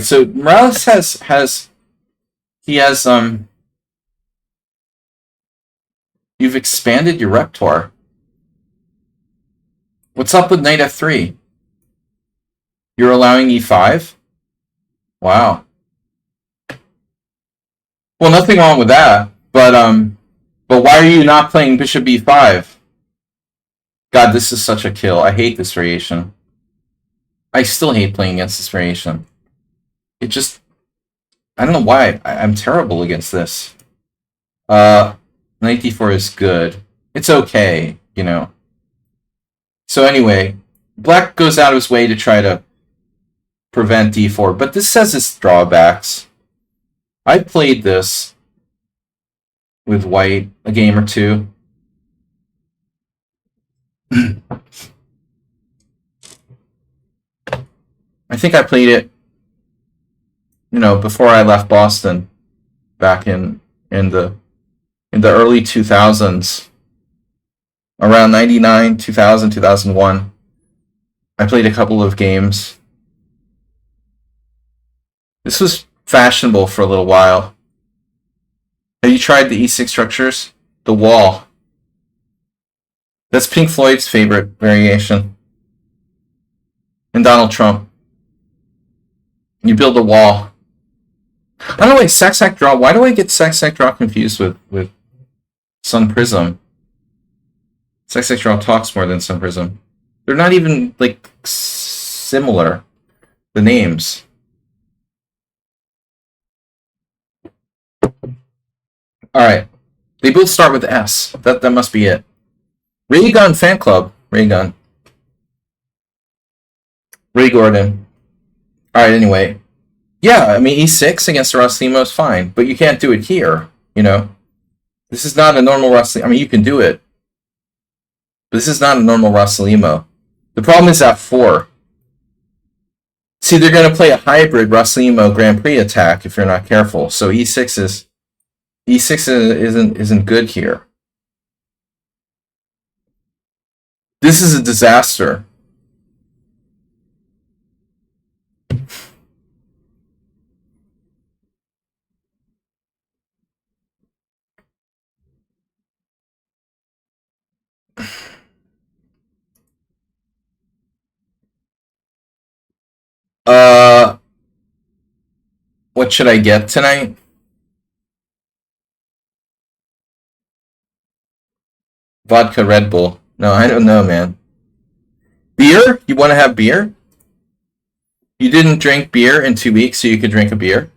so Morales has you've expanded your repertoire. What's up with knight f3? You're allowing e5? Wow. Well, nothing wrong with that, but why are you not playing bishop b5? God, this is such a kill. I hate this variation. I still hate playing against this variation. It just, I don't know why. I'm terrible against this. Knight d4 is good. It's okay, you know. So anyway, black goes out of his way to try to prevent d4, but this has its drawbacks. I played this with white a game or two. I think I played it, you know, before I left Boston, back in the early 2000s, around 99, 2000, 2001. I played a couple of games. This was fashionable for a little while. Have you tried the E6 structures? The wall. That's Pink Floyd's favorite variation. And Donald Trump. You build a wall. By the way, sac draw. Why do I get sac draw confused with Sun Prism? Sac draw talks more than Sun Prism. They're not even like similar. The names. All right, they both start with S. That must be it. Ray Gun fan club. Ray Gun. Ray Gordon. All right. Anyway, yeah. I mean, E6 against Rosslimo is fine, but you can't do it here. You know, this is not a normal Rosslimo. I mean, you can do it, but this is not a normal Rosslimo. The problem is F4. See, they're going to play a hybrid Rosslimo Grand Prix attack if you're not careful. So E6 isn't good here. This is a disaster. What should I get tonight? Vodka Red Bull. No, I don't know, man. Beer? You want to have beer? You didn't drink beer in 2 weeks, so you could drink a beer?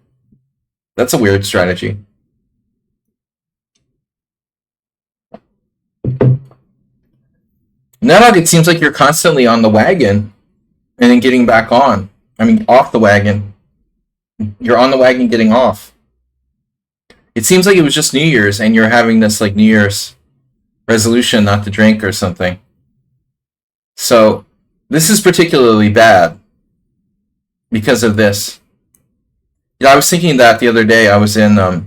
That's a weird strategy. Nutdog, it seems like you're constantly on the wagon and then getting back on. I mean, off the wagon. You're on the wagon getting off. It seems like it was just New Year's and you're having this like New Year's resolution not to drink or something. So this is particularly bad because of this. Yeah, I was thinking that the other day. I was in the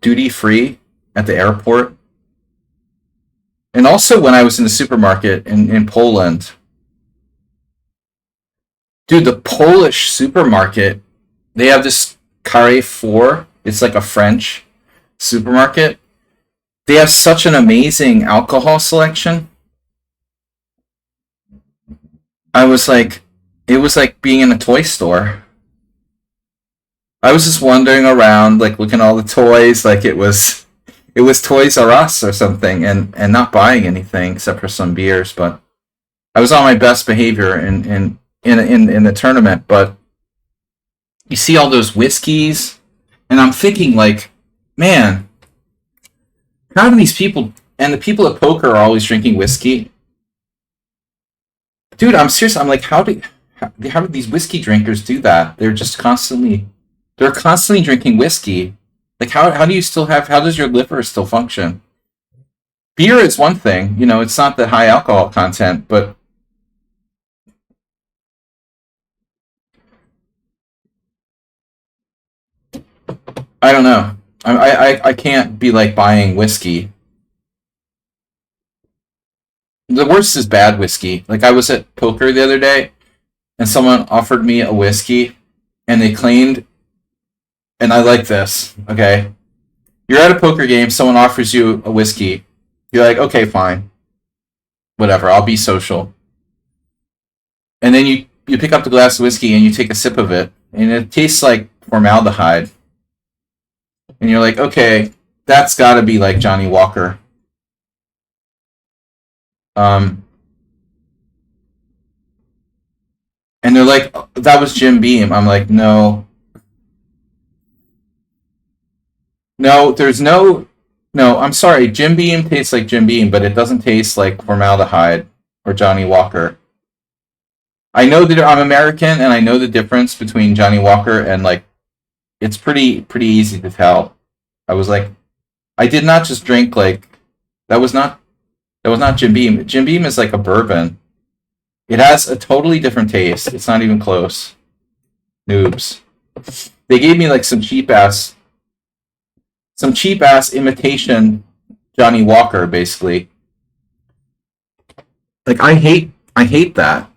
duty free at the airport, and also when I was in the supermarket in Poland. Dude, the Polish supermarket, they have this Carrefour. It's like a French supermarket. They have such an amazing alcohol selection. It was like being in a toy store. I was just wandering around, like looking at all the toys, like it was Toys R Us or something, and not buying anything except for some beers. But I was on my best behavior in the tournament. But you see all those whiskeys, and I'm thinking like, man, how do these people, and the people at poker are always drinking whiskey? Dude, I'm serious. I'm like, how do these whiskey drinkers do that? They're constantly drinking whiskey. Like, how do you still have, how does your liver still function? Beer is one thing, you know, it's not the high alcohol content, but I don't know. I can't be like buying whiskey. The worst is bad whiskey. Like I was at poker the other day, and someone offered me a whiskey, and they claimed, and I like this. Okay, you're at a poker game, someone offers you a whiskey, you're like, okay, fine, whatever, I'll be social. And then you pick up the glass of whiskey and you take a sip of it, and it tastes like formaldehyde. And you're like, okay, that's got to be like Johnny Walker. they're like, that was Jim Beam. I'm like, no. No, there's no... No, I'm sorry. Jim Beam tastes like Jim Beam, but it doesn't taste like formaldehyde or Johnny Walker. I know that I'm American, and I know the difference between Johnny Walker and, like, it's pretty easy to tell. I was like, I did not just drink, like, that was not Jim Beam. Jim Beam is like a bourbon. It has a totally different taste. It's not even close. Noobs. They gave me like some cheap ass imitation Johnny Walker, basically. Like I hate that.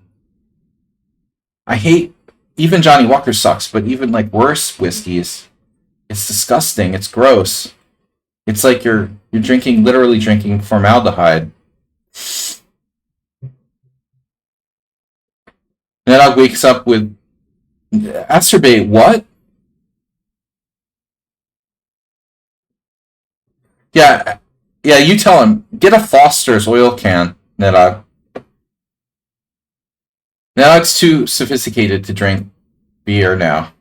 I hate even Johnny Walker sucks, but even like worse whiskeys, it's disgusting. It's gross. It's like you're literally drinking formaldehyde. Nedog wakes up with acerbate. What? Yeah, you tell him. Get a Foster's oil can, Nedog. Nedog's too sophisticated to drink beer now.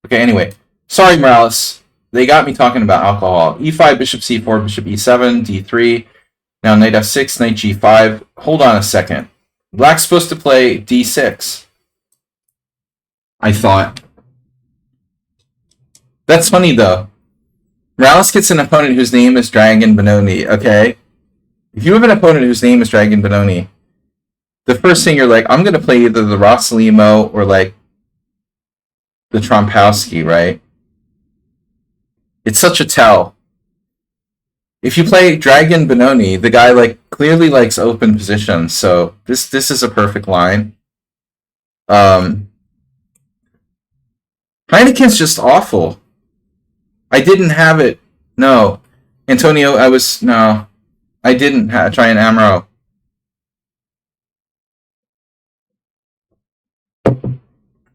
Okay, anyway. Sorry, Morales. They got me talking about alcohol. E5, bishop c4, bishop e7, d3. Now knight f6, knight g5. Hold on a second. Black's supposed to play d6. I thought. That's funny, though. Morales gets an opponent whose name is Dragon Benoni, okay? If you have an opponent whose name is Dragon Benoni, the first thing you're like, I'm going to play either the Rossalimo or, like, the Trompowski, right? It's such a tell. If you play Dragon Benoni, the guy, like, clearly likes open positions, so this is a perfect line. Heineken's just awful. I didn't have it. No. Antonio, no. I didn't try an Amaro.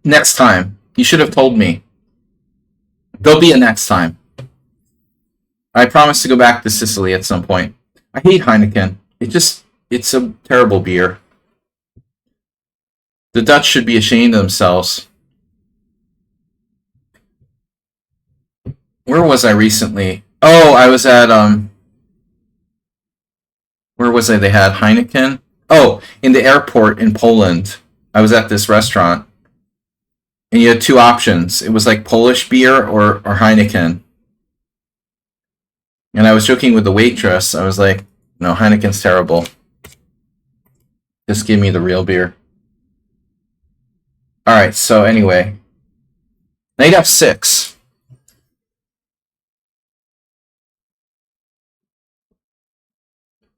Next time. You should have told me. There'll be a next time. I promise to go back to Sicily at some point. I hate Heineken. It's a terrible beer. The Dutch should be ashamed of themselves. Where was I recently? Oh, I was at, where was I? They had Heineken? Oh, in the airport in Poland. I was at this restaurant. And you had two options. It was like Polish beer or Heineken. And I was joking with the waitress. I was like, no, Heineken's terrible. Just give me the real beer. Alright, so anyway. Knight f6.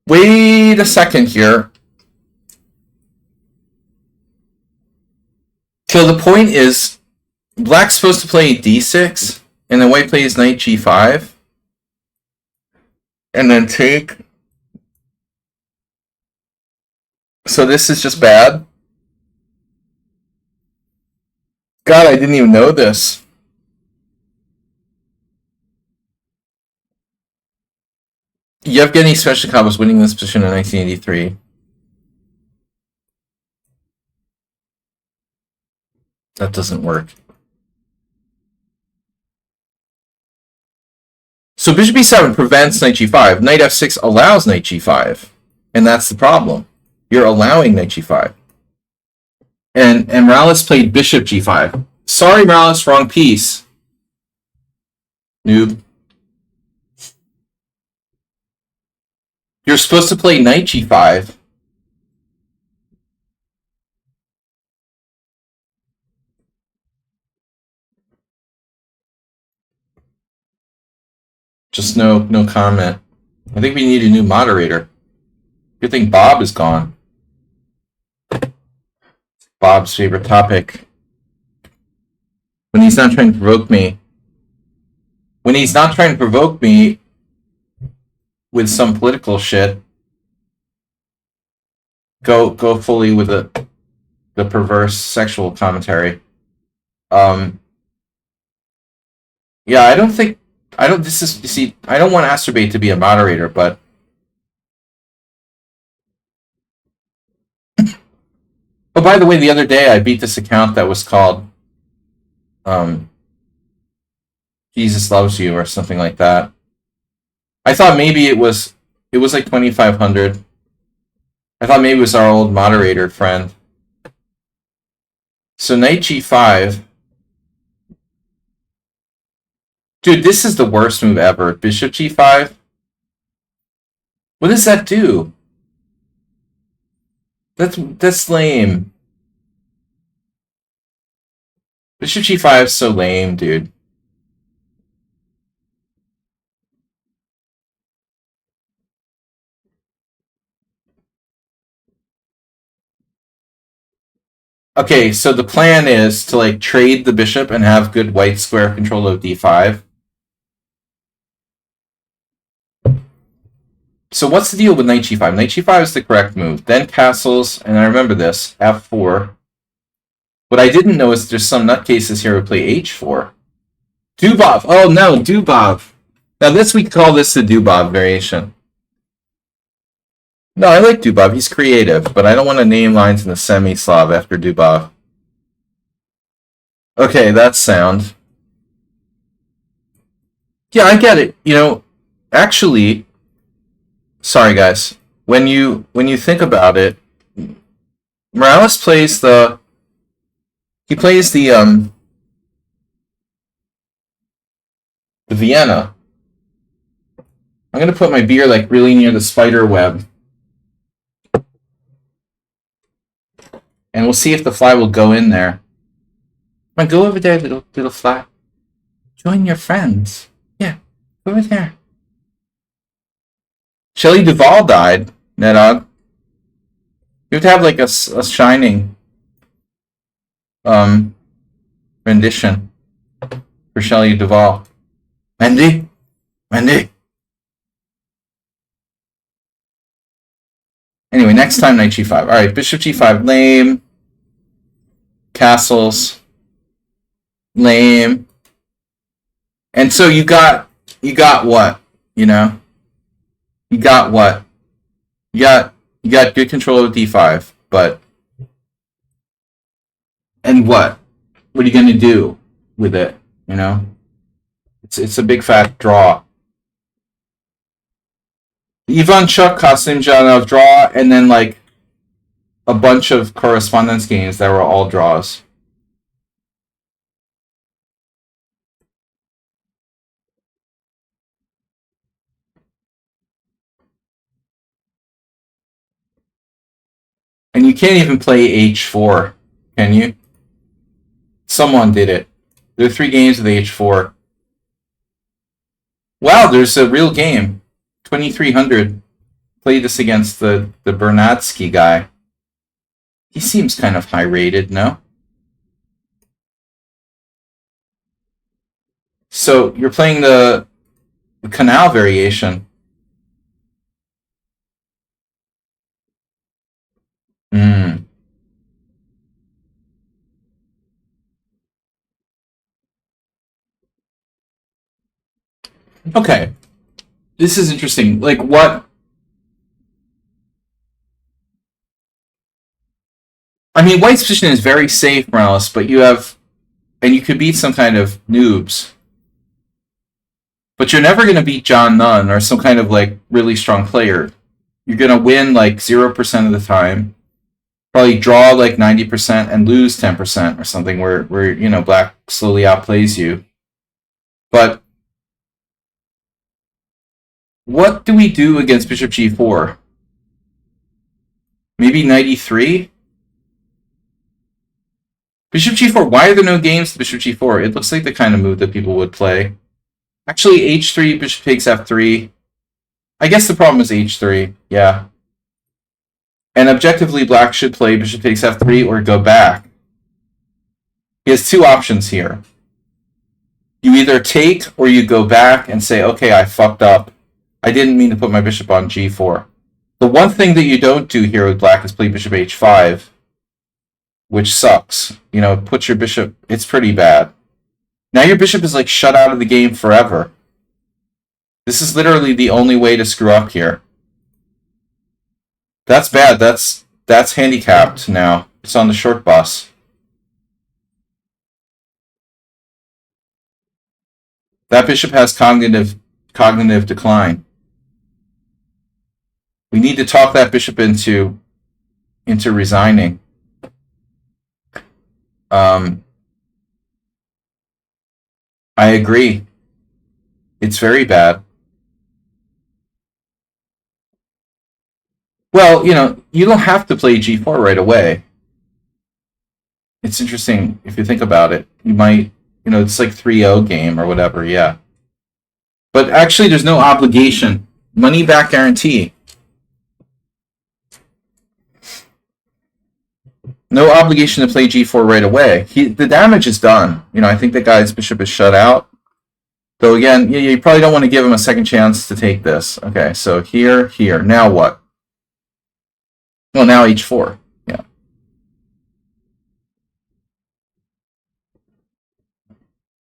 Wait a second here. So the point is, Black's supposed to play d6, and then White plays knight g5. And then take. So this is just bad. God, I didn't even know this. Yevgeny Sveshnikov was winning this position in 1983. That doesn't work. So bishop e7 prevents knight g5. Knight f6 allows knight g5. And that's the problem. You're allowing knight g5. And Morales played bishop g5. Sorry, Morales, wrong piece. Noob. You're supposed to play knight g5. Just no comment. I think we need a new moderator. Good thing Bob is gone. Bob's favorite topic. When he's not trying to provoke me. When he's not trying to provoke me with some political shit, go fully with the perverse sexual commentary. Yeah, I don't want Astrobate to be a moderator, but oh, by the way, the other day I beat this account that was called Jesus Loves You or something like that. I thought maybe it was like 2,500. I thought maybe it was our old moderator friend. So knight g5. Dude, this is the worst move ever. Bishop g5. What does that do? That's lame. Bishop g5 is so lame, dude. Okay, so the plan is to like trade the bishop and have good white square control of d5. So what's the deal with knight g5? Knight g5 is the correct move. Then castles, and I remember this, f4. What I didn't know is there's some nutcases here who play h4. Dubov. Oh no, Dubov. Now this, we call this the Dubov variation. No, I like Dubov. He's creative, but I don't want to name lines in the semi-Slav after Dubov. Okay, that's sound. Yeah, I get it. You know, actually, sorry guys. When you think about it, Morales plays the Vienna. I'm gonna put my beer like really near the spider web. And we'll see if the fly will go in there. Come on, go over there, little fly. Join your friends. Yeah, go over there. Shelley Duvall died, Nedog. You have to have like a shining rendition for Shelley Duvall. Wendy? Wendy? Anyway, next time, knight g5. Alright, bishop g5, lame. Castles, lame. And so you got what? You know? You got what? You got good control of d5, but... And what? What are you going to do with it? You know? It's a big fat draw. Ivan Chuk, Kasimjanov draw, and then like a bunch of correspondence games that were all draws. And you can't even play h4, can you? Someone did it. There are 3 games of the h4. Wow, there's a real game. 2300. Play this against the Bernatsky guy. He seems kind of high-rated, no? So, you're playing the Canal variation. Okay. This is interesting. Like, what... I mean, White's position is very safe, Morales, but you have... And you could beat some kind of noobs. But you're never going to beat John Nunn or some kind of, like, really strong player. You're going to win, like, 0% of the time. Probably draw, like, 90% and lose 10% or something where, you know, Black slowly outplays you. But... what do we do against Bishop g4? Maybe knight e3? Bishop g4, why are there no games to Bishop g4? It looks like the kind of move that people would play. Actually, h3, bishop takes f3. I guess the problem is h3, yeah. And objectively, Black should play bishop takes f3 or go back. He has 2 options here. You either take or you go back and say, okay, I fucked up. I didn't mean to put my bishop on g4. The one thing that you don't do here with Black is play bishop h5, which sucks. You know, it puts your bishop... it's pretty bad. Now your bishop is like shut out of the game forever. This is literally the only way to screw up here. That's bad. That's handicapped now. It's on the short bus. That bishop has cognitive decline. We need to talk that bishop into resigning. I agree. It's very bad. Well, you don't have to play g4 right away. It's interesting if you think about it. You might, it's like 3-0 game or whatever, yeah. But actually, there's no obligation. Money back guarantee. No obligation to play g4 right away. The damage is done. I think the guy's bishop is shut out. Though again, you probably don't want to give him a second chance to take this. Okay, so here. Now what? Well, now h4. Yeah.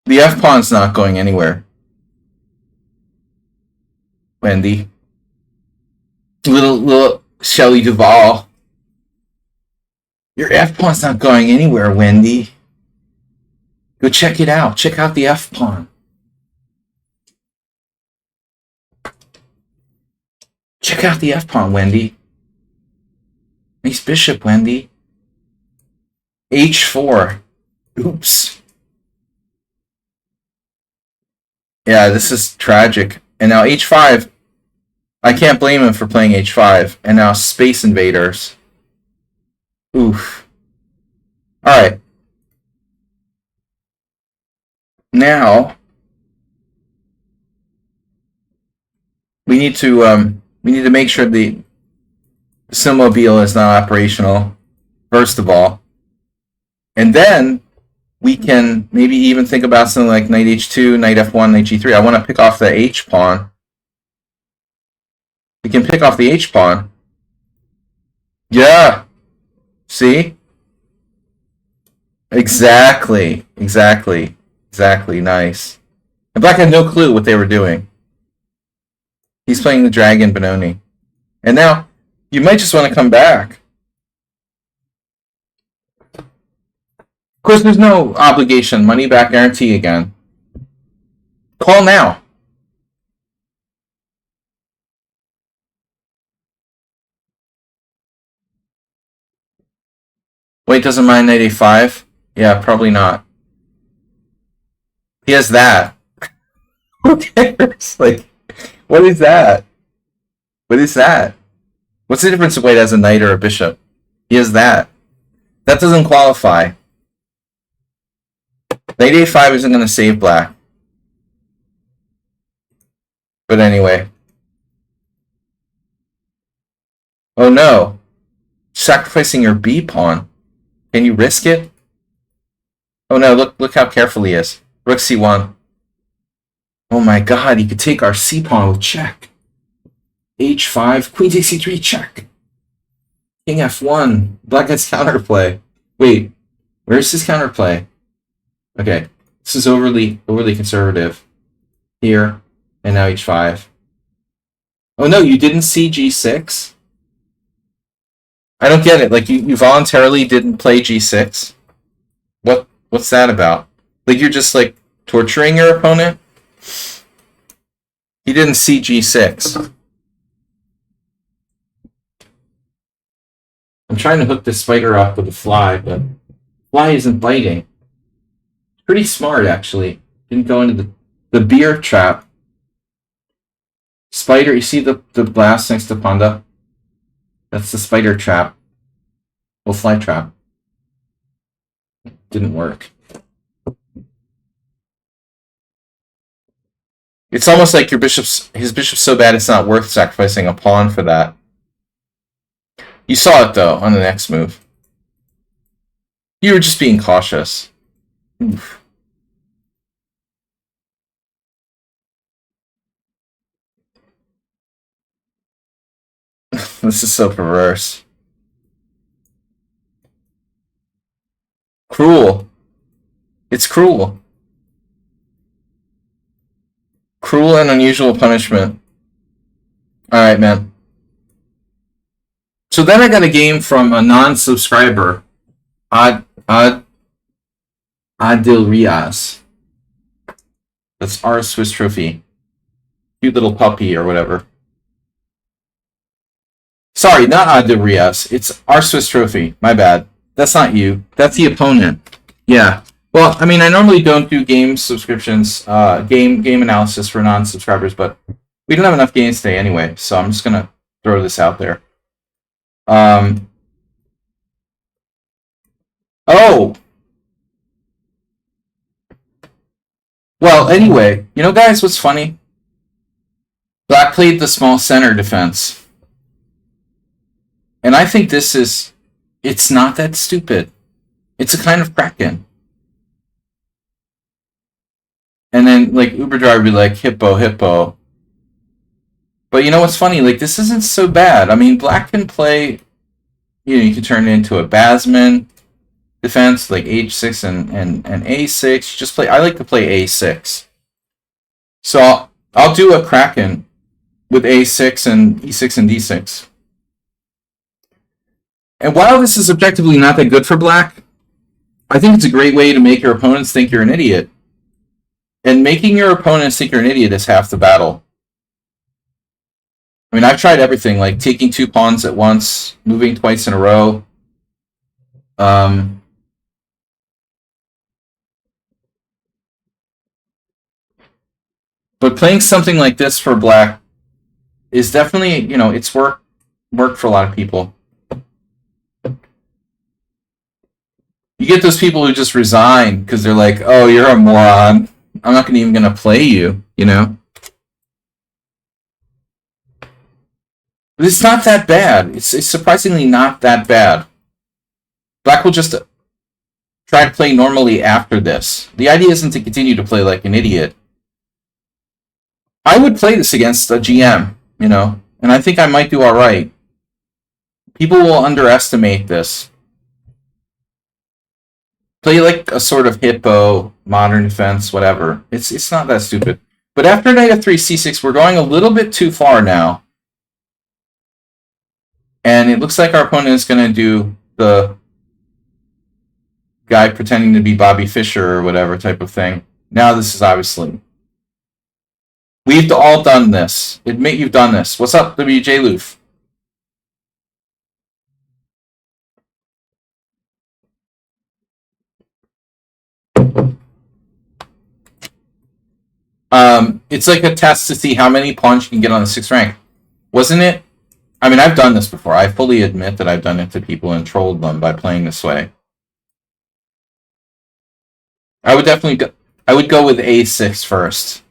The f-pawn's not going anywhere. Wendy. Little Shelley Duvall. Your f-pawn's not going anywhere, Wendy. Go check it out. Check out the f-pawn. Check out the f-pawn, Wendy. Nice bishop, Wendy. h4. Oops. Yeah, this is tragic. And now h5. I can't blame him for playing h5. And now Space Invaders. Oof. Alright. Now we need to make sure the Simmobile is not operational, first of all. And then we can maybe even think about something like knight h2, knight f1, knight g3. I want to pick off the h-pawn. We can pick off the h-pawn. Yeah. See? Exactly. Nice. And black had no clue what they were doing. He's playing the dragon Benoni. And now, you might just want to come back. Of course, there's no obligation. Money back guarantee again. Call now. Wait, doesn't mind knight a5? Yeah, probably not. He has that. Who cares? Like, what is that? What is that? What's the difference if White has a knight or a bishop? He has that. That doesn't qualify. Knight a5 isn't going to save black. But anyway. Oh no. Sacrificing your b pawn. Can you risk it? Oh no, look how careful he is. Rook c1. Oh my god, he could take our c pawn with check. h5, queen takes c3, check. King f1, black gets counterplay. Wait, where's his counterplay? Okay, this is overly conservative. Here, and now h5. Oh no, you didn't see g6? I don't get it. Like, you voluntarily didn't play g6? What's that about? Like, you're just, like, torturing your opponent? He didn't see g6. I'm trying to hook this spider up with a fly, but fly isn't biting. Pretty smart, actually. Didn't go into the beer trap. Spider, you see the blast next to Panda? That's the spider trap. Well, fly trap. Didn't work. It's almost like his bishop's so bad it's not worth sacrificing a pawn for that. You saw it, though, on the next move. You were just being cautious. Oof. This is so perverse. Cruel. It's cruel. Cruel and unusual punishment. Alright, man. So then I got a game from a non-subscriber Ad Adil Riaz. That's our Swiss trophy. Cute little puppy or whatever. Sorry, not Adil Riaz. It's our Swiss trophy. My bad. That's not you. That's the opponent. Yeah. Well, I mean, I normally don't do game subscriptions, game analysis for non-subscribers, but we don't have enough games today anyway, so I'm just gonna throw this out there. Oh! Well, anyway, you know, guys, what's funny? Black played the small center defense. And I think this is... It's not that stupid. It's a kind of Kraken. And then, like, Uber driver would be like, hippo, hippo. But you know what's funny? Like, this isn't so bad. I mean, Black can play... You know, you can turn it into a Basman defense, like H6 and A6. Just play... I like to play A6. So I'll do a Kraken with A6 and E6 and D6. And while this is objectively not that good for Black, I think it's a great way to make your opponents think you're an idiot. And making your opponents think you're an idiot is half the battle. I mean, I've tried everything, like taking 2 pawns at once, moving twice in a row. But playing something like this for Black is definitely, you know, it's worked for a lot of people. You get those people who just resign because they're like, oh, you're a moron. I'm not even going to play you, you know? But it's not that bad. It's surprisingly not that bad. Black will just try to play normally after this. The idea isn't to continue to play like an idiot. I would play this against a GM, you know, and I think I might do all right. People will underestimate this. Play like a sort of hippo, modern defense, whatever. It's not that stupid. But after knight f3, c6, we're going a little bit too far now. And it looks like our opponent is going to do the guy pretending to be Bobby Fischer or whatever type of thing. Now this is obviously... We've all done this. Admit you've done this. What's up, WJ Loof? It's like a test to see how many pawns you can get on the 6th rank. Wasn't it? I mean, I've done this before. I fully admit that I've done it to people and trolled them by playing this way. I would definitely go... I would go with A6 first.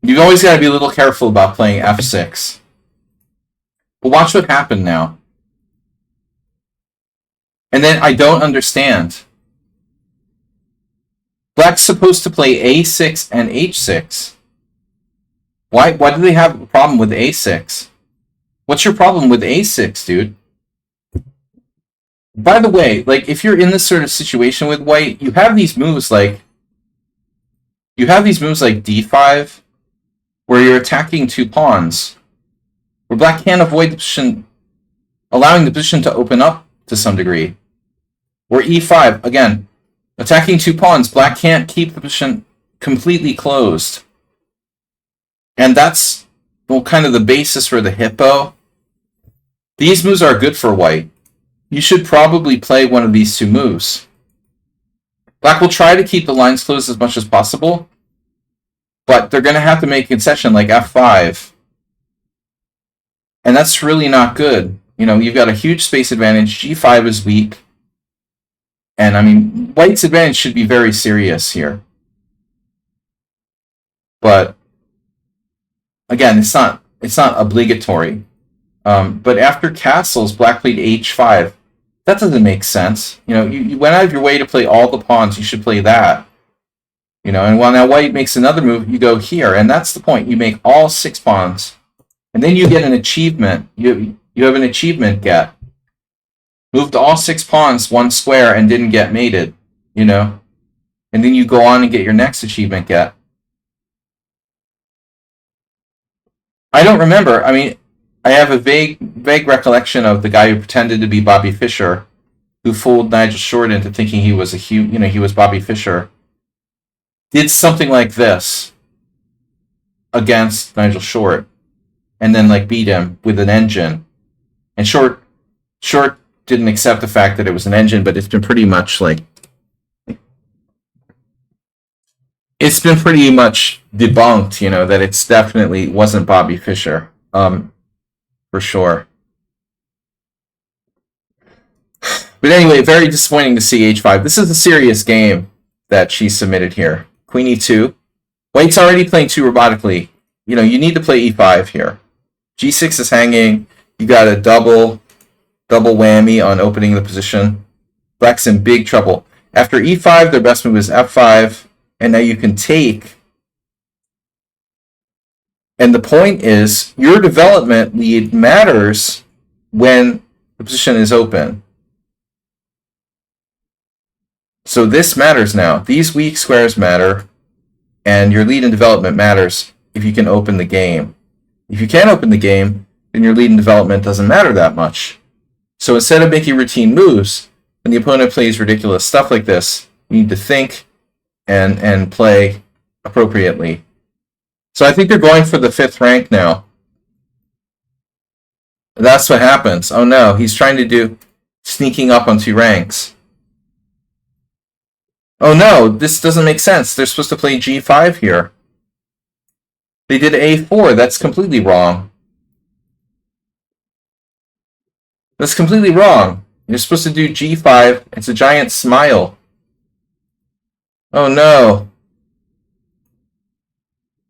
You've always got to be a little careful about playing F6. But watch what happened now. And then I don't understand. Black's supposed to play A6 and H6. Why do they have a problem with A6? What's your problem with A6, dude? By the way, like, if you're in this sort of situation with white, you have these moves like... You have these moves like D5, where you're attacking 2 pawns. Where Black can't avoid the position... allowing the position to open up to some degree. Or E5, again, attacking 2 pawns, Black can't keep the position completely closed. And that's, well, kind of the basis for the hippo. These moves are good for white. You should probably play one of these 2 moves. Black will try to keep the lines closed as much as possible, but they're going to have to make a concession like F5. And that's really not good. You know, you've got a huge space advantage. G5 is weak. And, I mean, white's advantage should be very serious here. But, again, it's not obligatory. But after castles, Black played H5. That doesn't make sense. You know, you went out of your way to play all the pawns. You should play that. You know, and while now white makes another move, you go here. And that's the point. You make all 6 pawns. And then you get an achievement. You have an achievement get. Moved all 6 pawns 1 square and didn't get mated. You know? And then you go on and get your next achievement get. I don't remember. I mean, I have a vague recollection of the guy who pretended to be Bobby Fischer who fooled Nigel Short into thinking he was he was Bobby Fischer, did something like this against Nigel Short, and then like beat him with an engine. And Short didn't accept the fact that it was an engine, but it's been pretty much debunked, that it's definitely wasn't Bobby Fischer, for sure. But anyway, very disappointing to see h5. This is a serious game that she submitted here. Queen e2. White's already playing too robotically. You need to play e5 here. g6 is hanging. You got a double whammy on opening the position. Black's in big trouble. After e5, their best move is f5, and now you can take. And the point is, your development lead matters when the position is open. So this matters now. These weak squares matter, and your lead in development matters if you can open the game. If you can't open the game, then your lead in development doesn't matter that much. So instead of making routine moves, when the opponent plays ridiculous stuff like this, you need to think and play appropriately. So I think they're going for the 5th rank now. That's what happens. Oh no, he's trying to do sneaking up on 2 ranks. Oh no, this doesn't make sense. They're supposed to play g5 here. They did a4. That's completely wrong. That's completely wrong. You're supposed to do g5. It's a giant smile. Oh no.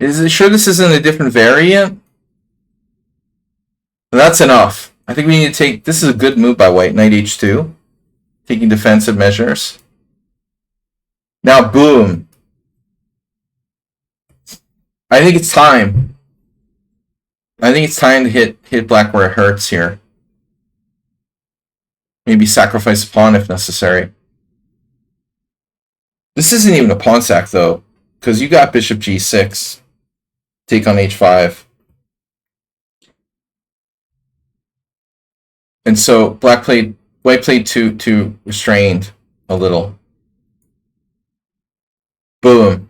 Is it sure this isn't a different variant? That's enough. I think we need to take... This is a good move by White. Knight h2. Taking defensive measures. Now, boom. I think it's time. I think it's time to hit Black where it hurts here. Maybe sacrifice a pawn if necessary. This isn't even a pawn sack, though, because you got bishop g6. Take on h5. And so White played too restrained a little. Boom.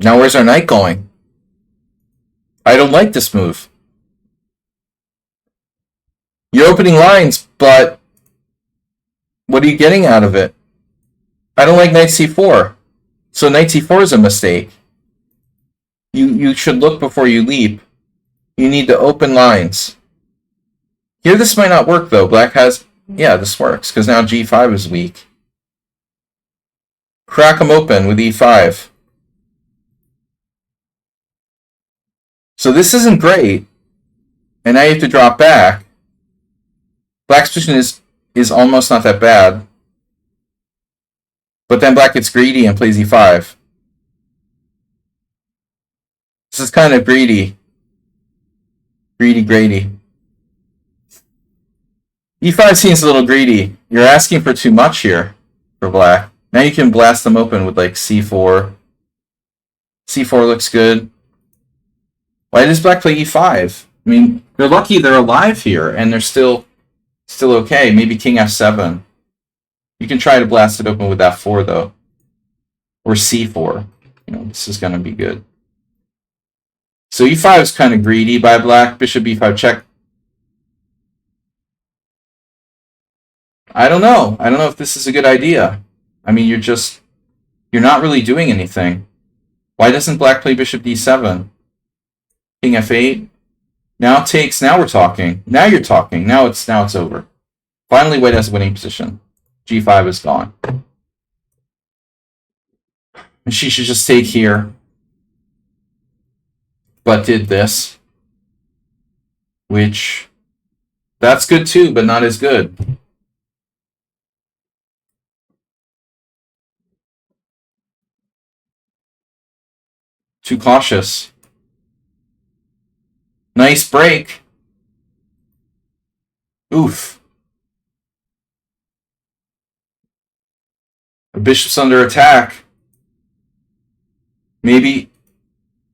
Now where's our knight going? I don't like this move. You're opening lines, but what are you getting out of it? I don't like knight c4. So knight c4 is a mistake. You should look before you leap. You need to open lines. Here this might not work though. Black has... Yeah, this works, because now g5 is weak. Crack them open with e5. So this isn't great. And now you have to drop back. Black's position is almost not that bad. But then Black gets greedy and plays e5. This is kind of greedy. Greedy. e5 seems a little greedy. You're asking for too much here for Black. Now you can blast them open with like c4. c4 looks good. Why does Black play e5? I mean, they're lucky they're alive here, and they're still okay. Maybe king f7. You can try to blast it open with f4 though, or c4. This is going to be good. So e5 is kind of greedy by Black. Bishop b5 check. I don't know. I don't know if this is a good idea. I mean, you're not really doing anything. Why doesn't Black play bishop d7? King f8. Now takes. Now we're talking. Now you're talking. Now it's over. Finally, White has a winning position. g5 is gone. And she should just take here. But did this. Which, that's good too, but not as good. Too cautious. Nice break. Oof. The bishop's under attack. Maybe,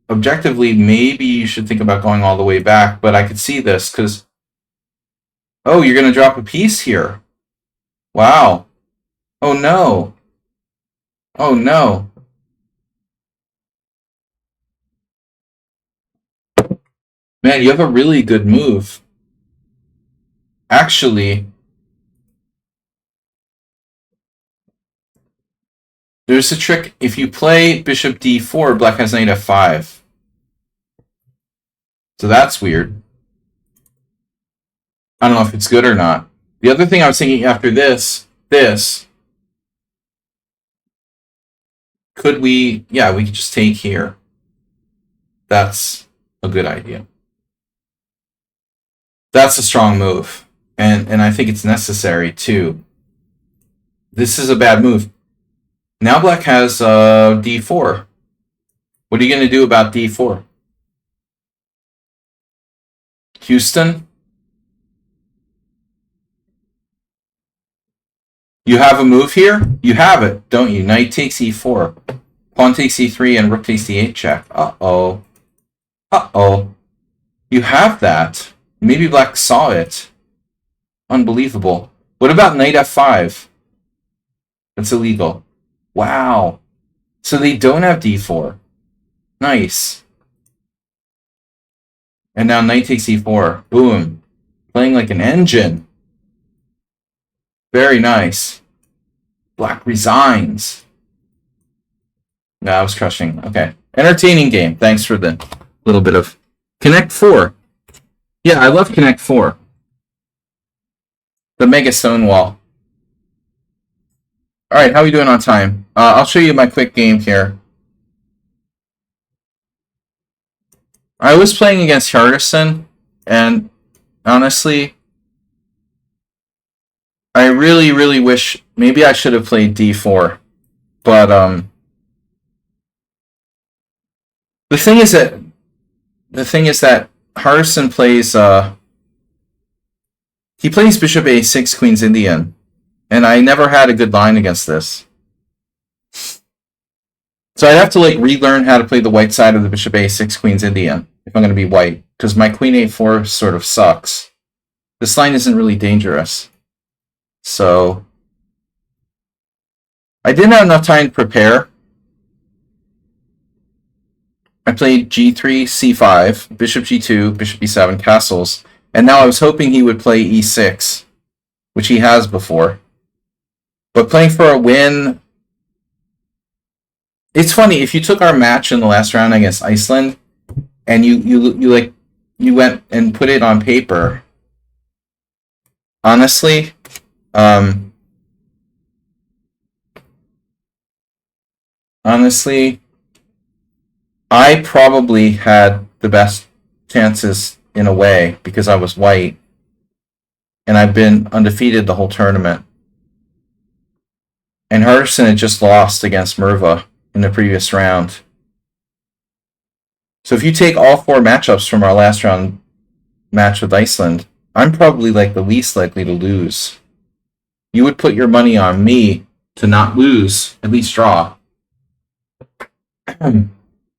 objectively, maybe you should think about going all the way back, but I could see this, because... Oh, you're going to drop a piece here. Wow. Oh no. Oh no. Man, you have a really good move. Actually, there's a trick. If you play bishop d4, black has knight f5. So that's weird. I don't know if it's good or not. The other thing I was thinking after this, could we, yeah, we could just take here. That's a good idea. That's a strong move. And I think it's necessary too. This is a bad move. Now black has d4. What are you going to do about d4? Houston? You have a move here? You have it, don't you? Knight takes e4. Pawn takes e3 and rook takes d8 check. Uh-oh. Uh-oh. You have that. Maybe black saw it. Unbelievable. What about knight f5? That's illegal. Wow. So they don't have d4. Nice. And now knight takes e4. Boom. Playing like an engine. Very nice. Black resigns. No, I was crushing. Okay. Entertaining game. Thanks for the little bit of Connect 4. Yeah, I love Connect 4. The Mega Stonewall. Alright, how are we doing on time? I'll show you my quick game here. I was playing against Hjartarsson, and honestly, I really, really wish maybe I should have played d4. But the thing is that Hjartarsson plays he plays bishop a6, queen's Indian, and I never had a good line against this. So I'd have to like relearn how to play the white side of the bishop a6, queen's Indian if I'm going to be white, because my queen a4 sort of sucks. This line isn't really dangerous. So I didn't have enough time to prepare. I played g3, c5, bishop g2, bishop e7, castles, and now I was hoping he would play e6, which he has before. But playing for a win... It's funny, if you took our match in the last round against Iceland, and you went and put it on paper, honestly, I probably had the best chances in a way because I was white, and I've been undefeated the whole tournament. And Hjartarsson had just lost against Merva in the previous round. So if you take all 4 matchups from our last round match with Iceland, I'm probably like the least likely to lose. You would put your money on me to not lose, at least draw.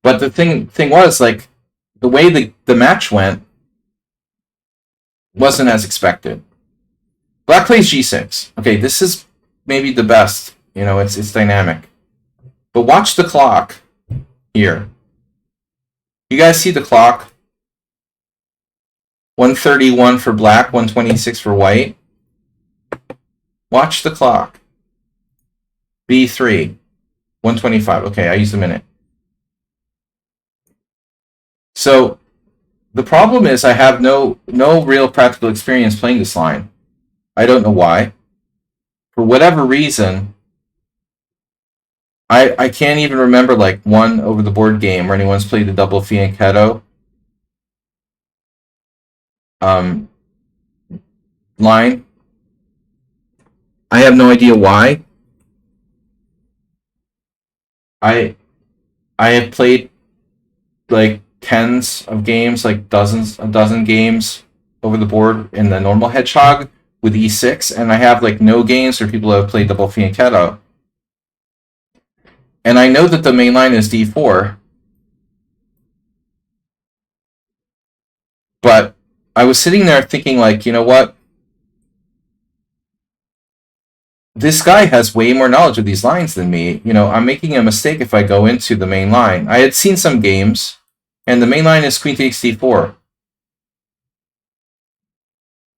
But the thing was, like, the way the match went wasn't as expected. Black plays g6. Okay, this is maybe the best. You know, it's dynamic. But watch the clock here. You guys see the clock? 131 for black, 126 for white. Watch the clock. B3, 125. Okay, I used a minute. So the problem is I have no real practical experience playing this line. I don't know why. For whatever reason, I can't even remember like one over the board game where anyone's played the double fianchetto line. I have no idea why. I have played like tens of games, like a dozen games over the board in the normal hedgehog with e6, and I have like no games where people have played double fianchetto. And I know that the main line is d4, but I was sitting there thinking, like, you know what? this guy has way more knowledge of these lines than me. You know, I'm making a mistake if I go into the main line. I had seen some games, and the main line is queen takes d4.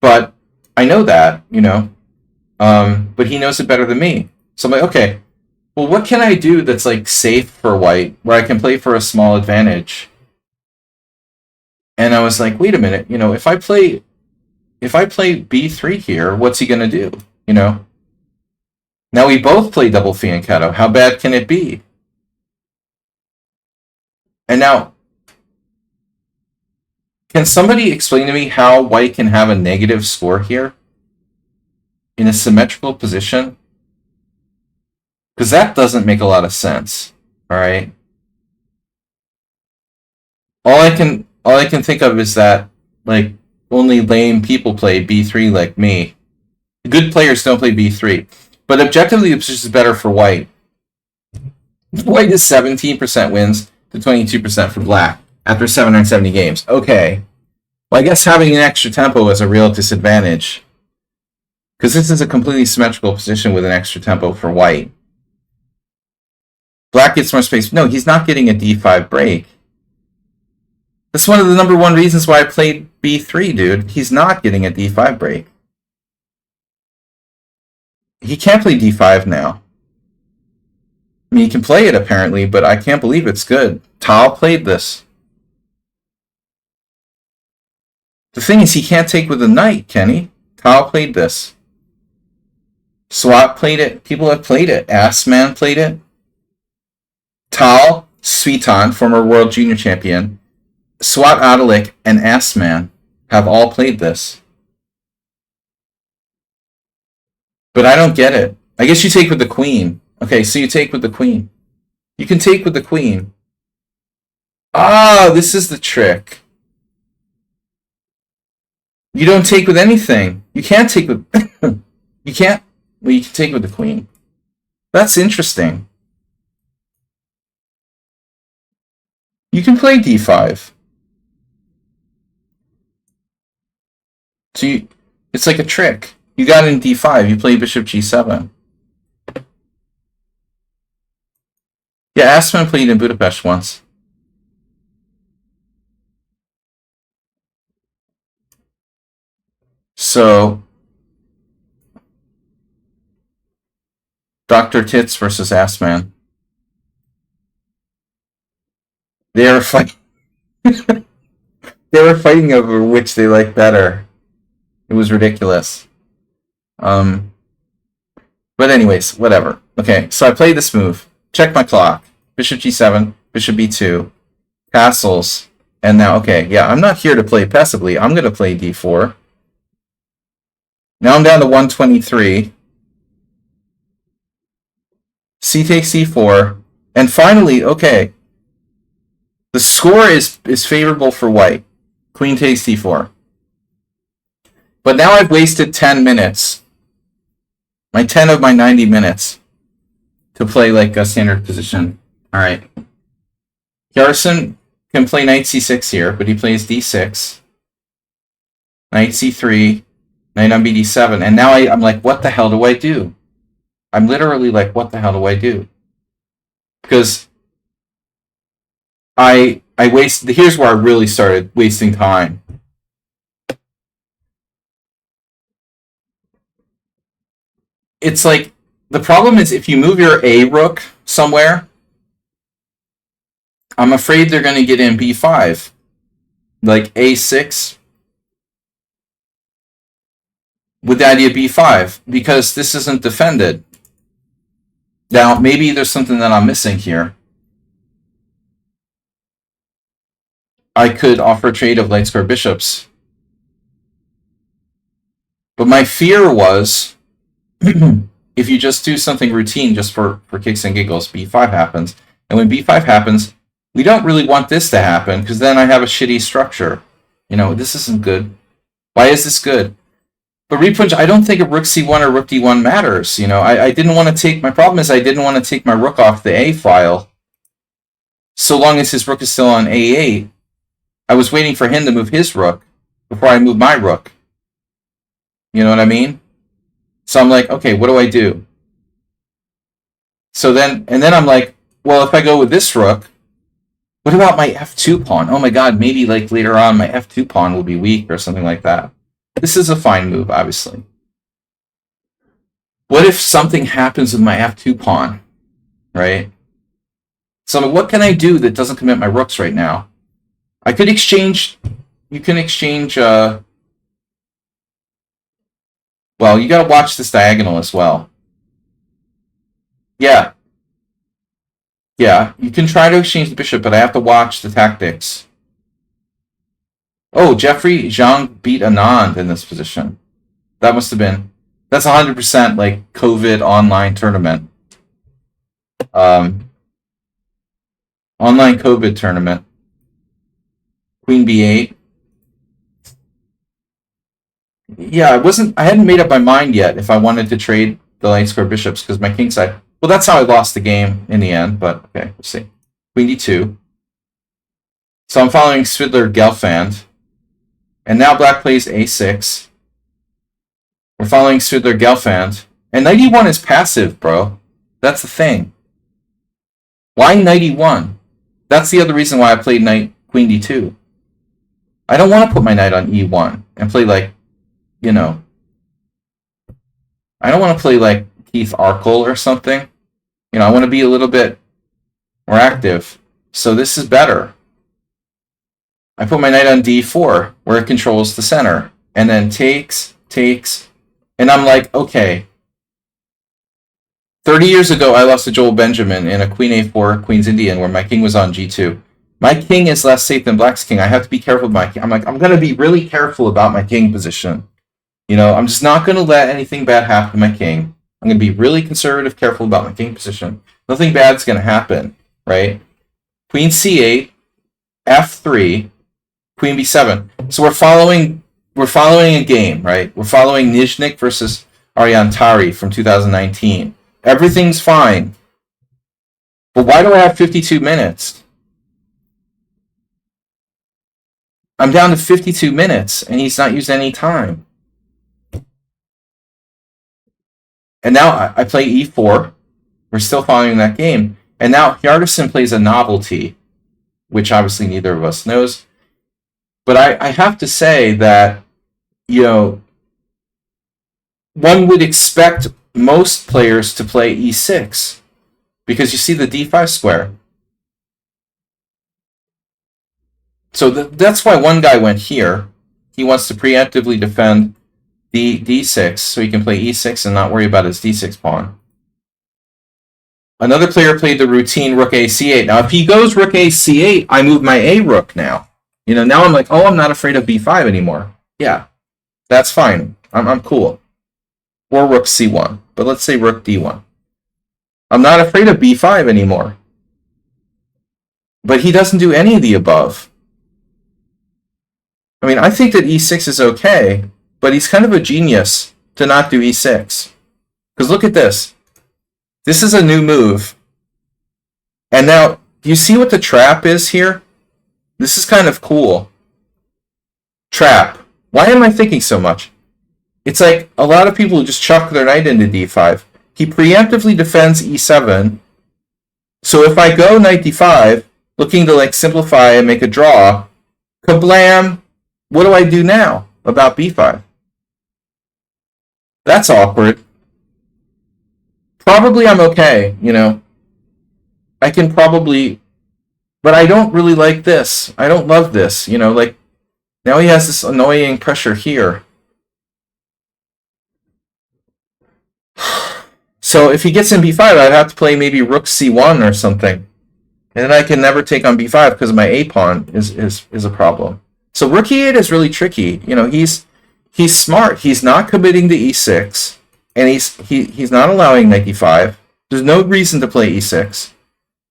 But I know that, you know. But he knows it better than me. So I'm like, okay, well, what can I do that's like safe for white, where I can play for a small advantage? And I was like, wait a minute, you know, if I play b3 here, what's he gonna do? You know? Now we both play double fianchetto. How bad can it be? And now, can somebody explain to me how white can have a negative score here in a symmetrical position? Because that doesn't make a lot of sense. All right. All I can think of is that like only lame people play b3 like me. Good players don't play b3. But objectively, the position is better for white. White is 17% wins to 22% for black after 770 games. Okay. Well, I guess having an extra tempo is a real disadvantage. Because this is a completely symmetrical position with an extra tempo for white. Black gets more space. No, he's not getting a d5 break. That's one of the number one reasons why I played b3, dude. He's not getting a d5 break. He can't play d5 now. I mean, he can play it apparently, but I can't believe it's good. Tal played this. The thing is, he can't take with a knight, can he? Tal played this. Swat played it. People have played it. Assman played it. Tal, Svitan, former world junior champion, Swat Adalik, and Assman have all played this. But I don't get it. I guess you take with the queen. Okay, so you take with the queen. You can take with the queen. Ah, this is the trick. You don't take with anything. You can't take with... you can't... Well, you can take with the queen. That's interesting. You can play d5. So it's like a trick. You got in d5. You play bishop g7. Yeah, Assman played in Budapest once. So, Dr. Tits versus Assman. They were fighting. They were fighting over which they liked better. It was ridiculous. But anyways, whatever. Okay, so I played this move. Check my clock. Bishop g7, bishop b2, castles, and now, okay, yeah, I'm not here to play passively. I'm going to play d4. Now I'm down to 123. C takes c4. And finally, okay, the score is favorable for white. Queen takes d4. But now I've wasted 10 minutes. My 10 of my 90 minutes to play like a standard position. All right. Hjartarsson can play knight c6 here, but he plays d6. Knight c3. Knight on bd7. And now I'm like, what the hell do I do? I'm literally like, what the hell do I do? Because I wasted... Here's where I really started wasting time. It's like, the problem is if you move your A rook somewhere, I'm afraid they're going to get in b5. Like a6 with the idea of b5, because this isn't defended. Now, maybe there's something that I'm missing here. I could offer a trade of light square bishops. But my fear was, if you just do something routine just for kicks and giggles, b5 happens. And when b5 happens, we don't really want this to happen, because then I have a shitty structure. You know, this isn't good. Why is this good? But repunch, I don't think a rook c1 or rook d1 matters. You know, I didn't want to take... My problem is I didn't want to take my rook off the A file. So long as his rook is still on a8, I was waiting for him to move his rook before I move my rook. You know what I mean? So I'm like, okay, what do I do? So then I'm like, well, if I go with this rook, what about my f2 pawn? Oh my god, maybe like later on my f2 pawn will be weak or something like that. This is a fine move, obviously. What if something happens with my f2 pawn, right? So what can I do that doesn't commit my rooks right now? I could exchange... You can exchange... well, you gotta watch this diagonal as well. Yeah. Yeah, you can try to exchange the bishop, but I have to watch the tactics. Oh, Jeffrey Zhang beat Anand in this position. That must have been... That's 100% like COVID online tournament. Online COVID tournament. Queen b8. Yeah, I hadn't made up my mind yet if I wanted to trade the light square bishops because my king side... Well, that's how I lost the game in the end, but okay, we'll see. Queen d2. So I'm following Svidler-Gelfand. And now black plays a6. We're following Svidler-Gelfand. And knight e1 is passive, bro. That's the thing. Why knight e1? That's the other reason why I played knight queen d2. I don't want to put my knight on e1 and play like, you know... I don't want to play like Keith Arkle or something. You know, I want to be a little bit more active. So this is better. I put my knight on d4, where it controls the center. And then takes. And I'm like, okay. 30 years ago, I lost to Joel Benjamin in a queen a4, queen's Indian, where my king was on g2. My king is less safe than black's king. I have to be careful with my king. I'm going to be really careful about my king position. You know, I'm just not going to let anything bad happen to my king. I'm going to be really conservative, careful about my king position. Nothing bad's going to happen, right? Queen c8, f3, queen b7. So we're following a game, right? We're following Nizhnik versus Aryantari from 2019. Everything's fine. But why do I have 52 minutes? I'm down to 52 minutes, and he's not used any time. And now I play e4. We're still following that game. And now Hjartarsson plays a novelty, which obviously neither of us knows. But I have to say that, you know, one would expect most players to play e6 because you see the d5 square. So that's why one guy went here. He wants to preemptively defend d6 so he can play e6 and not worry about his d6 pawn. Another player played the routine rook a c8. Now, if he goes rook a c8, I move my a rook now. You know, now I'm like, oh, I'm not afraid of b5 anymore. Yeah, that's fine. I'm cool. Or rook c1. But let's say rook d1. I'm not afraid of b5 anymore. But he doesn't do any of the above. I mean, I think that e6 is okay, but he's kind of a genius to not do e6. Because look at this. This is a new move. And now, do you see what the trap is here? This is kind of cool. Trap. Why am I thinking so much? It's like a lot of people just chuck their knight into d5. He preemptively defends e7. So if I go knight d5, looking to like simplify and make a draw, kablam! What do I do now about b5? That's awkward. Probably I'm okay, you know. I can probably... But I don't really like this. I don't love this, you know, like... Now he has this annoying pressure here. So if he gets in b5, I'd have to play maybe rook c1 or something. And then I can never take on b5 because my a pawn is a problem. So rook e8 is really tricky. You know, he's smart. He's not committing to e6, and he's not allowing knight d5. There's no reason to play e6.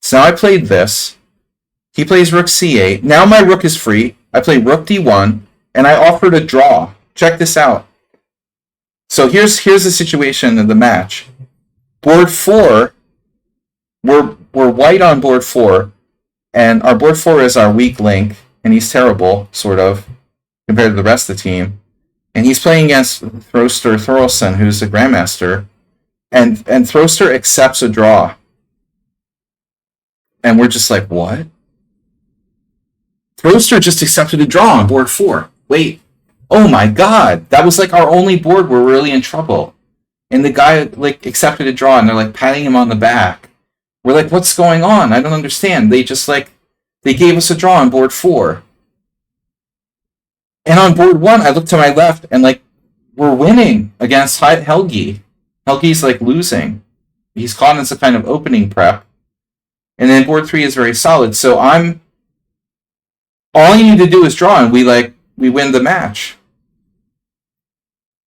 So now I played this. He plays rook c8. Now my rook is free. I play rook d1, and I offered a draw. Check this out. So here's the situation in the match. Board 4, we're white on board 4, and our board 4 is our weak link, and he's terrible, sort of, compared to the rest of the team. And he's playing against Throster Thorolson, who's a grandmaster, and Throster accepts a draw. And we're just like, what? Throster just accepted a draw on board 4. Wait. Oh my god. That was like our only board where we're really in trouble. And the guy like accepted a draw and they're like patting him on the back. We're like, what's going on? I don't understand. They just like, they gave us a draw on board 4. And on board 1, I look to my left and like, we're winning against Helgi. Helgi's like losing. He's caught in some kind of opening prep. And then board 3 is very solid. So all you need to do is draw and we win the match.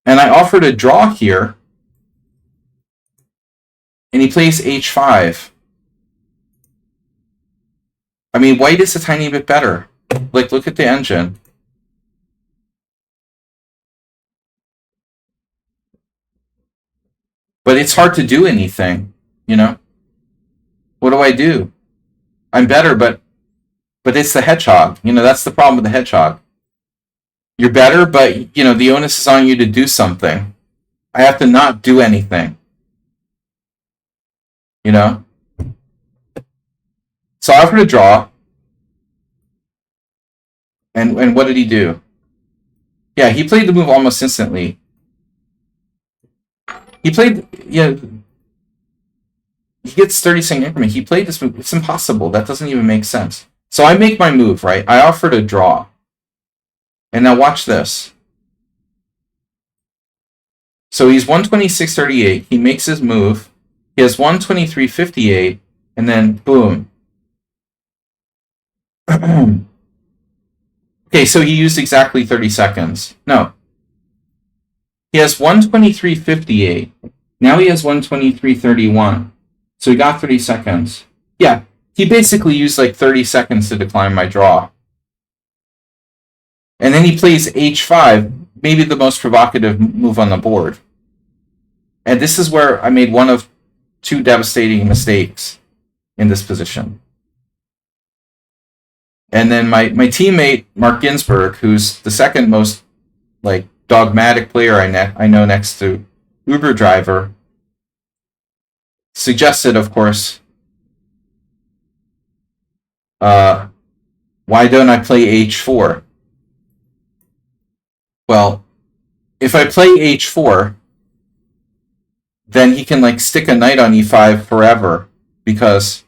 And I offered a draw here. And he plays h5. I mean, white is a tiny bit better. Like, look at the engine. But it's hard to do anything, you know? What do I do? I'm better, but it's the hedgehog. You know, that's the problem with the hedgehog. You're better, but, you know, the onus is on you to do something. I have to not do anything. You know? So I offered a draw. And what did he do? Yeah, he played the move almost instantly. He played, yeah, he gets 30-second increment. He played this move. It's impossible. That doesn't even make sense. So I make my move, right? I offered a draw. And now watch this. So he's 126.38. He makes his move. He has 123.58. And then, boom. Okay, so he used exactly 30 seconds. No. He has 123.58. Now he has 123.31. So he got 30 seconds. Yeah, he basically used like 30 seconds to decline my draw. And then he plays h5, maybe the most provocative move on the board. And this is where I made one of 2 devastating mistakes in this position. And then my teammate, Mark Ginsburg, who's the second most like dogmatic player I know next to Uber driver, suggested, of course, why don't I play h4? Well, if I play h4, then he can like stick a knight on e5 forever, because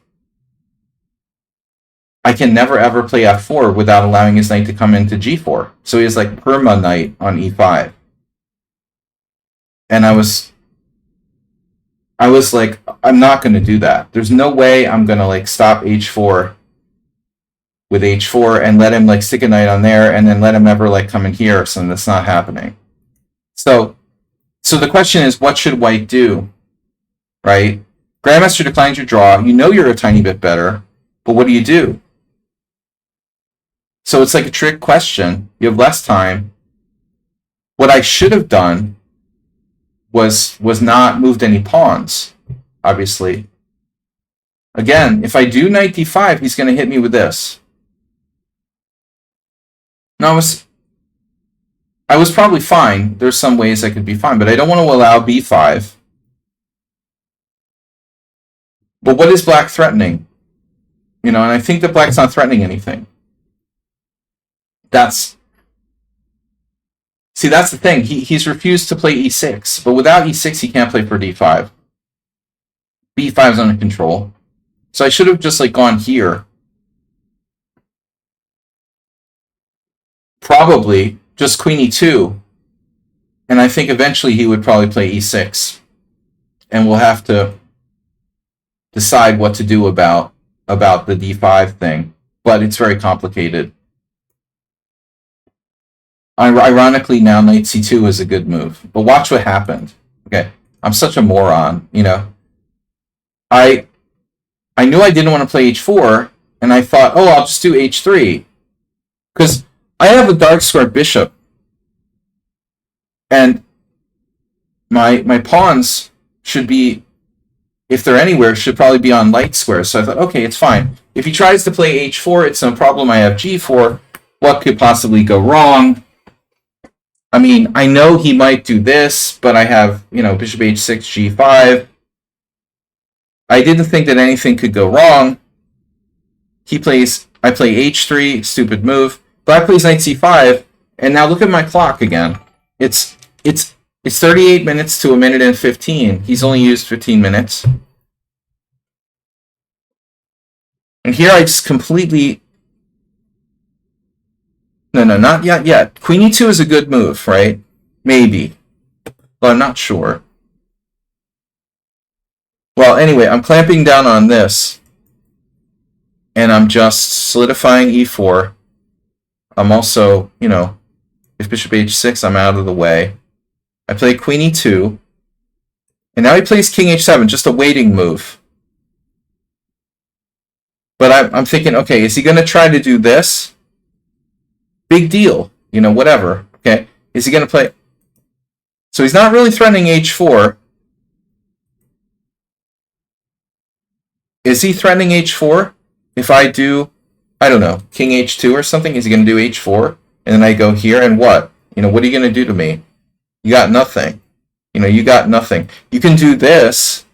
I can never ever play f4 without allowing his knight to come into g4. So he has like perma knight on e5. And I was like, I'm not going to do that. There's no way I'm going to like stop h4 with h4 and let him like stick a knight on there and then let him ever like come in here. So that's not happening. So the question is, what should white do? Right? Grandmaster declines your draw. You know you're a tiny bit better, but what do you do? So it's like a trick question. You have less time. What I should have done was not moved any pawns, obviously. Again, if I do knight d5, he's going to hit me with this. Now, I was probably fine. There's some ways I could be fine, but I don't want to allow b5. But what is black threatening? You know, and I think that black's not threatening anything. See, that's the thing. He's refused to play e6, but without e6, he can't play for d5. b5 is under control. So I should have just like gone here. Probably just queen e2. And I think eventually he would probably play e6. And we'll have to decide what to do about the d5 thing. But it's very complicated. Ironically, now knight c2 is a good move. But watch what happened. Okay, I'm such a moron, you know. I knew I didn't want to play h4, and I thought, oh, I'll just do h3. Because I have a dark square bishop. And my pawns should be, if they're anywhere, should probably be on light squares. So I thought, okay, it's fine. If he tries to play h4, it's no problem. I have g4. What could possibly go wrong? I mean, I know he might do this, but I have, you know, bishop h6, g5. I didn't think that anything could go wrong. I play h3, stupid move. Black plays knight c5, and now look at my clock again. It's 38 minutes to a minute and 15. He's only used 15 minutes. And here I just completely... No, not yet. Queen e2 is a good move, right? Maybe. But I'm not sure. Well, anyway, I'm clamping down on this. And I'm just solidifying e4. I'm also, you know, if bishop h6, I'm out of the way. I play queen e2. And now he plays king h7, just a waiting move. But I'm thinking, okay, is he going to try to do this? Big deal. You know, whatever. Okay. Is he going to play... So he's not really threatening h4. Is he threatening h4? If I do, I don't know, king h2 or something, is he going to do h4? And then I go here, and what? You know, what are you going to do to me? You got nothing. You know, you got nothing. You can do this,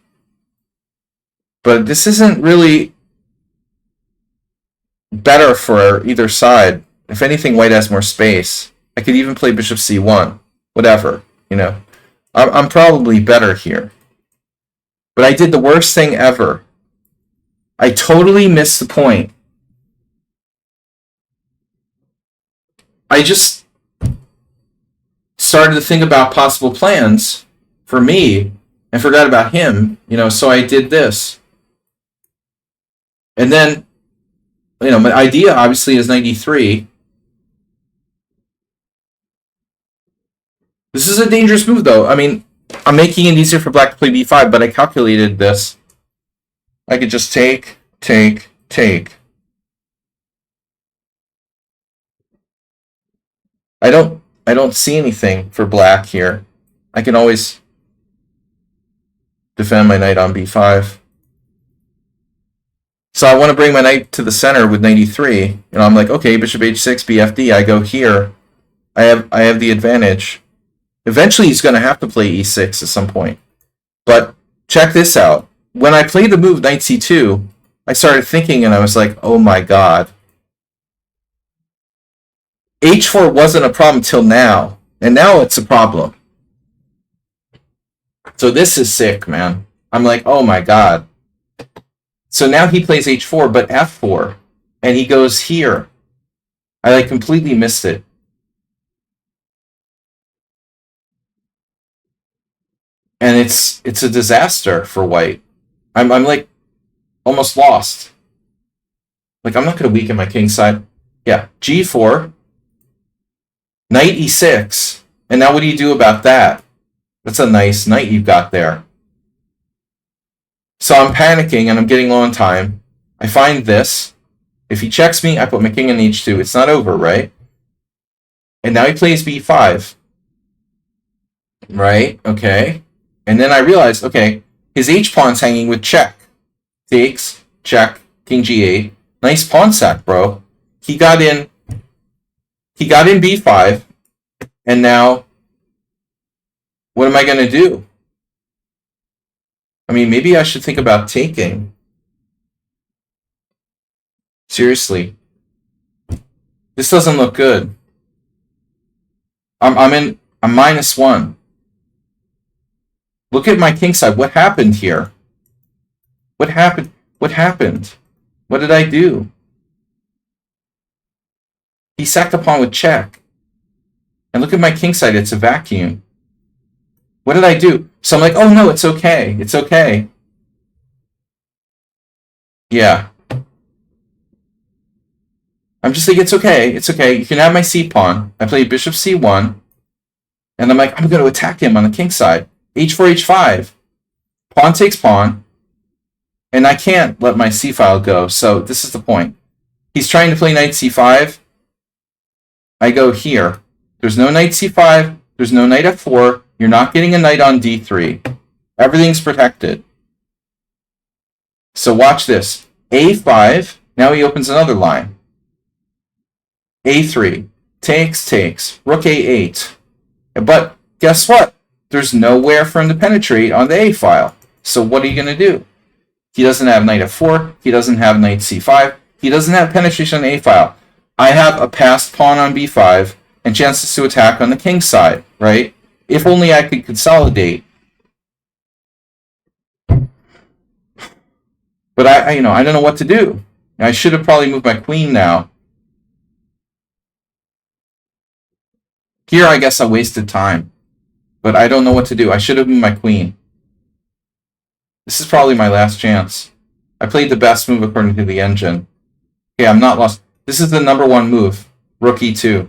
but this isn't really better for either side. If anything, white has more space. I could even play bishop c1. Whatever, you know. I'm probably better here. But I did the worst thing ever. I totally missed the point. I just started to think about possible plans for me and forgot about him, you know, so I did this. And then, you know, my idea obviously is 93. This is a dangerous move, though. I mean, I'm making it easier for black to play b5, but I calculated this. I could just take. I don't see anything for black here. I can always defend my knight on b5. So I want to bring my knight to the center with 93. You know, I'm like, okay, bishop h6, bfd. I go here. I have the advantage. Eventually, he's going to have to play e6 at some point. But check this out. When I played the move knight c2, I started thinking, and I was like, oh my god. h4 wasn't a problem till now, and now it's a problem. So this is sick, man. I'm like, oh my god. So now he plays h4, but f4, and he goes here. I like completely missed it. And it's a disaster for white. I'm like almost lost. Like, I'm not going to weaken my king side. Yeah, g4, knight e6, and now what do you do about that? That's a nice knight you've got there. So I'm panicking and I'm getting low on time. I find this. If he checks me, I put my king in h2. It's not over, right? And now he plays b5. Right? Okay. And then I realized, okay, his h-pawn's hanging with check. Takes, check, king g8. Nice pawn sack, bro. He got in b5, and now what am I going to do? I mean, maybe I should think about taking. Seriously. This doesn't look good. I'm -1. Look at my king side. What happened here? What happened? What happened? What did I do? He sacked a pawn with check. And look at my king side. It's a vacuum. What did I do? So I'm like, oh no, it's okay. It's okay. Yeah. I'm just like, it's okay. It's okay. You can have my c-pawn. I play bishop c1. And I'm like, I'm going to attack him on the king side. h4, h5. Pawn takes pawn. And I can't let my c-file go. So this is the point. He's trying to play knight c5. I go here. There's no knight c5. There's no knight f4. You're not getting a knight on d3. Everything's protected. So watch this. a5. Now he opens another line. a3. Takes. Rook a8. But guess what? There's nowhere for him to penetrate on the a file. So what are you going to do? He doesn't have knight f4. He doesn't have knight c5. He doesn't have penetration on a-file. I have a passed pawn on b5 and chances to attack on the king side, right? If only I could consolidate. But I don't know what to do. I should have probably moved my queen now. Here, I guess I wasted time. But I don't know what to do. I should have moved my queen. This is probably my last chance. I played the best move according to the engine. Okay, I'm not lost. This is the number one move. Rook e2.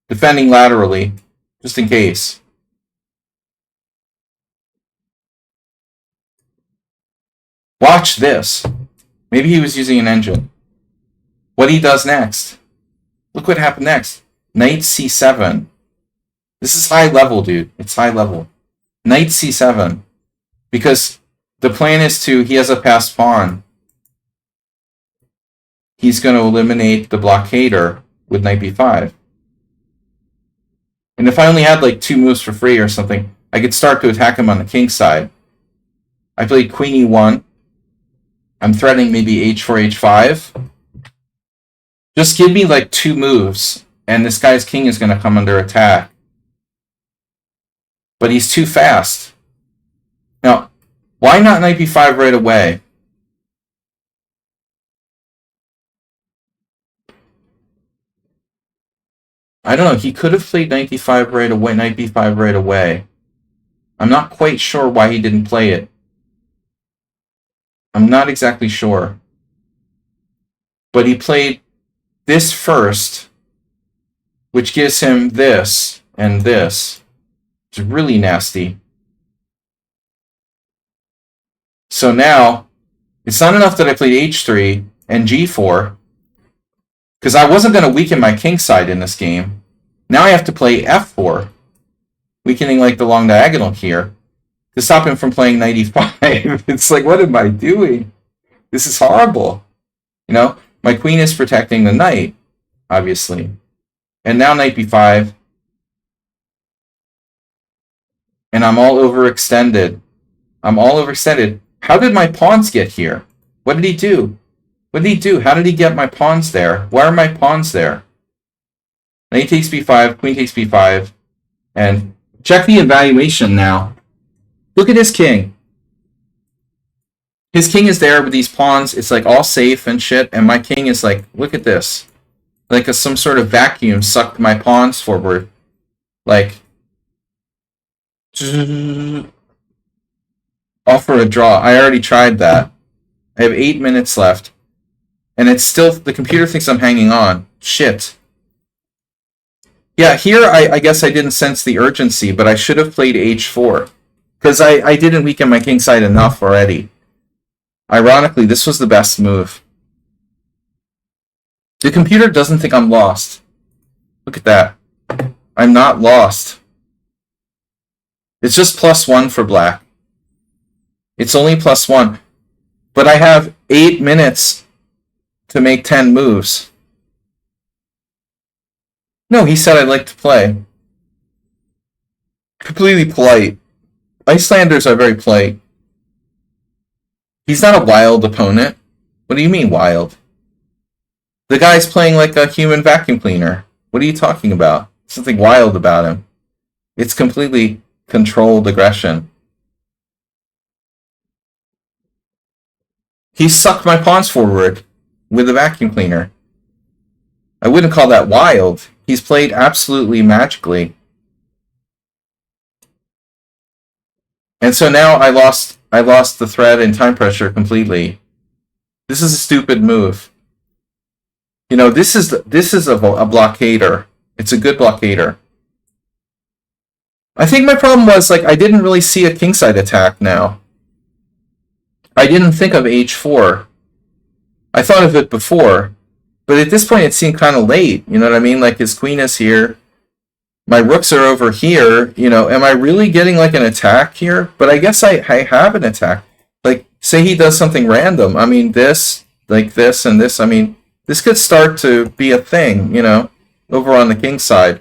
Defending laterally, just in case. Watch this. Maybe he was using an engine. What he does next. Look what happened next. Knight c7. This is high level, dude. It's high level. Knight c7. Because the plan is he has a passed pawn. He's going to eliminate the blockader with knight b5. And if I only had like 2 moves for free or something, I could start to attack him on the king side. I played queen e1. I'm threatening maybe h4, h5. Just give me like 2 moves, and this guy's king is going to come under attack. But he's too fast. Now, why not knight b5 right away? I don't know. He could have played knight d5 right away, knight b5 right away. I'm not quite sure why he didn't play it. I'm not exactly sure. But he played this first, which gives him this and this. It's really nasty. So now, it's not enough that I played h3 and g4, because I wasn't going to weaken my king side in this game. Now I have to play f4, weakening like the long diagonal here, to stop him from playing knight e5. It's like, what am I doing? This is horrible. You know, my queen is protecting the knight, obviously. And now knight b5. And I'm all overextended. I'm all overextended. How did my pawns get here? What did he do? What did he do? How did he get my pawns there? Why are my pawns there? Knight takes b5, queen takes b5. And check the evaluation now. Look at his king. His king is there with these pawns. It's like all safe and shit. And my king is like, look at this. Like some sort of vacuum sucked my pawns forward. Like, offer a draw. I already tried that. I have 8 minutes left. And it's still, the computer thinks I'm hanging on. Shit. Yeah, here I guess I didn't sense the urgency, but I should have played h4. Because I didn't weaken my king side enough already. Ironically, this was the best move. The computer doesn't think I'm lost. Look at that. I'm not lost. It's just +1 for black. It's only +1. But I have 8 minutes to make 10 moves. No, he said I'd like to play. Completely polite. Icelanders are very polite. He's not a wild opponent. What do you mean wild? The guy's playing like a human vacuum cleaner. What are you talking about? Something wild about him. It's completely controlled aggression. He sucked my pawns forward with a vacuum cleaner. I wouldn't call that wild. He's played absolutely magically. And so now I lost the thread and time pressure completely. This is a stupid move. You know, this is a blockader. It's a good blockader. I think my problem was, like, I didn't really see a kingside attack now. I didn't think of h4. I thought of it before, but at this point it seemed kind of late. You know what I mean? Like, his queen is here. My rooks are over here. You know, am I really getting like an attack here? But I guess I have an attack. Like, say he does something random. I mean, this, like this and this. I mean, this could start to be a thing, you know, over on the king side.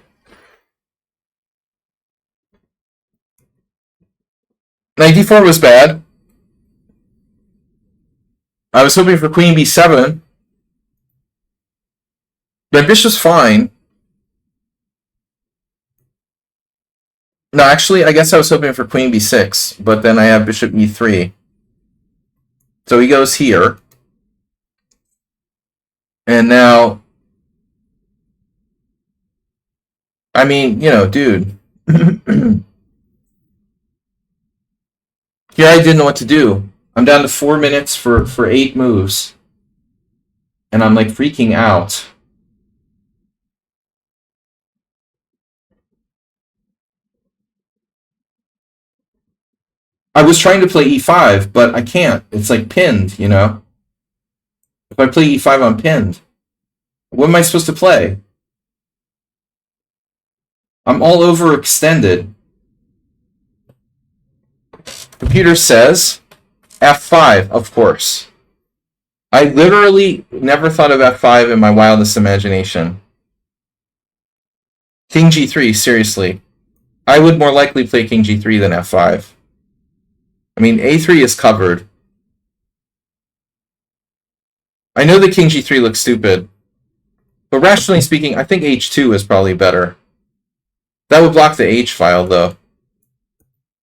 Knight d4 was bad. I was hoping for queen b7. My bishop's fine. No, actually, I guess I was hoping for queen b6, but then I have bishop e3. So he goes here. And now, I mean, you know, dude. Here I didn't know what to do. I'm down to 4 minutes for 8 moves. And I'm like freaking out. I was trying to play e5, but I can't. It's like pinned, you know? If I play e5, I'm pinned. What am I supposed to play? I'm all overextended. Computer says f5, of course. I literally never thought of f5 in my wildest imagination. King g3, seriously. I would more likely play king g3 than f5. I mean, a3 is covered. I know that king g3 looks stupid, but rationally speaking, I think h2 is probably better. That would block the h file, though.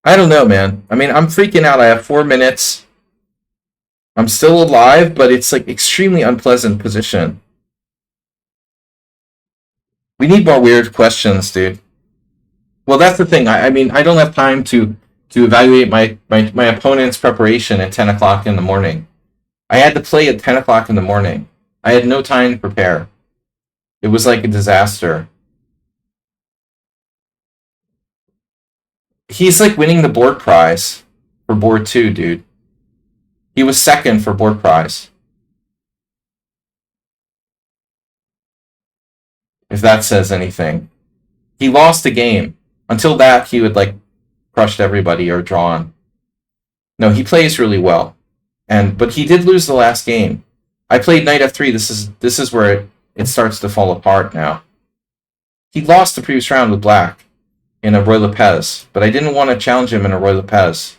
I don't know, man. I mean, I'm freaking out. I have 4 minutes. I'm still alive, but it's like extremely unpleasant position. We need more weird questions, dude. Well, that's the thing. I mean, I don't have time to evaluate my opponent's preparation at 10 o'clock in the morning. I had to play at 10 o'clock in the morning. I had no time to prepare. It was like a disaster. He's like winning the board prize for board 2, dude. He was second for board prize. If that says anything. He lost the game. Until that, he would like crushed everybody or drawn. No, he plays really well. But he did lose the last game. I played knight f3. This is where it starts to fall apart now. He lost the previous round with black in a Roy Lopez, but I didn't want to challenge him in a Roy Lopez.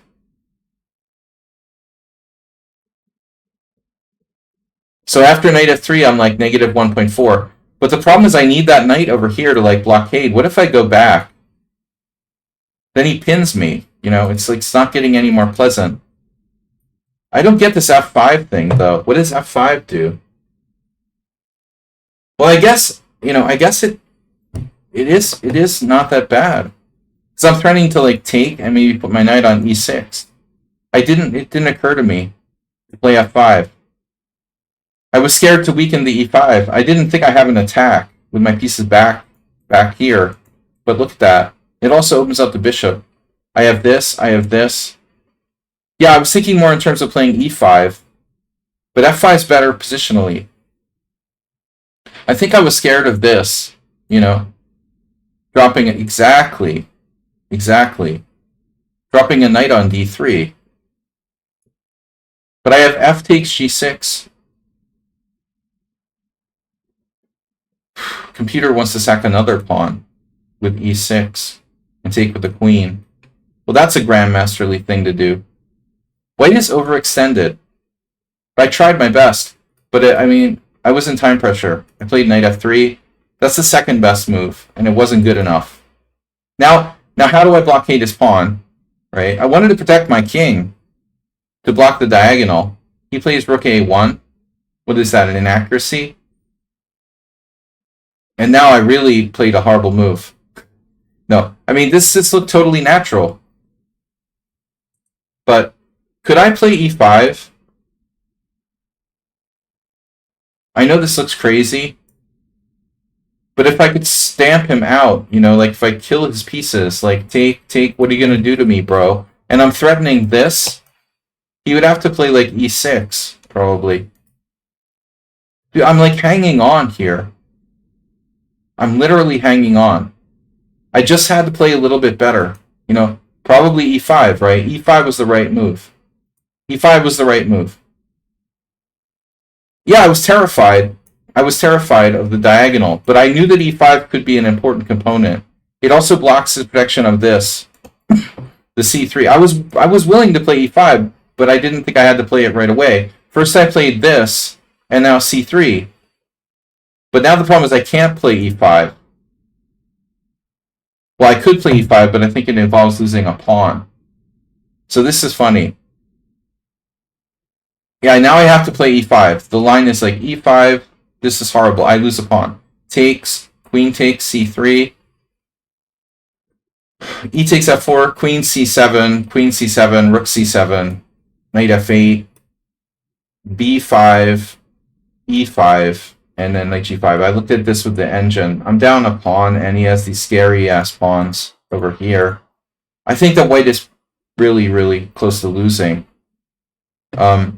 So after knight f3, I'm like negative 1.4. But the problem is I need that knight over here to like blockade. What if I go back? Then he pins me. You know, it's like it's not getting any more pleasant. I don't get this f5 thing, though. What does f5 do? Well, I guess, you know, it is not that bad. Because I'm threatening to like take and maybe put my knight on e6. It didn't occur to me to play f5. I was scared to weaken the e5. I didn't think I have an attack with my pieces back here. But look at that. It also opens up the bishop. I have this, I have this. Yeah, I was thinking more in terms of playing e5. But f5 is better positionally. I think I was scared of this, you know. Dropping it exactly. Dropping a knight on d3. But I have f takes g6. Computer wants to sack another pawn with e6 and take with the queen. Well, that's a grandmasterly thing to do. White is overextended. I tried my best, but I mean, I was in time pressure. I played knight f3. That's the second best move, and it wasn't good enough. Now how do I blockade his pawn? Right? I wanted to protect my king to block the diagonal. He plays rook a1. What is that, an inaccuracy? And now I really played a horrible move. No, I mean, this looked totally natural. But could I play e5? I know this looks crazy. But if I could stamp him out, you know, like if I kill his pieces, like take, what are you going to do to me, bro? And I'm threatening this, he would have to play like e6, probably. Dude, I'm like hanging on here. I'm literally hanging on. I just had to play a little bit better. You know, probably e5, right? e5 was the right move. e5 was the right move. Yeah, I was terrified. I was terrified of the diagonal, but I knew that e5 could be an important component. It also blocks the protection of this, the c3. I was willing to play e5, but I didn't think I had to play it right away. First I played this, and now c3. But now the problem is I can't play e5. Well, I could play e5, but I think it involves losing a pawn. So this is funny. Yeah, now I have to play e5. The line is like e5. This is horrible. I lose a pawn. Takes. Queen takes c3. E takes f4. Queen c7. Queen c7. Rook c7. Knight f8. b5. e5. And then knight g5. I looked at this with the engine. I'm down a pawn, and he has these scary-ass pawns over here. I think that white is really, really close to losing. But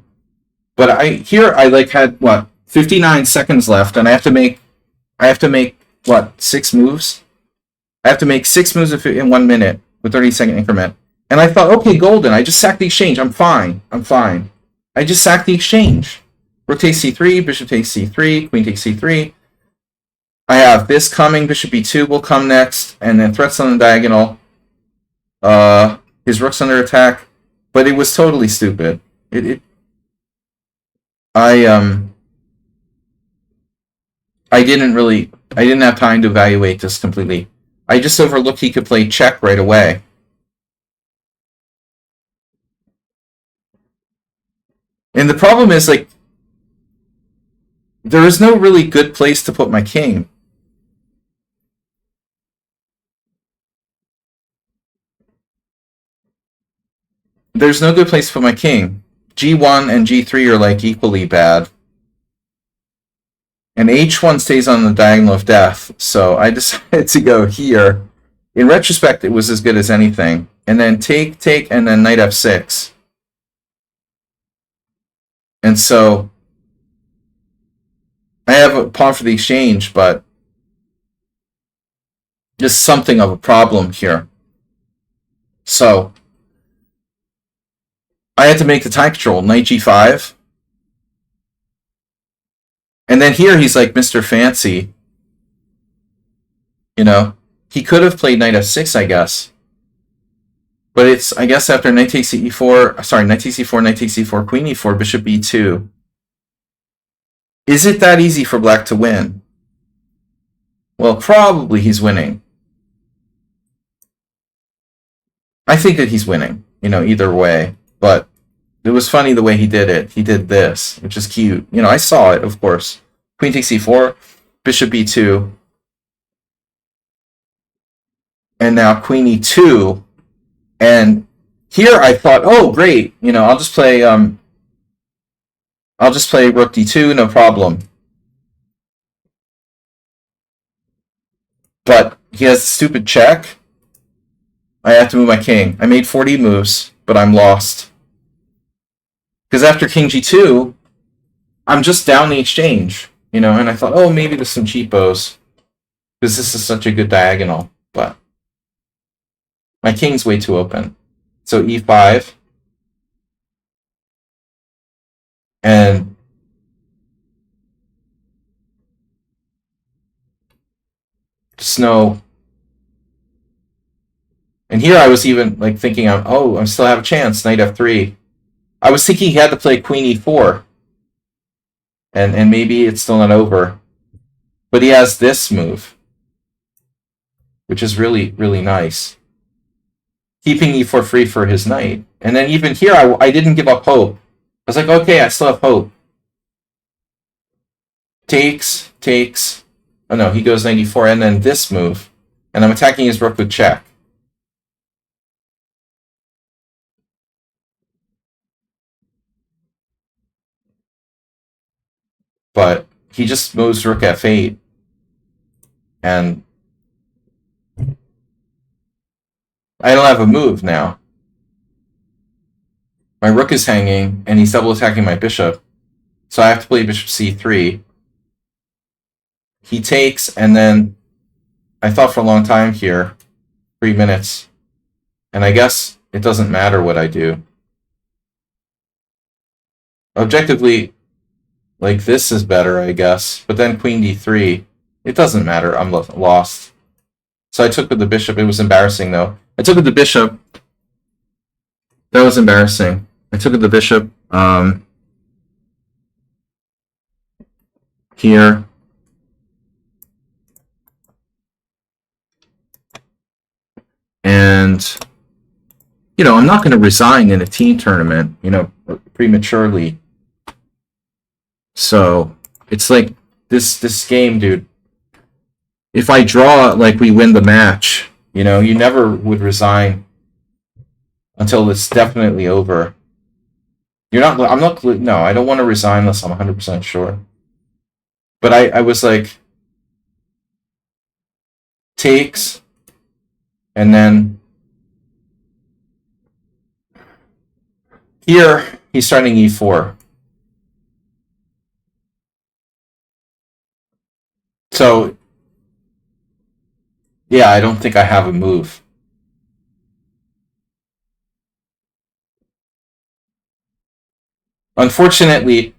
I like had what 59 seconds left, and I have to make what 6 moves. I have to make 6 moves in 1 minute with 30-second increment. And I thought, okay, golden. I just sacked the exchange. I'm fine. I just sacked the exchange. Rook takes c3, bishop takes c3, queen takes c3. I have this coming. Bishop b2 will come next, and then threats on the diagonal. His rook's under attack, but it was totally stupid. I didn't have time to evaluate this completely. I just overlooked he could play check right away. And the problem is, like, there is no really good place to put my king. There's no good place to put my king. G1 and G3 are like equally bad. And H1 stays on the diagonal of death, so I decided to go here. In retrospect, it was as good as anything. And then take, and then knight f6. And so I have a pawn for the exchange, but there's something of a problem here. So I had to make the time control, knight g5. And then here he's like Mr. Fancy. You know, he could have played knight f6, I guess. But it's, I guess, after knight takes e4, sorry, knight takes e4, knight takes e4, queen e4, bishop b2. Is it that easy for black to win? Well, probably he's winning. I think that he's winning, you know, either way. But it was funny the way he did it. He did this, which is cute. You know, I saw it, of course. Queen takes e4, bishop b2. And now queen e2. And here I thought, oh, great. You know, I'll just play rook d2, no problem. But he has a stupid check. I have to move my king. I made 40 moves, but I'm lost. Because after king g2, I'm just down the exchange. You know, and I thought, oh, maybe there's some cheapos. Because this is such a good diagonal. But my king's way too open. So e5. And just no. And here I was even like thinking, oh, I still have a chance. Knight f3. I was thinking he had to play queen e4. And maybe it's still not over. But he has this move, which is really, really nice. Keeping e4 free for his knight. And then even here, I didn't give up hope. I was like, okay, I still have hope. Takes. Oh no, he goes 94, and then this move. And I'm attacking his rook with check. But he just moves rook f8. And I don't have a move now. My rook is hanging, and he's double attacking my bishop. So I have to play bishop c3. He takes, and then I thought for a long time here. 3 minutes. And I guess it doesn't matter what I do. Objectively, like, this is better, I guess. But then queen d3. It doesn't matter. I'm lost. So I took with the bishop. It was embarrassing, though. I took with the bishop. That was embarrassing. I took with the bishop. Here. And, you know, I'm not going to resign in a team tournament, you know, prematurely. So it's like this game, dude. If I draw, like, we win the match, you know, you never would resign until it's definitely over. No, I don't want to resign unless I'm 100% sure. But I was like, takes, and then here he's starting e4. So, yeah, I don't think I have a move. Unfortunately,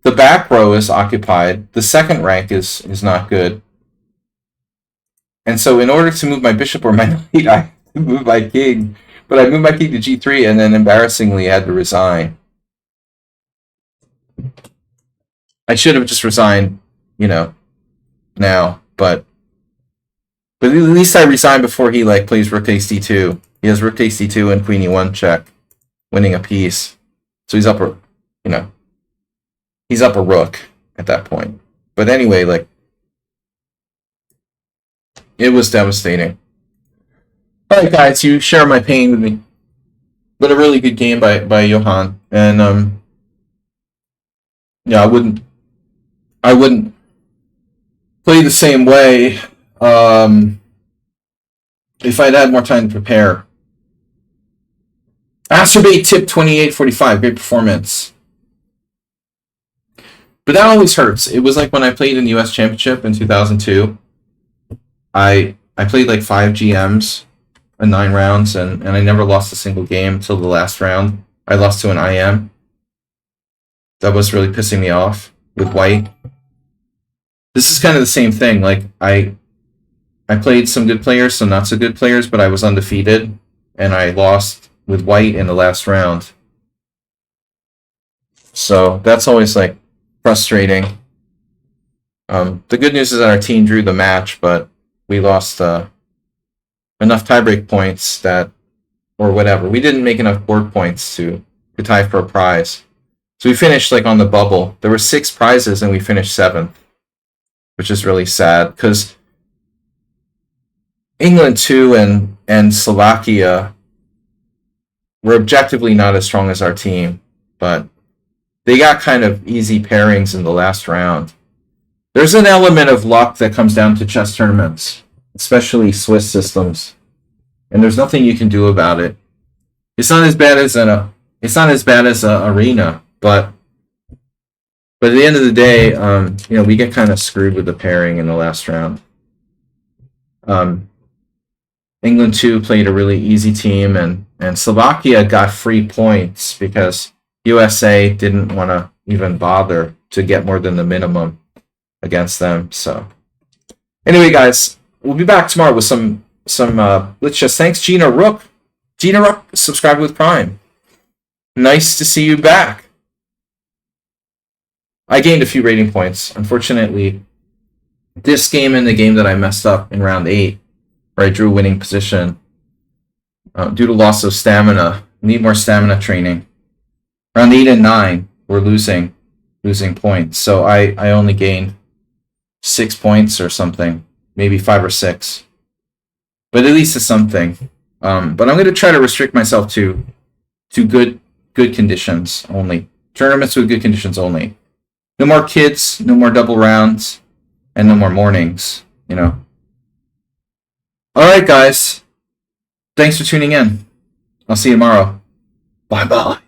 the back row is occupied. The second rank is not good. And so in order to move my bishop or my knight, I have to move my king. But I moved my king to g3 and then embarrassingly had to resign. I should have just resigned, you know, now. But at least I resigned before he, like, plays rook takes d2. He has rook takes d2 and queen e1 check, winning a piece. So he's up, you know, he's up a rook at that point. But anyway, like, it was devastating. Alright, guys, you share my pain with me. But a really good game by Johan. And, yeah, I wouldn't play the same way if I'd had more time to prepare. Acerbate tip 2845, great performance. But that always hurts. It was like when I played in the US Championship in 2002. I played like 5 GMs in 9 rounds, and I never lost a single game till the last round. I lost to an IM. That was really pissing me off with white. This is kind of the same thing. Like, I played some good players, some not so good players, but I was undefeated, and I lost with white in the last round. So that's always, like, frustrating. The good news is that our team drew the match, but we lost enough tiebreak points that, or whatever. We didn't make enough board points to tie for a prize. So we finished, like, on the bubble. There were 6 prizes, and we finished 7th, which is really sad, because England, too, and Slovakia were objectively not as strong as our team, but they got kind of easy pairings in the last round. There's an element of luck that comes down to chess tournaments, especially Swiss systems, and there's nothing you can do about it. It's not as bad as an arena, but at the end of the day, you know, we get kind of screwed with the pairing in the last round. England, too, played a really easy team, and Slovakia got free points because USA didn't want to even bother to get more than the minimum against them. So anyway, guys, we'll be back tomorrow with some lichess. Thanks, Gina Rook. Gina Rook, subscribe with Prime. Nice to see you back. I gained a few rating points. Unfortunately, this game and the game that I messed up in round 8, where I drew a winning position, due to loss of stamina. Need more stamina training. Round 8 and 9, we're losing points. So I only gained 6 points or something, maybe 5 or 6. But at least it's something. But I'm going to try to restrict myself to good conditions only. Tournaments with good conditions only. No more kids, no more double rounds, and no more mornings, you know. Alright, guys. Thanks for tuning in. I'll see you tomorrow. Bye-bye.